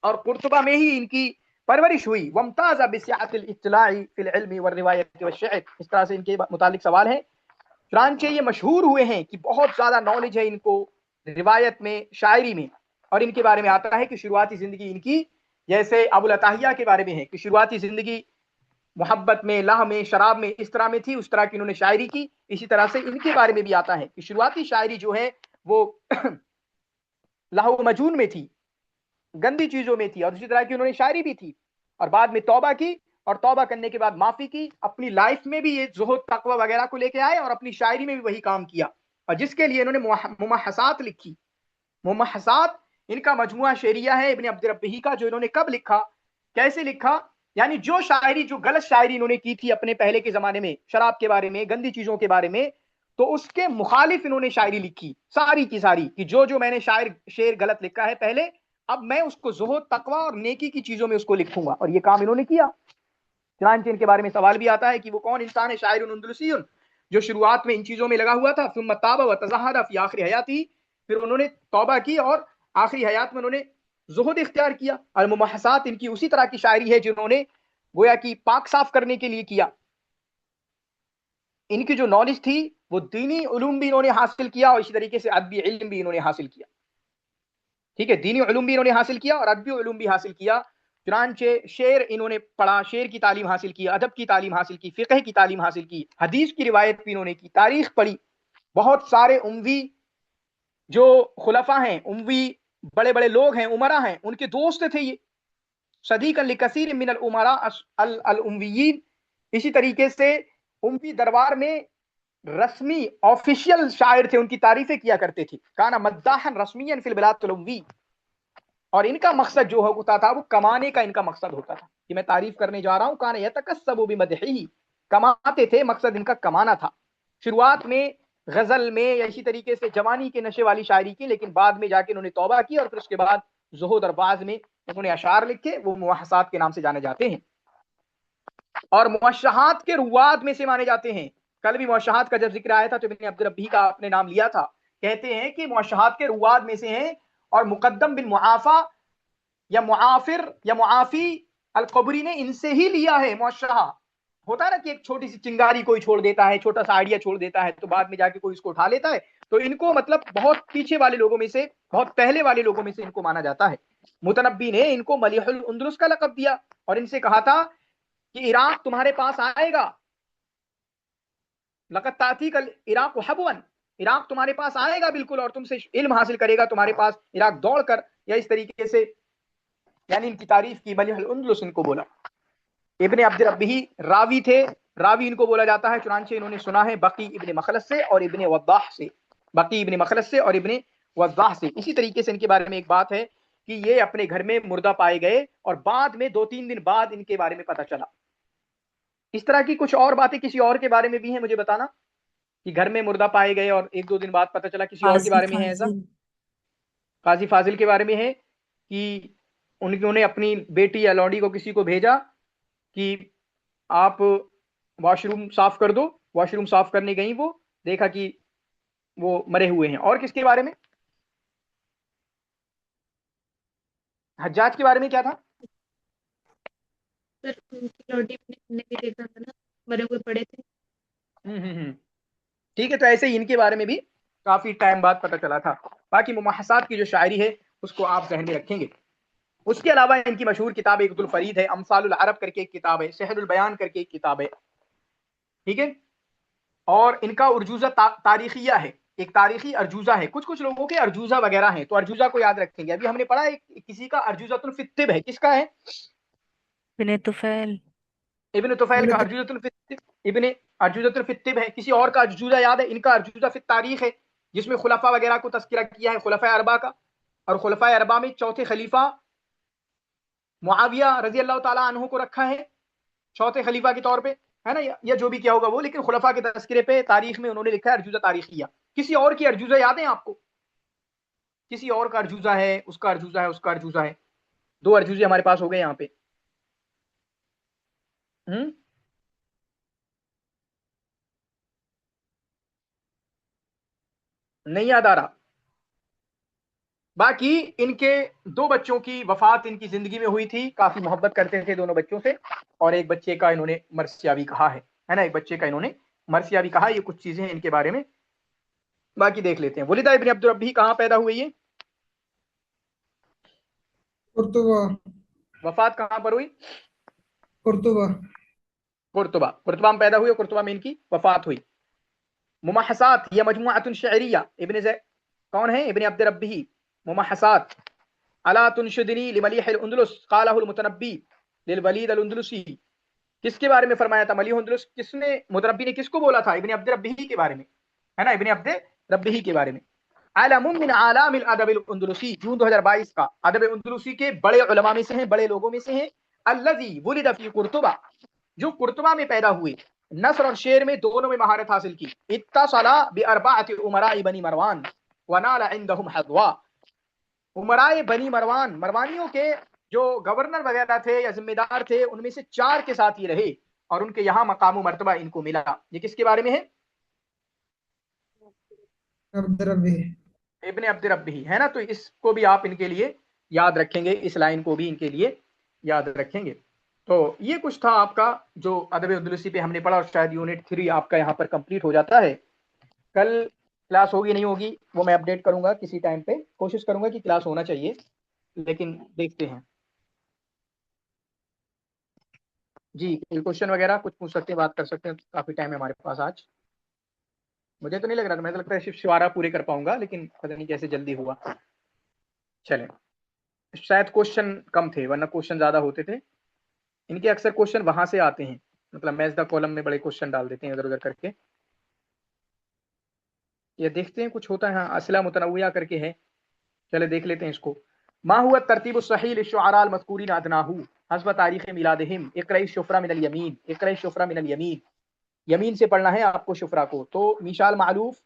और कुर्तुबा में ही इनकी परवरिश हुई। वमताज़ा बिसिअतिल इत्तिलाइ फिल इल्मी व रिवायत व शि'r, इस तरह से इनके मुतालिक सवाल है। चुनांचे ये मशहूर हुए हैं कि बहुत ज्यादा नॉलेज है इनको रिवायत में, शायरी में। और इनके बारे में आता है कि शुरुआती जिंदगी इनकी, जैसे अबुल अताहिया के बारे में है कि शुरुआती जिंदगी मोहब्बत में, लाह में, शराब में, इस तरह में थी, उस तरह की इन्होंने शायरी की। इसी तरह से इनके बारे में भी आता है कि शुरुआती शायरी जो है वो लाह मजून में थी, गंदी चीजों में थी, और उसी तरह की उन्होंने शायरी भी थी। और बाद में तौबा की, और तौबा करने के बाद माफी की। अपनी लाइफ में भी ये ज़ुहद, तक़वा वगैरह को लेके आए और अपनी शायरी में भी वही काम किया, और जिसके लिए इन्होंने मुमहसात लिखी। मुमहसात इनका मजमुआ शेरिया है इब्न अब्द रब्बिही का, जो इन्होंने कब लिखा, कैसे लिखा, यानी जो शायरी, जो गलत शायरी इन्होंने की थी अपने पहले के जमाने में, शराब के बारे में, गंदी चीजों के बारे में, तो उसके मुखालिफ इन्होंने शायरी लिखी सारी की सारी, कि जो मैंने शेर गलत लिखा है पहले, अब मैं उसको ज़ुहद, तक़वा और नेकी की चीजों में उसको लिखूंगा। और ये काम इन्होंने किया। चुनांचे इनके बारे में सवाल भी आता है कि वो कौन इंसान है, शायरुन अंदलुसियुन, जो शुरुआत में इन चीजों में लगा हुआ था। सुम्मा ताबा व तज़हदा फी आखिर हयाती, फिर उन्होंने तौबा की और आखिरी हयात में उन्होंने ज़ुहद इख्तियार किया। और मुमहसात इनकी उसी तरह की शायरी है जिन्होंने गोया कि पाक साफ करने के लिए किया। इनकी जो नॉलेज थी वो दीनी उलूम भी इन्होंने हासिल किया और इसी तरीके से अदबी इल्म भी इन्होंने हासिल किया। ठीक है, दीनी उलूम भी इन्होंने हासिल किया और अदबी उलूम भी हासिल किया। चुनांचे शेर इन्होंने पढ़ा, शेर की तालीम हासिल की, अदब की तालीम हासिल की, फिqh की तालीम हासिल की, हदीस की रिवायत भी इन्होंने की, तारीख पढ़ी। बहुत सारे उम्वी जो खुलफा हैं, उम्वी बड़े बड़े लोग हैं, उमरा हैं, उनके दोस्त थे ये। सदीकन लिकसीर मिनल उमरा अल उम्वियीन। इसी तरीके से उम्वी दरबार में रस्मी ऑफिशियल शायर थे, उनकी तारीफें किया करते थे। काना मद्दाहन रस्मियन फिल बिलादुल उम्वी। और इनका मकसद जो होता था वो कमाने का इनका मकसद होता था कि मैं तारीफ करने जा रहा हूं। काना यतकस्सबु बिमदहिही, कमाते थे, मकसद इनका कमाना था। शुरुआत में गजल में या इसी तरीके से जवानी के नशे वाली शायरी की, लेकिन बाद में जाके उन्होंने तौबा की और फिर उसके बाद ज़ुहद और बाज़ में उन्होंने अशार लिखे, वो मुवहसात के नाम से जाने जाते हैं और मुअश्शहात के रुवाद में से माने जाते हैं। कल भी मुअश्शहात का जब जिक्र आया था तो इब्न अब्द रब्बी का आपने नाम लिया था। कहते हैं कि मुअश्शहात के रुवाद में से हैं और मुकद्दम बिन मुआफा या मुआफिर या मुआफी अल क़बरी ने इनसे ही लिया है। मुअश्शहा होता है ना कि एक छोटी सी चिंगारी कोई छोड़ देता है, छोटा सा आइडिया छोड़ देता है, तो बाद में जाके कोई इसको उठा लेता है। तो इनको मतलब बहुत पीछे वाले लोगों में से, बहुत पहले वाले लोगों में से इनको माना जाता है। मुतनब्बी ने इनको मलीहुल उंदुलुस का लक़ब दिया और इनसे कहा था कि इराक तुम्हारे पास आएगा, लक़द तातीकल इराक हबवन, इराक तुम्हारे पास आएगा बिल्कुल और तुमसे इल्म हासिल करेगा तुम्हारे पास इराक दौड़ कर, या इस तरीके से यानी इनकी तारीफ की। मलीहुल उंदुलुस इनको बोला। इब्ने अब्द रब्बी रावी थे, रावी इनको बोला जाता है। चुनांचे इन्होंने सुना है बकी इब्ने मखलस से और इब्ने वद्दाह से, बकी इब्ने मखलस से और इब्ने वद्दाह से। इसी तरीके से इनके बारे में एक बात है कि ये अपने घर में मुर्दा पाए गए और बाद में 2-3 दिन बाद इनके बारे में पता चला। इस तरह की कुछ और बातें किसी और के बारे में भी हैं, मुझे बताना कि घर में मुर्दा पाए गए और 1-2 दिन बाद पता चला। किसी और के बारे में है ऐसा? काजी फाजिल के बारे में है कि उन्होंने अपनी बेटी या लौंडी को किसी को भेजा कि आप वॉशरूम साफ कर दो। वॉशरूम साफ करने गई, वो देखा कि वो मरे हुए हैं। और किसके बारे में? हज्जाज के बारे में क्या था? सर उनकी लौंडी ने भी देखा था ना, मरे हुए पड़े थे। ठीक है, तो ऐसे ही इनके बारे में भी काफी टाइम बाद पता चला था। बाकी मुमाहसात की जो शायरी है उसको आप ज़हन में रखेंगे। उसके अलावा इनकी मशहूर किताब एक अब्दुल फरीद है, अमसालुल अरब करके एक किताब है, सहरुल बयान करके एक किताब है। ठीक है, और इनका अर्जूजा तारीखिया है, एक तारीखी अर्जूजा है। कुछ कुछ लोगों के अर्जूजा वगैरह हैं, तो अर्जूजा को याद रखेंगे। अभी हमने पढ़ा है किसी का अर्जूजतुल फित्तिब है, किसका है? इब्ने तुफैल, इब्न तुफैल का अर्जूजतुल फित्तिब, इब्न अर्जूजतुल फित्तिब है। किसी और का अर्जूजा याद है? इनका अर्जूजा फित तारीख है, जिसमें खुलफा वगैरह को तस्करा किया है, खुलफा अरबा का। और खुलफा अरबा में चौथे खलीफा मुआविया रजी अल्लाह ताला अन्हु को रखा है चौथे खलीफा के तौर पे, है ना, या जो भी किया होगा वो। लेकिन खुलफा के तस्करे पे तारीख में उन्होंने लिखा है अर्जूजा तारीखिया। किसी और की अर्जूजा याद है आपको? किसी और का अर्जूजा है, उसका अर्जूजा है, उसका अर्जूजा है। 2 अर्जूजे हमारे पास हो गए यहाँ पे। नहीं याद आ रहा। बाकी इनके 2 बच्चों की वफात इनकी जिंदगी में हुई थी। काफी मोहब्बत करते थे दोनों बच्चों से और एक बच्चे का इन्होंने मरसिया भी कहा है ना, एक बच्चे का इन्होंने मरसिया भी कहा। ये कुछ चीजें हैं इनके बारे में, बाकी देख लेते हैं। वलिदा इब्न अब्द रब्बी कहाँ पैदा हुए? ये कुर्तुबा। वफात कहाँ पर हुई? कुर्तुबा। कुर्तुबा, कुर्तुबा में पैदा हुए, कुर्तुबा में इनकी वफात हुई। मुमहसात या मजमुअतुन शअरिया, कौन है? इब्न अब्द रब्बी। मुमहसात अला तुनशुदनी लिमलीह उंदुलुस क़ालहुल मुतनब्बी लिल वलीद अल उंदुलुसी। किसके बारे में फरमाया था? मलीह उंदुलुस किसने, मुतनब्बी ने किसको बोला था? इब्न अब्द रब्बी के बारे में, है ना, इब्न अब्द रब्बी के बारे में। आलमुम मिन आलामिल अदबिल उंदुलुसी, जून 2022 का अदब उंदुलुसी के बड़े उलमा में से हैं, बड़े लोगों में से हैं। अल्लज़ी वुलिद फी कुर्तुबा, जो कुर्तुबा में पैदा हुए। नस्र और शेर में दोनों में महारत हासिल की। इत्तसला बि अर्बअति उमराए बनी मरवान व नाला इंदहुम हदवा। उमराए बनी मरवान, मरवानियों के जो गवर्नर वगैरह थे या जिम्मेदार थे, उनमें से 4 के साथ ही रहे और उनके यहाँ मकाम मर्तबा इनको मिला। ये किसके बारे में है? इब्न अब्द रब्बी, है ना। तो इसको भी आप इनके लिए याद रखेंगे, इस लाइन को भी इनके लिए याद रखेंगे। तो ये कुछ था आपका जो अदब उंदुलुसी पे हमने पढ़ा और शायद यूनिट 3 आपका यहाँ पर कंप्लीट हो जाता है। कल क्लास होगी नहीं होगी वो मैं अपडेट करूंगा किसी टाइम पे, कोशिश करूंगा कि क्लास होना चाहिए, लेकिन देखते हैं। जी कोई क्वेश्चन वगैरह कुछ पूछ सकते हैं, बात कर सकते हैं, काफी टाइम है हमारे पास आज। मुझे तो नहीं लग रहा था, मुझे तो लगता है सिर्फ शिवारा पूरे कर पाऊंगा, लेकिन पता नहीं कैसे जल्दी हुआ। चलें, शायद क्वेश्चन कम थे वरना क्वेश्चन ज्यादा होते थे। इनके अक्सर क्वेश्चन वहां से आते हैं, मतलब मैच द कॉलम में बड़े क्वेश्चन डाल देते हैं इधर उधर करके। ये देखते हैं कुछ होता है। हाँ, असला मुतनव्विया करके है, चले देख लेते हैं इसको। मा हुआ तरतीब सही लिशुअरा अल-मज़कूरीन अदनाहु हस्ब तारीख मिलादिहिम इक़रा शुफ़रा मिनल यमीन, इक़रा शुफ़रा मिनल यमीन। यमीन से पढ़ना है आपको शुफ़रा को। तो मिशाल मालूफ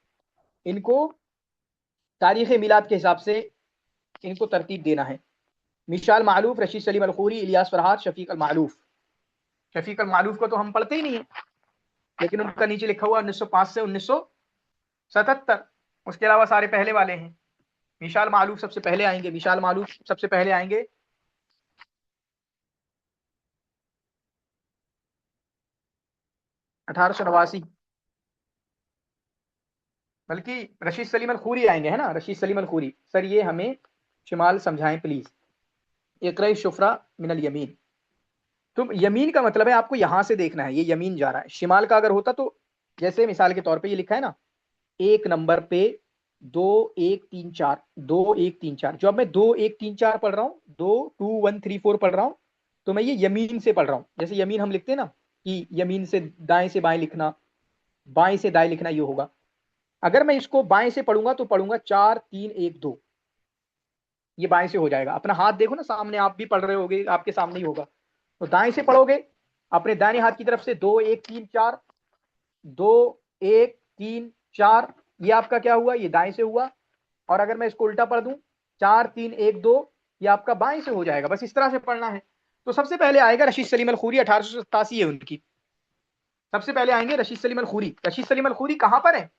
इनको तारीख मिलाद के हिसाब से इनको तरतीब देना है। मिशाल मालूफ रशीद सलीम अल-खूरी, इलियास फरहाद, शफीक अल मालूफ। शफीक अल मालूफ को तो हम पढ़ते ही नहीं है, लेकिन उनका नीचे लिखा हुआ 1905 से 1977। उसके अलावा सारे पहले वाले हैं। मिशाल मालूफ सबसे पहले आएंगे, मिशाल मालूफ सबसे पहले आएंगे 1889, बल्कि रशीद सलीम अल खूरी आएंगे, है ना, रशीद सलीम अल खूरी। सर ये हमें शिमाल समझाएं प्लीज। इक़रा शुफ़रा मिनल यमीन, तो यमीन का मतलब है आपको यहां से देखना है, ये यमीन जा रहा है। शिमाल का अगर होता तो जैसे मिसाल के तौर पे ये लिखा है ना, 1 नंबर पे 2 1 3 4, 2 1 3 4, जो अब मैं 2 1 3 4 पढ़ रहा हूँ, 2 2 1 3 4 पढ़ रहा हूँ, तो मैं ये यमीन से पढ़ रहा हूँ। जैसे यमीन हम लिखते हैं ना कि यमीन से दाएं से बाएं लिखना, बाएं से दाएं लिखना, ये होगा। अगर मैं इसको बाएं से पढ़ूंगा तो पढ़ूंगा 4 3 1 2, ये बाएं से हो जाएगा। अपना हाथ देखो ना सामने, आप भी पढ़ रहे होगे, आपके सामने ही होगा। तो दाएं से पढ़ोगे अपने दाहिने हाथ की तरफ से 2 1 3 4, 2 1 3 4, ये आपका क्या हुआ, ये दाएं से हुआ। और अगर मैं इसको उल्टा पढ़ दूं 4 3 1 2, ये आपका बाएं से हो जाएगा। बस इस तरह से पढ़ना है। तो सबसे पहले आएगा रशीद सलीम अल खूरी, 1887 है उनकी। सबसे पहले आएंगे रशीद सलीम अल खूरी। रशीद सलीम अल खूरी कहां पर है?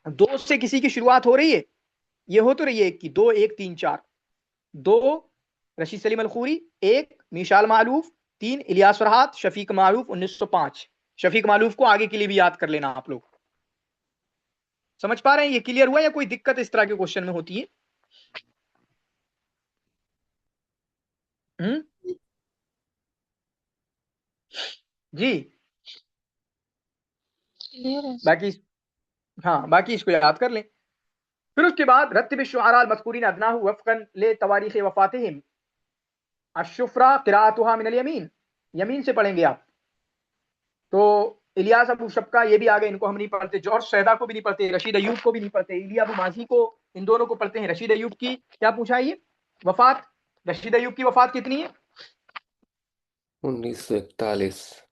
2 से किसी की शुरुआत हो रही है, ये हो तो रही है 1 की, 2 1 3 4, 2 रशीद सलीम अल खूरी, 1 मिशाल मालूफ, 3 इलियास फरहाद, शफीक मालूफ 1905। शफीक मालूफ को आगे के लिए भी याद कर लेना आप लोग। समझ पा रहे हैं? ये क्लियर हुआ या कोई दिक्कत इस तरह के क्वेश्चन में होती है? जी क्लियर है। बाकी, हाँ बाकी इसको याद कर लें। फिर उसके बाद रत्तिब शुअरा अल-मज़कूरीन अदनाहु वफ़क़न ले तवारीख़ वफ़ातिहिम अश-शुफ़रा क़िराअतुहा मिनल यमीन, यमीन से पढ़ेंगे आप। तो इलियास अबू शब्का ये भी आ गए, इनको हम नहीं पढ़ते। जॉर्ज सैदा को भी नहीं पढ़ते, रशीद अयूब को भी नहीं पढ़ते, इलिया अबू माजी को, इन दोनों को पढ़ते हैं। रशीद अयूब की क्या पूछा है ये वफात? रशीद अयूब की वफात कितनी है? 1941।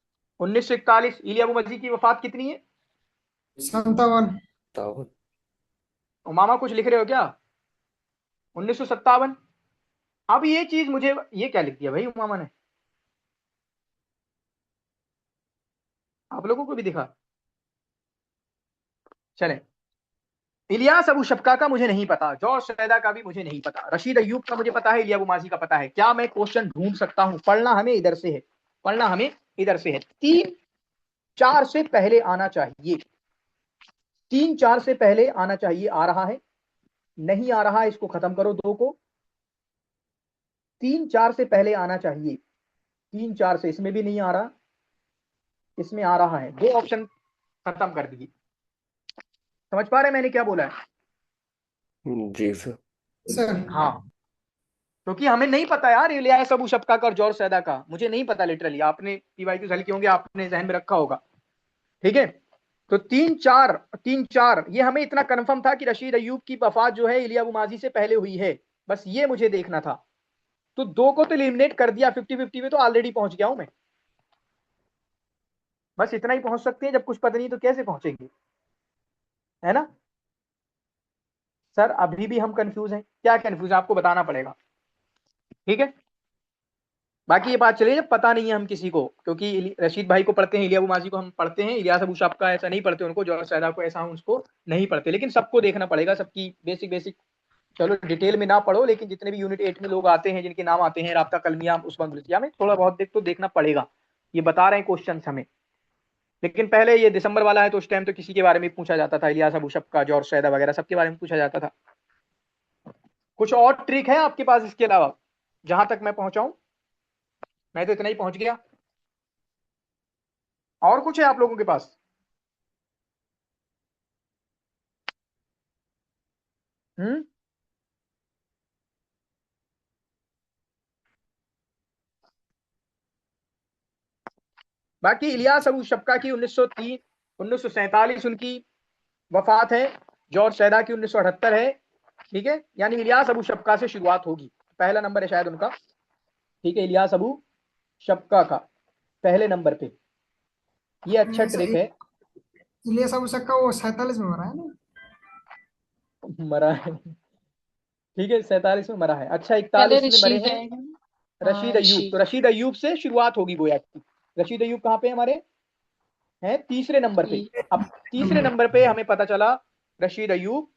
1941। इलिया अबू माजी की वफात कितनी है? 57। उमामा कुछ लिख रहे हो क्या? 1957। अब ये चीज मुझे, ये क्या लिख दिया भाई उमामा ने? आप लोगों को भी दिखा? चलें, इलियास अबू शब्का का मुझे नहीं पता, जॉर्ज सैदा का भी मुझे नहीं पता, रशीद अयूब का मुझे पता है, इलिया अबू माजी का पता है। क्या मैं क्वेश्चन ढूंढ सकता हूं? पढ़ना हमें इधर से है, पढ़ना हमें इधर से है। 3 4 से पहले आना चाहिए, 3 4 से पहले आना चाहिए। आ रहा है? नहीं आ रहा, इसको खत्म करो 2 को। 3 4 से पहले आना चाहिए, 3 4 से, इसमें भी नहीं आ रहा, इसमें आ रहा है। 2 ऑप्शन खत्म कर दीजिए। समझ पा रहे हैं मैंने क्या बोला है? जी सर। सर हाँ, क्योंकि हमें नहीं पता यार इलियास अबू शब्का का और जॉर्ज सैदा का, मुझे नहीं पता लिटरली। आपने पीवाईक्यू हल किए होंगे, आपने जहन में रखा होगा, ठीक है। तो 3 4 ये हमें इतना कंफर्म था कि रशीद अयूब की वफात जो है इलिया अबू माजी से पहले हुई है, बस ये मुझे देखना था। तो 2 को तो एलिमिनेट कर दिया, 50-50 में तो ऑलरेडी पहुंच गया हूं मैं। बस इतना ही पहुंच सकते हैं, जब कुछ पता नहीं तो कैसे पहुंचेंगे, है ना सर? अभी भी हम कंफ्यूज हैं। क्या कंफ्यूज है आपको बताना पड़ेगा, ठीक है। बाकी ये बात चलिए, जब पता नहीं है हम किसी को, क्योंकि रशीद भाई को पढ़ते हैं, इलिया अबू माजी को हम पढ़ते हैं, इलियास अबू शब्का ऐसा नहीं पढ़ते उनको, जॉर्ज सैदा को ऐसा हम उसको नहीं पढ़ते, लेकिन सबको देखना पड़ेगा, सबकी बेसिक। चलो डिटेल में ना पढ़ो, लेकिन जितने भी यूनिट 8 में लोग आते हैं, जिनके नाम आते हैं, राब्ता कलमिया, उस्मान बुलसिया में, थोड़ा बहुत देख तो देखना पड़ेगा। ये बता रहे हैं क्वेश्चन हमें, लेकिन पहले ये दिसंबर वाला है तो उस टाइम तो किसी के बारे में पूछा जाता था, इलियास अबू शक्का, जॉर्ज सैदा वगैरह सबके बारे में पूछा जाता था। कुछ और ट्रिक है आपके पास इसके अलावा, जहां तक मैं पहुंचाऊं? मैं तो इतना ही पहुंच गया। और कुछ है आप लोगों के पास? हम्म बाकी इलियास अबू शक्का की 1903 1947 उनकी वफात है, जॉर्ज सैदा की 1978 है। ठीक है, यानी इलियास अबू शक्का से शुरुआत होगी, पहला नंबर है शायद उनका। ठीक है, इलियास अबू शक्का का पहले नंबर पे, ये अच्छा इलियास ट्रिक है। इलियास अबू शक्का वो 47 में मरा है ना? मरा है, ठीक है, 47 में मरा है। अच्छा, पहले 41 में मरे रशीद हैं आएगा ना। रशीद हाँ, अयूब। तो रशीद। रशीद अयूब से शुरुआत होगी गोया की। रशीद अयूब कहाँ पे हमारे हैं? तीसरे नंबर पे। ठीक। अब तीसरे नंबर पे हमें पता चला रशीद अयूब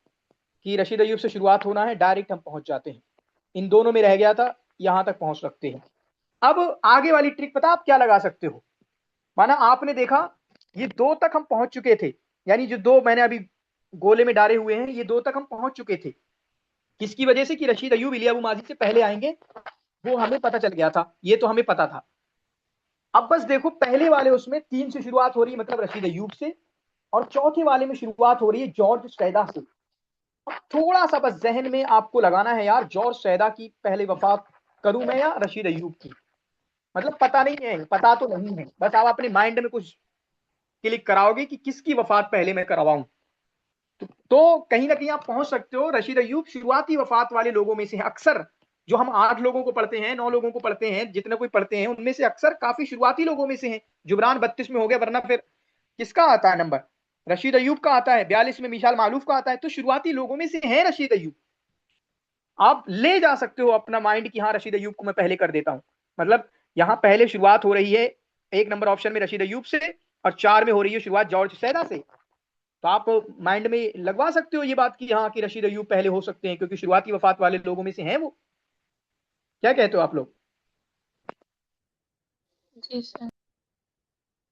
की, रशीद अयूब से शुरुआत होना है, डायरेक्ट हम पहुंच जाते हैं। इन दोनों में रह गया था, यहां तक पहुंच सकते हैं। अब आगे वाली ट्रिक पता आप क्या लगा सकते हो? माना आपने देखा ये दो तक हम पहुंच चुके थे, यानी जो दो मैंने अभी गोले में डाले हुए हैं, ये दो तक हम पहुंच चुके थे। किसकी वजह से? कि रशीद अयूब इलिया अबू माजी से पहले आएंगे, वो हमें पता चल गया था, ये तो हमें पता था। अब बस देखो, पहले वाले उसमें 3 से शुरुआत हो रही है, मतलब रशीद अयूब से, और चौथे वाले में शुरुआत हो रही है जॉर्ज सैदा से। अब थोड़ा सा बस जहन में आपको लगाना है यार, जॉर्ज सैदा की पहले वफात करूं मैं या रशीद अयूब की? मतलब पता नहीं है, पता तो नहीं है, बस आप अपने माइंड में कुछ क्लिक कराओगे कि किसकी वफात पहले मैं करवाऊं। तो कहीं ना कहीं आप पहुंच सकते हो। रशीद अयूब शुरुआती वफात वाले लोगों में से है। अक्सर जो हम 8 लोगों को पढ़ते हैं, 9 लोगों को पढ़ते हैं, जितने कोई पढ़ते हैं, उनमें से अक्सर काफी शुरुआती लोगों में से हैं। जुबरान 32 में हो गया, वरना फिर किसका आता है नंबर? रशीद अयूब का आता है। 42 में मिशाल मालूफ का आता है। तो शुरुआती लोगों में से है रशीद अयूब। आप ले जा सकते हो अपना माइंड कि हाँ, रशीद अयूब को मैं पहले कर देता हूं। मतलब यहां पहले शुरुआत हो रही है 1 नंबर ऑप्शन में रशीद अयूब से, और 4 में हो रही है शुरुआत जॉर्ज सैदा से। तो आप माइंड में लगवा सकते हो ये बात कि हाँ, कि रशीद अयूब पहले हो सकते हैं, क्योंकि शुरुआती वफात वाले लोगों में से हैं वो। क्या कहते हो आप लोग? जी सर।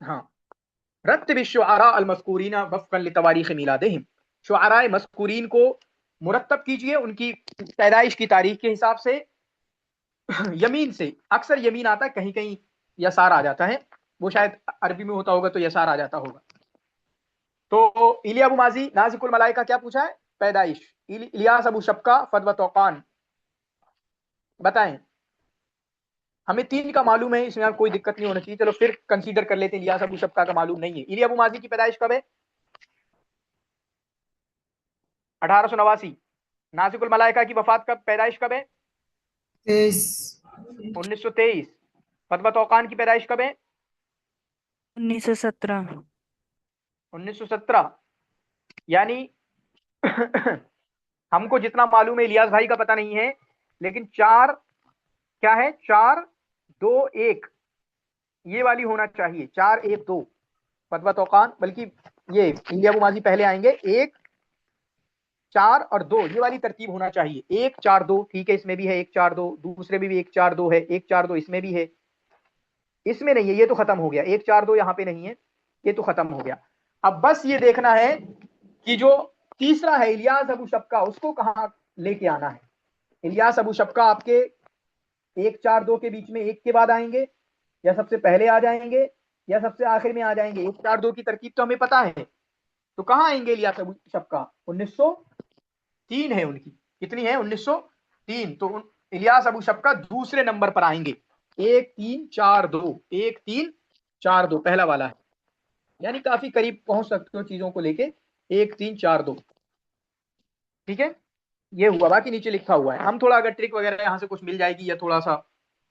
हाँ। रत्तिब शुआरा अल मज़कूरीन वफ़क़न लितवारीख़ मिलादिहिम। शुआरा मज़कूरीन को मुरत्तब कीजिए उनकी पैदाइश की तारीख के हिसाब से। यमीन से, अक्सर यमीन आता है, कहीं कहीं यसार आ जाता है, वो शायद अरबी में होता होगा तो यसार आ जाता होगा। तो इलिया अबू माजी नाज़िकुल मलाइका क्या पूछा है? पैदाइश। इलियास अबू शक्का फदवा तौकान बताएं। हमें 3 का मालूम है, इसमें कोई दिक्कत नहीं होना चाहिए। चलो फिर कंसीडर कर लेते हैं इलियास अबू शक्का का मालूम नहीं है। इलिया अबू माजी की पैदाइश कब है? 1889। नाज़िकुल मलाइका की वफात कब, पैदाइश कब है? 23। 1923। फतवा तौकान की पैदाइश कब है? 1917। 1917। यानी हमको जितना मालूम है, इलियास भाई का पता नहीं है, लेकिन 4 क्या है? 4 2 1 ये वाली होना चाहिए। 4 1 2 फतवा तौकान, बल्कि ये इलिया अबू माजी पहले आएंगे। 1 4 और 2 ये वाली तरतीब होना चाहिए। 1 4 2, ठीक है, इसमें भी है 1 4 2, दूसरे में भी 1 4 2 है, 1 4 2 इसमें भी है, इसमें नहीं है, ये तो खत्म हो गया। 1 4 2 यहाँ पे नहीं है, ये तो खत्म हो गया। अब बस ये देखना है कि जो तीसरा है इलियास अबू शक्का, उसको कहाँ लेके आना है। इलियास अबू शक्का आपके 1 4 2 के बीच में, 1 के बाद आएंगे, या सबसे पहले आ जाएंगे, या सबसे आखिर में आ जाएंगे। 1 4 2 की तरकीब तो हमें पता है, तो कहाँ आएंगे इलियास अबू शक्का? 1903 है उनकी। कितनी है? 1903। तो इलियास अबू शक्का दूसरे नंबर पर आएंगे। 1 3 4 2, 1 3 4 2 पहला वाला है, यानी काफी करीब पहुंच सकते हो चीजों को लेके। 1 3 4 2, ठीक है, ये हुआ। बाकी नीचे लिखा हुआ है। हम थोड़ा अगर ट्रिक वगैरह यहाँ से कुछ मिल जाएगी, या थोड़ा सा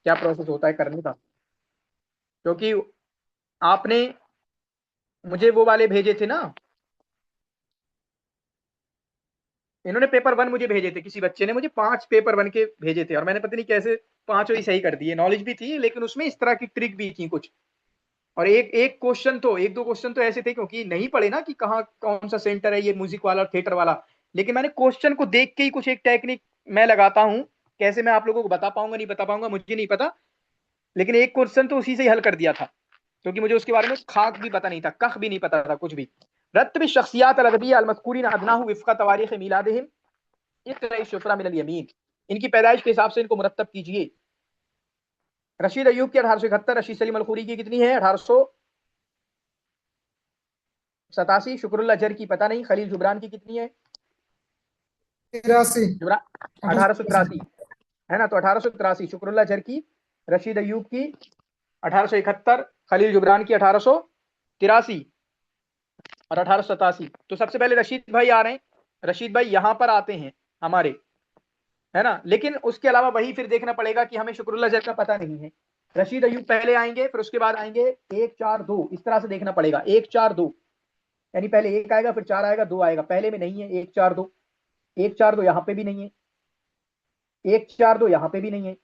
क्या प्रोसेस होता है करने का, क्योंकि आपने मुझे वो वाले भेजे थे ना, इन्होंने पेपर 1 मुझे भेजे थे, किसी बच्चे ने मुझे 5 पेपर 1 के भेजे थे, और मैंने पता नहीं कैसे 5 ही सही कर दिए। नॉलेज भी थी, लेकिन उसमें इस तरह की ट्रिक भी थी कुछ। और एक क्वेश्चन तो, 1 2 क्वेश्चन तो ऐसे थे, क्योंकि नहीं पढ़े ना कि कहाँ कौन सा सेंटर है, ये म्यूजिक वाला और थिएटर वाला। लेकिन मैंने क्वेश्चन को देख के ही कुछ एक टेक्निक मैं लगाता हूँ। कैसे मैं आप लोगों को बता पाऊंगा नहीं बता पाऊंगा मुझे नहीं पता, लेकिन एक क्वेश्चन तो उसी से ही हल कर दिया था। क्योंकि मुझे उसके बारे में खाक भी पता नहीं था, कख भी नहीं पता था कुछ भी। रत्ब शख्सियात अल-अदबिय्या अल-मज़कूरीन अदनाहु विफ़क़ तवारीख़ मिलादिहिम इक़रा शुफ़रा मिनल यमीन। इनकी पैदाइश के हिसाब से इनको मुरत्तब कीजिए। रशीद अय्यूब की 1871, रशीद सलीम अल-खूरी की कितनी है 1887, शुक्रुल्लाह जर की पता नहीं, खलील जुबरान की कितनी है 1883 है ना, तो 1883 शुक्रुल्लाह जर की, रशीद अय्यूब की 1871, खलील जुबरान की 1883 और 1887। तो सबसे पहले रशीद भाई आ रहे हैं, रशीद भाई यहां पर आते हैं हमारे, है ना, लेकिन उसके अलावा वही फिर देखना पड़ेगा कि हमें शुक्रुल्लाह जर का पता नहीं है। रशीद अय्यूब पहले आएंगे, फिर उसके बाद आएंगे 1 4 2, इस तरह से देखना पड़ेगा 1 4 2, यानी पहले 1 आएगा, फिर 4 आएगा, 2 आएगा, पहले में नहीं है 1 4 2, 1 4 2 यहां पे भी नहीं है, 1 4 2 यहां पे भी नहीं है,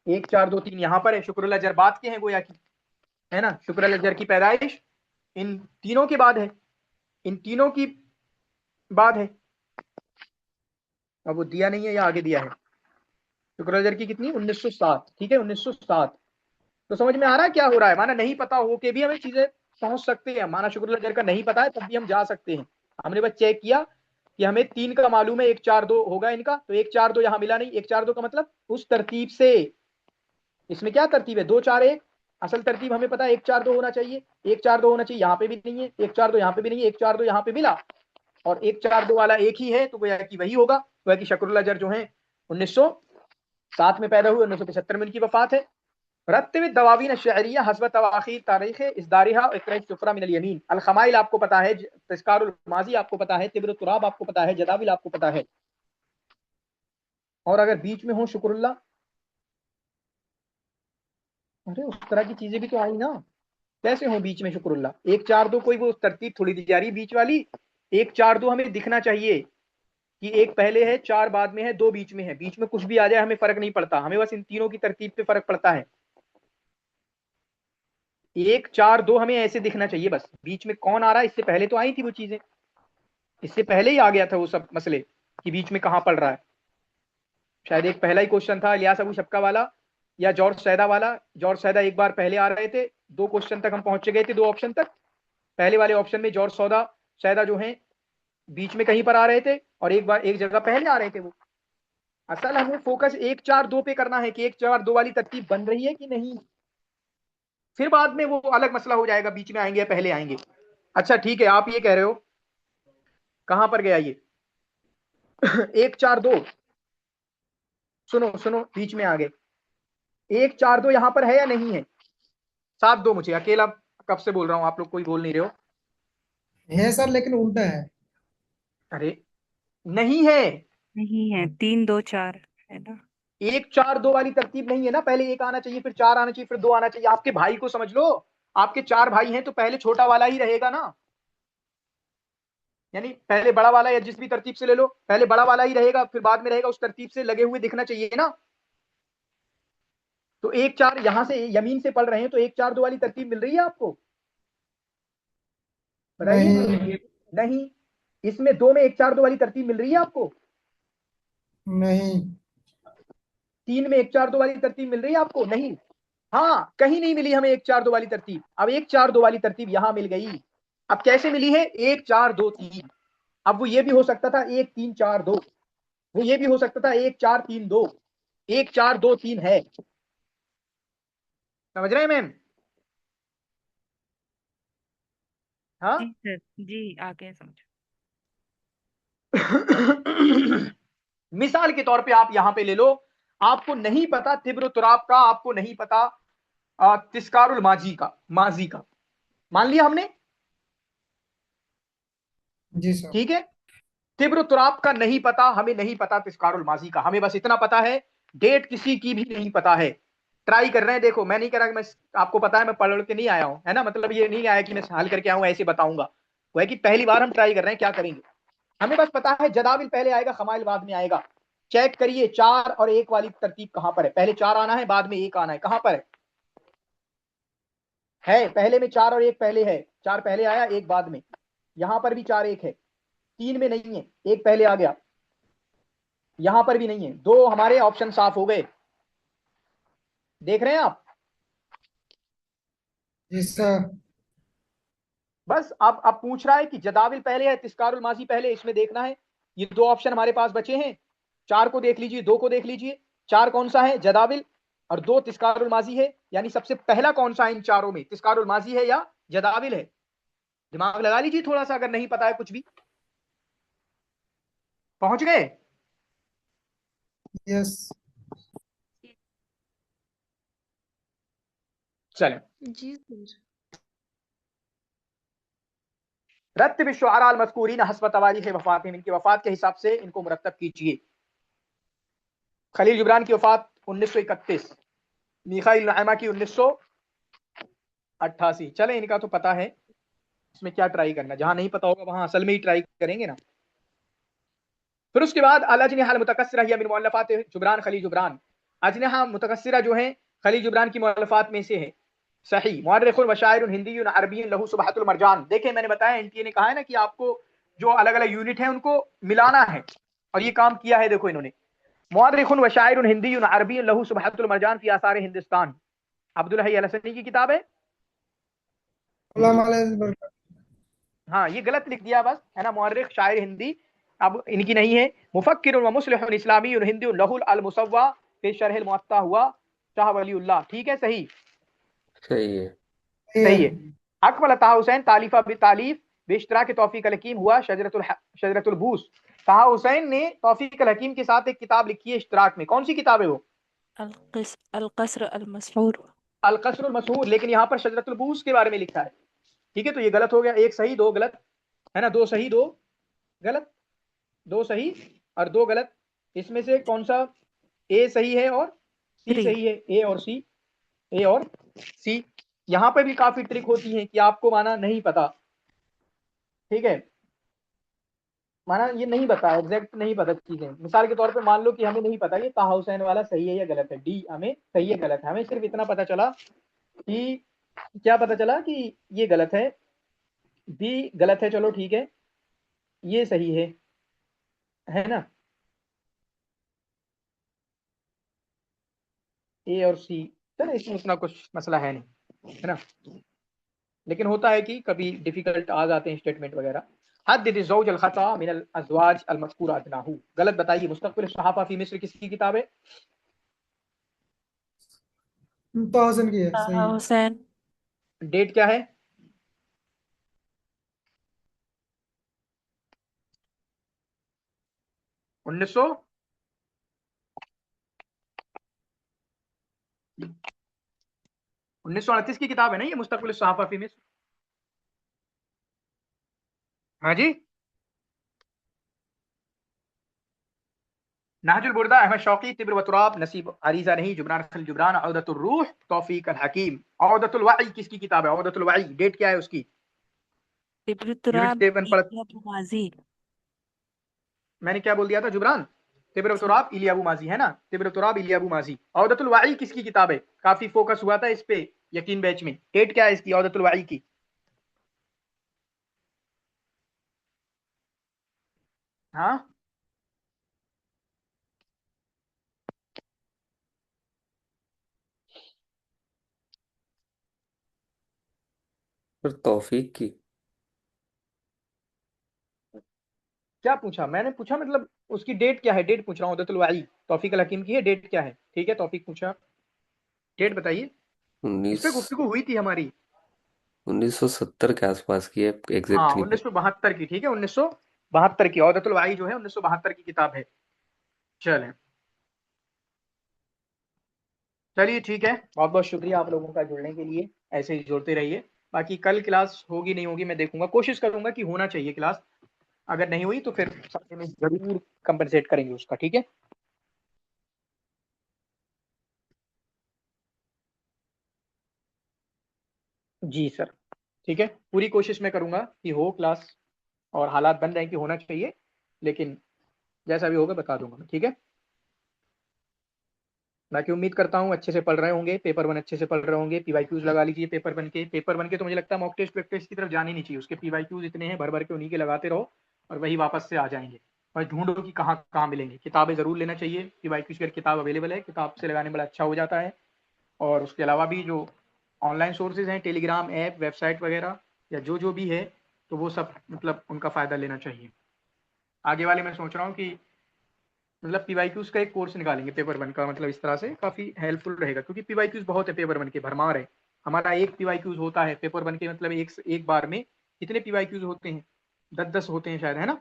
1 4 2 3 यहां पर है। शुक्रुल्लाह जर बात के हैं गोया की, है ना, शुक्रुल्लाह जर की पैदाइश इन तीनों के बाद है, इन तीनों की बाद है। अब वो दिया नहीं है या आगे दिया है, शुक्रुल्लाह जर की कितनी 1907, ठीक है 1907। तो समझ में आ रहा है क्या हो रहा है, माना नहीं पता हो के भी हमें चीजें पहुंच सकते हैं, माना शुक्रुल्लाह जर का नहीं पता है तब भी हम जा सकते हैं। हमने बस चेक किया कि हमें 3 का मालूम है, 1 4 2 होगा इनका, तो 1 4 2 यहां मिला नहीं, 1 4 2 का मतलब उस तरतीब से, इसमें क्या तरतीब है 2 4 1, असल तरतीब हमें पता है 1 4 2 होना चाहिए, 1 4 2 होना चाहिए, यहाँ पे भी नहीं है 1 4 2, यहाँ पे भी नहीं है 1 4 2, यहाँ पे मिला, और 1 4 2 वाला एक ही है, तो गोया कि वही होगा। गोया कि शुक्रुल्लाह जर जो है 1907 में पैदा हुए, 1975 में उनकी वफात है। रत्ब दवावीन शहरिया हस्ब तवाखीर तारीख इस्दारिहा इक़रा शुफ़रा मिनल यमीन। अल खमाइल आपको पता है, तज़किरुल माज़ी आपको पता है, तिब्र तुराब आपको पता है, जदाविल आपको पता है, और अगर बीच में हो शुक्रुल्लाह, अरे उस तरह की चीजें भी तो आई ना, कैसे हो बीच में शुक्रुल्लाह, 1 4 2 कोई वो तरतीब थोड़ी दी जा रही बीच वाली, 1 4 2 हमें दिखना चाहिए कि एक पहले है, 4 बाद में है, 2 बीच में है, बीच में कुछ भी आ जाए हमें फर्क नहीं पड़ता, हमें बस इन तीनों की तरतीब पे फर्क पड़ता है। 1 4 2 हमें ऐसे दिखना चाहिए बस, बीच में कौन आ रहा है, इससे पहले तो आई थी वो चीजें, इससे पहले ही आ गया था वो सब मसले कि बीच में कहां पड़ रहा है। शायद एक पहला ही क्वेश्चन था इलियास अबू शक्का वाला या जॉर्ज सैदा वाला, जॉर्ज सैदा एक बार पहले आ रहे थे, 2 क्वेश्चन तक हम पहुंच गए थे, 2 ऑप्शन तक, पहले वाले ऑप्शन में जॉर्ज सैदा जो है बीच में कहीं पर आ रहे थे, और एक बार एक जगह पहले आ रहे थे वो। असल हमें फोकस 1 4 2 पे करना है कि 1 4 2 वाली तरतीब बन रही है कि नहीं, फिर बाद में वो अलग मसला हो जाएगा बीच में आएंगे या पहले आएंगे। अच्छा ठीक है, आप ये कह रहे हो कहां पर गया ये 1 4 2, सुनो सुनो बीच में आ गए, 1 4 2 यहां पर है या नहीं है, साथ दो मुझे, अकेला कब से बोल रहा हूं, आप लोग कोई बोल नहीं रहे हो। है सर, लेकिन उल्टा है। अरे नहीं है, नहीं है, 3 2 4 है ना। 1 4 2 वाली तरतीब नहीं है ना, पहले 1 आना चाहिए, फिर 4 आना चाहिए, फिर 2 आना चाहिए। आपके भाई को समझ लो, आपके 4 भाई हैं तो पहले छोटा वाला ही रहेगा ना, यानी पहले बड़ा वाला, या जिस भी तरतीब से ले लो पहले बड़ा वाला ही रहेगा, फिर बाद में रहेगा, उस तरतीब से लगे हुए दिखना चाहिए ना। तो 1 4 यहां से यमीन से पढ़ रहे हैं, तो 1 4 2 वाली तरतीब मिल रही है आपको, बताइए। नहीं नहीं, इसमें 2 में 1 4 2 वाली तरतीब मिल रही है आपको, नहीं 3 में 1 4 2 वाली तरतीब मिल रही है आपको, नहीं, हाँ कहीं नहीं मिली हमें 1 4 2 वाली तरतीब। अब 1 4 2 वाली तरतीब यहां मिल गई, अब कैसे मिली है 1 4 2 3, अब वो ये भी हो सकता था 1 3 4 2, वो ये भी हो सकता था 1 4 3 2, 1 4 2 3 है, समझ रहे हैं मैम। हाँ जी सर, जी आगे समझ। मिसाल के तौर पे आप यहां पे ले लो, आपको नहीं पता तिब्र तुराब का, आपको नहीं पता तिस्कारुल माजी का, माजी का मान लिया हमने, जी सर। ठीक है, तिब्र तुराब का नहीं पता, हमें नहीं पता तिस्कारुल माजी का, हमें बस इतना पता है, डेट किसी की भी नहीं पता है। ट्राई कर रहे हैं, देखो मैं नहीं कह रहा कि मैं, आपको पता है मैं पढ़ के नहीं आया हूं, है ना, मतलब ये नहीं आया कि मैं हल करके आऊं ऐसे बताऊंगा, वो है कि पहली बार हम ट्राई कर रहे हैं, क्या करेंगे, हमें बस पता है जदाविल पहले आएगा, खमाइल बाद में आएगा। चेक करिए 4 और 1 वाली तरतीब कहां पर है, पहले 4 आना है बाद में 1 आना है, कहां पर है पहले में 4 और 1 पहले है, 4 पहले आया 1 बाद में, यहां पर भी 4 1 है, 3 में नहीं है, 1 पहले आ गया, यहां पर भी नहीं है, 2 हमारे ऑप्शन साफ हो गए, देख रहे हैं आप, जी सर। बस अब पूछ रहा है कि जदाविल पहले है तिस्कारुल माजी पहले, इसमें देखना है। ये दो ऑप्शन हमारे पास बचे हैं, 4 को देख लीजिए, 2 को देख लीजिए। 4 कौन सा है? जदाविल, और 2 तिस्कारुल माजी है। यानी सबसे पहला कौन सा है इन चारों में? तिस्कारुल माजी है या जदाविल है? दिमाग लगा लीजिए थोड़ा सा, अगर नहीं पता है कुछ भी। पहुंच गए? यस। चलें। जी सर। रत्तिब शुअरा अल मज़कूरीन हस्ब तवारीख़ वफ़ातिहिम, इनकी वफात के हिसाब से इनको मुरत्तब कीजिए। खलील जिब्रान की वफात 1931, मीखाइल नईमा की 1988। चले, इनका तो पता है, इसमें क्या ट्राई करना, जहां नहीं पता होगा वहां असल में ही ट्राई करेंगे ना। फिर उसके बाद अल अजनिहा अल मुतकस्सिरा हिया मिन मुअल्लफात जुबरान खलील जुबरान। अजनिहा मुतकस्सिरा जो है खलील जुबरान की मुअल्लफात में से है। सही। मुअर्रिखुन व शायरुन हिंदियुन अरबियुन लहू सुबहतुल मरजान। देखें, मैंने बताया, एनटीए ने कहा है ना कि आपको जो अलग अलग यूनिट है उनको मिलाना है, और ये काम किया है। देखो इन्होंने, मुअर्रिखुन व शायरुन हिंदियुन अरबियुन लहू सुबहतुल मरजान फी आसार हिंदुस्तान, अब्दुल हई अल हसनी की किताब है। हाँ, ये गलत लिख दिया बस, है ना। मुअर्रिख शायर हिंदी अब इनकी नहीं है। मुफक्किरुन व मुस्लिहुन इस्लामियुन हिंदियुन लहुल अल मुसव्वा फी शरह अल मुअत्ता हुआ शाह वलीउल्लाह। ठीक है, सही। सही है। सही है। अकमल ताहा हुसैन तालीफा बि तालीफ बेइश्तिराक तौफीक अल हकीम हुआ शजरतुल बूस। ताहा हुसैन ने तौफीक अल हकीम के साथ एक किताब लिखी है इश्तिराक में। कौन सी किताब है वो? अलकस्र अलमसहूर। अल कस्र अल मशहूर, लेकिन यहाँ पर शजरतुल बूस के बारे में लिखा है। ठीक है, तो ये गलत हो गया। एक सही, 2 गलत, है ना। 2 सही, 2 गलत, 2 सही और 2 गलत। इसमें से कौन सा ए सही है और सी 3। सही है? ए और सी, ए और सी। यहाँ पे भी काफी ट्रिक होती है कि आपको माना नहीं पता, ठीक है, माना ये नहीं पता, एग्जैक्ट नहीं पता चीजें। मिसाल के तौर पे मान लो कि हमें नहीं पता ये ताहा हुसैन वाला सही है या गलत है, डी हमें सही है गलत है, हमें सिर्फ इतना पता चला कि, क्या पता चला कि ये गलत है, बी गलत है, चलो ठीक है, ये सही है ना, ए और सी। चलो, इसमें उतना कुछ मसला है नहीं, है ना। लेकिन होता है कि कभी डिफिकल्ट आ जाते हैं स्टेटमेंट वगैरह। हद्द ज़ौज अल खता मिन अल अज़वाज अल मज़कूरा अदनाहु। गलत बताइए। मुस्तक़बिल सहाफ़ा फी मिस्र किसकी किताब है? मुमताज़न की है, सही ताहा है। हुसैन। डेट क्या है? 1900 1938 की किताब है ना ये, मुस्तक़बिल सहाफ़ा फी मिस्र। हाँ जी। नहजुल बुर्दा अहमद शौकी, तिब्र व तुराब नसीब अरीजा नहीं, जुबरान खल जुबरान, औदतुर रूह तौफीक अल हकीम। औदतुल वई किसकी किताब है? औदतुल वई, डेट क्या है उसकी? यूनिट तिब्र 7 पढ़। माजी। मैंने क्या बोल दिया था? जुबरान, तिब्र जी। तुराब इलियाबू माजी, है ना। तिब्र तुराब इलियाबू माजी। औदतुल वई किसकी किताब है? काफी फोकस हुआ था इस पे यकीन बैच में। डेट क्या है इसकी, औदतुल वई की? हाँ, पर तौफीक की। क्या पूछा मैंने? पूछा मतलब उसकी डेट क्या है, डेट पूछ रहा हूँ। औदतुल वई तौफीक अल हकीम की है, डेट क्या है? ठीक है, तौफीक पूछा, डेट बताइए। इस उन्नीस पे गुफ्तगू हुई थी हमारी। 1970 के आसपास की है, हाँ, एग्जैक्ट नहीं पता। 1972 की। ठीक है, 1972 की औदतुल वाई जो है 1972 की किताब है। चलें, चलिए ठीक है। बहुत बहुत शुक्रिया आप लोगों का जुड़ने के लिए, ऐसे ही जुड़ते रहिए। बाकी कल क्लास होगी नहीं होगी मैं देखूंगा, कोशिश करूंगा कि होना चाहिए क्लास। अगर नहीं हुई तो फिर साथ में जरूर कंपनसेट करेंगे उसका, ठीक है। जी सर, ठीक है, पूरी कोशिश मैं करूंगा कि हो क्लास, और हालात बन रहे हैं कि होना चाहिए, लेकिन जैसा भी होगा बता दूंगा मैं, ठीक है। बाकी उम्मीद करता हूँ अच्छे से पढ़ रहे होंगे, पेपर 1 अच्छे से पढ़ रहे होंगे। पीवाईक्यूज लगा लीजिए पेपर 1 के। पेपर 1 के तो मुझे लगता है मॉक टेस्ट वेक टेस्ट की तरफ जाने नहीं चाहिए, उसके पीवाईक्यूज इतने हैं, भर भर के उन्हीं के लगाते रहो और वही वापस से आ जाएंगे। और ढूंढो कि कहाँ कहाँ मिलेंगे। किताबें जरूर लेना चाहिए, पीवाईक्यूज की किताब अवेलेबल है, किताब से लगाने में बड़ा अच्छा हो जाता है। और उसके अलावा भी जो ऑनलाइन सोर्सेज हैं, टेलीग्राम ऐप, वेबसाइट वगैरह या जो भी है, तो वो सब मतलब उनका फ़ायदा लेना चाहिए। आगे वाले मैं सोच रहा हूँ कि मतलब पीवाईक्यूज़ का एक कोर्स निकालेंगे पेपर 1 का, मतलब इस तरह से काफ़ी हेल्पफुल रहेगा, क्योंकि पीवाईक्यूज़ बहुत है पेपर 1 के, भरमार है। हमारा एक पीवाईक्यूज़ होता है पेपर 1 के, मतलब एक बार में कितने पीवाईक्यूज़ होते हैं? 10-10 होते हैं शायद, है ना?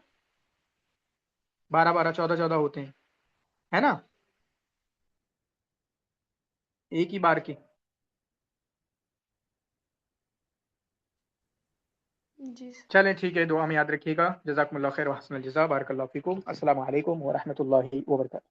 12-12, 14-14 होते हैं, है ना? एक ही बार के। जी सर। चलें ठीक है, दुआ में याद रखिएगा। जज़ाकुमुल्लाह खैर व हसनल जज़ा। बारकल्लाहु फ़ीकुम। अस्सलामु अलैकुम व रहमतुल्लाहि व बरकातुहू।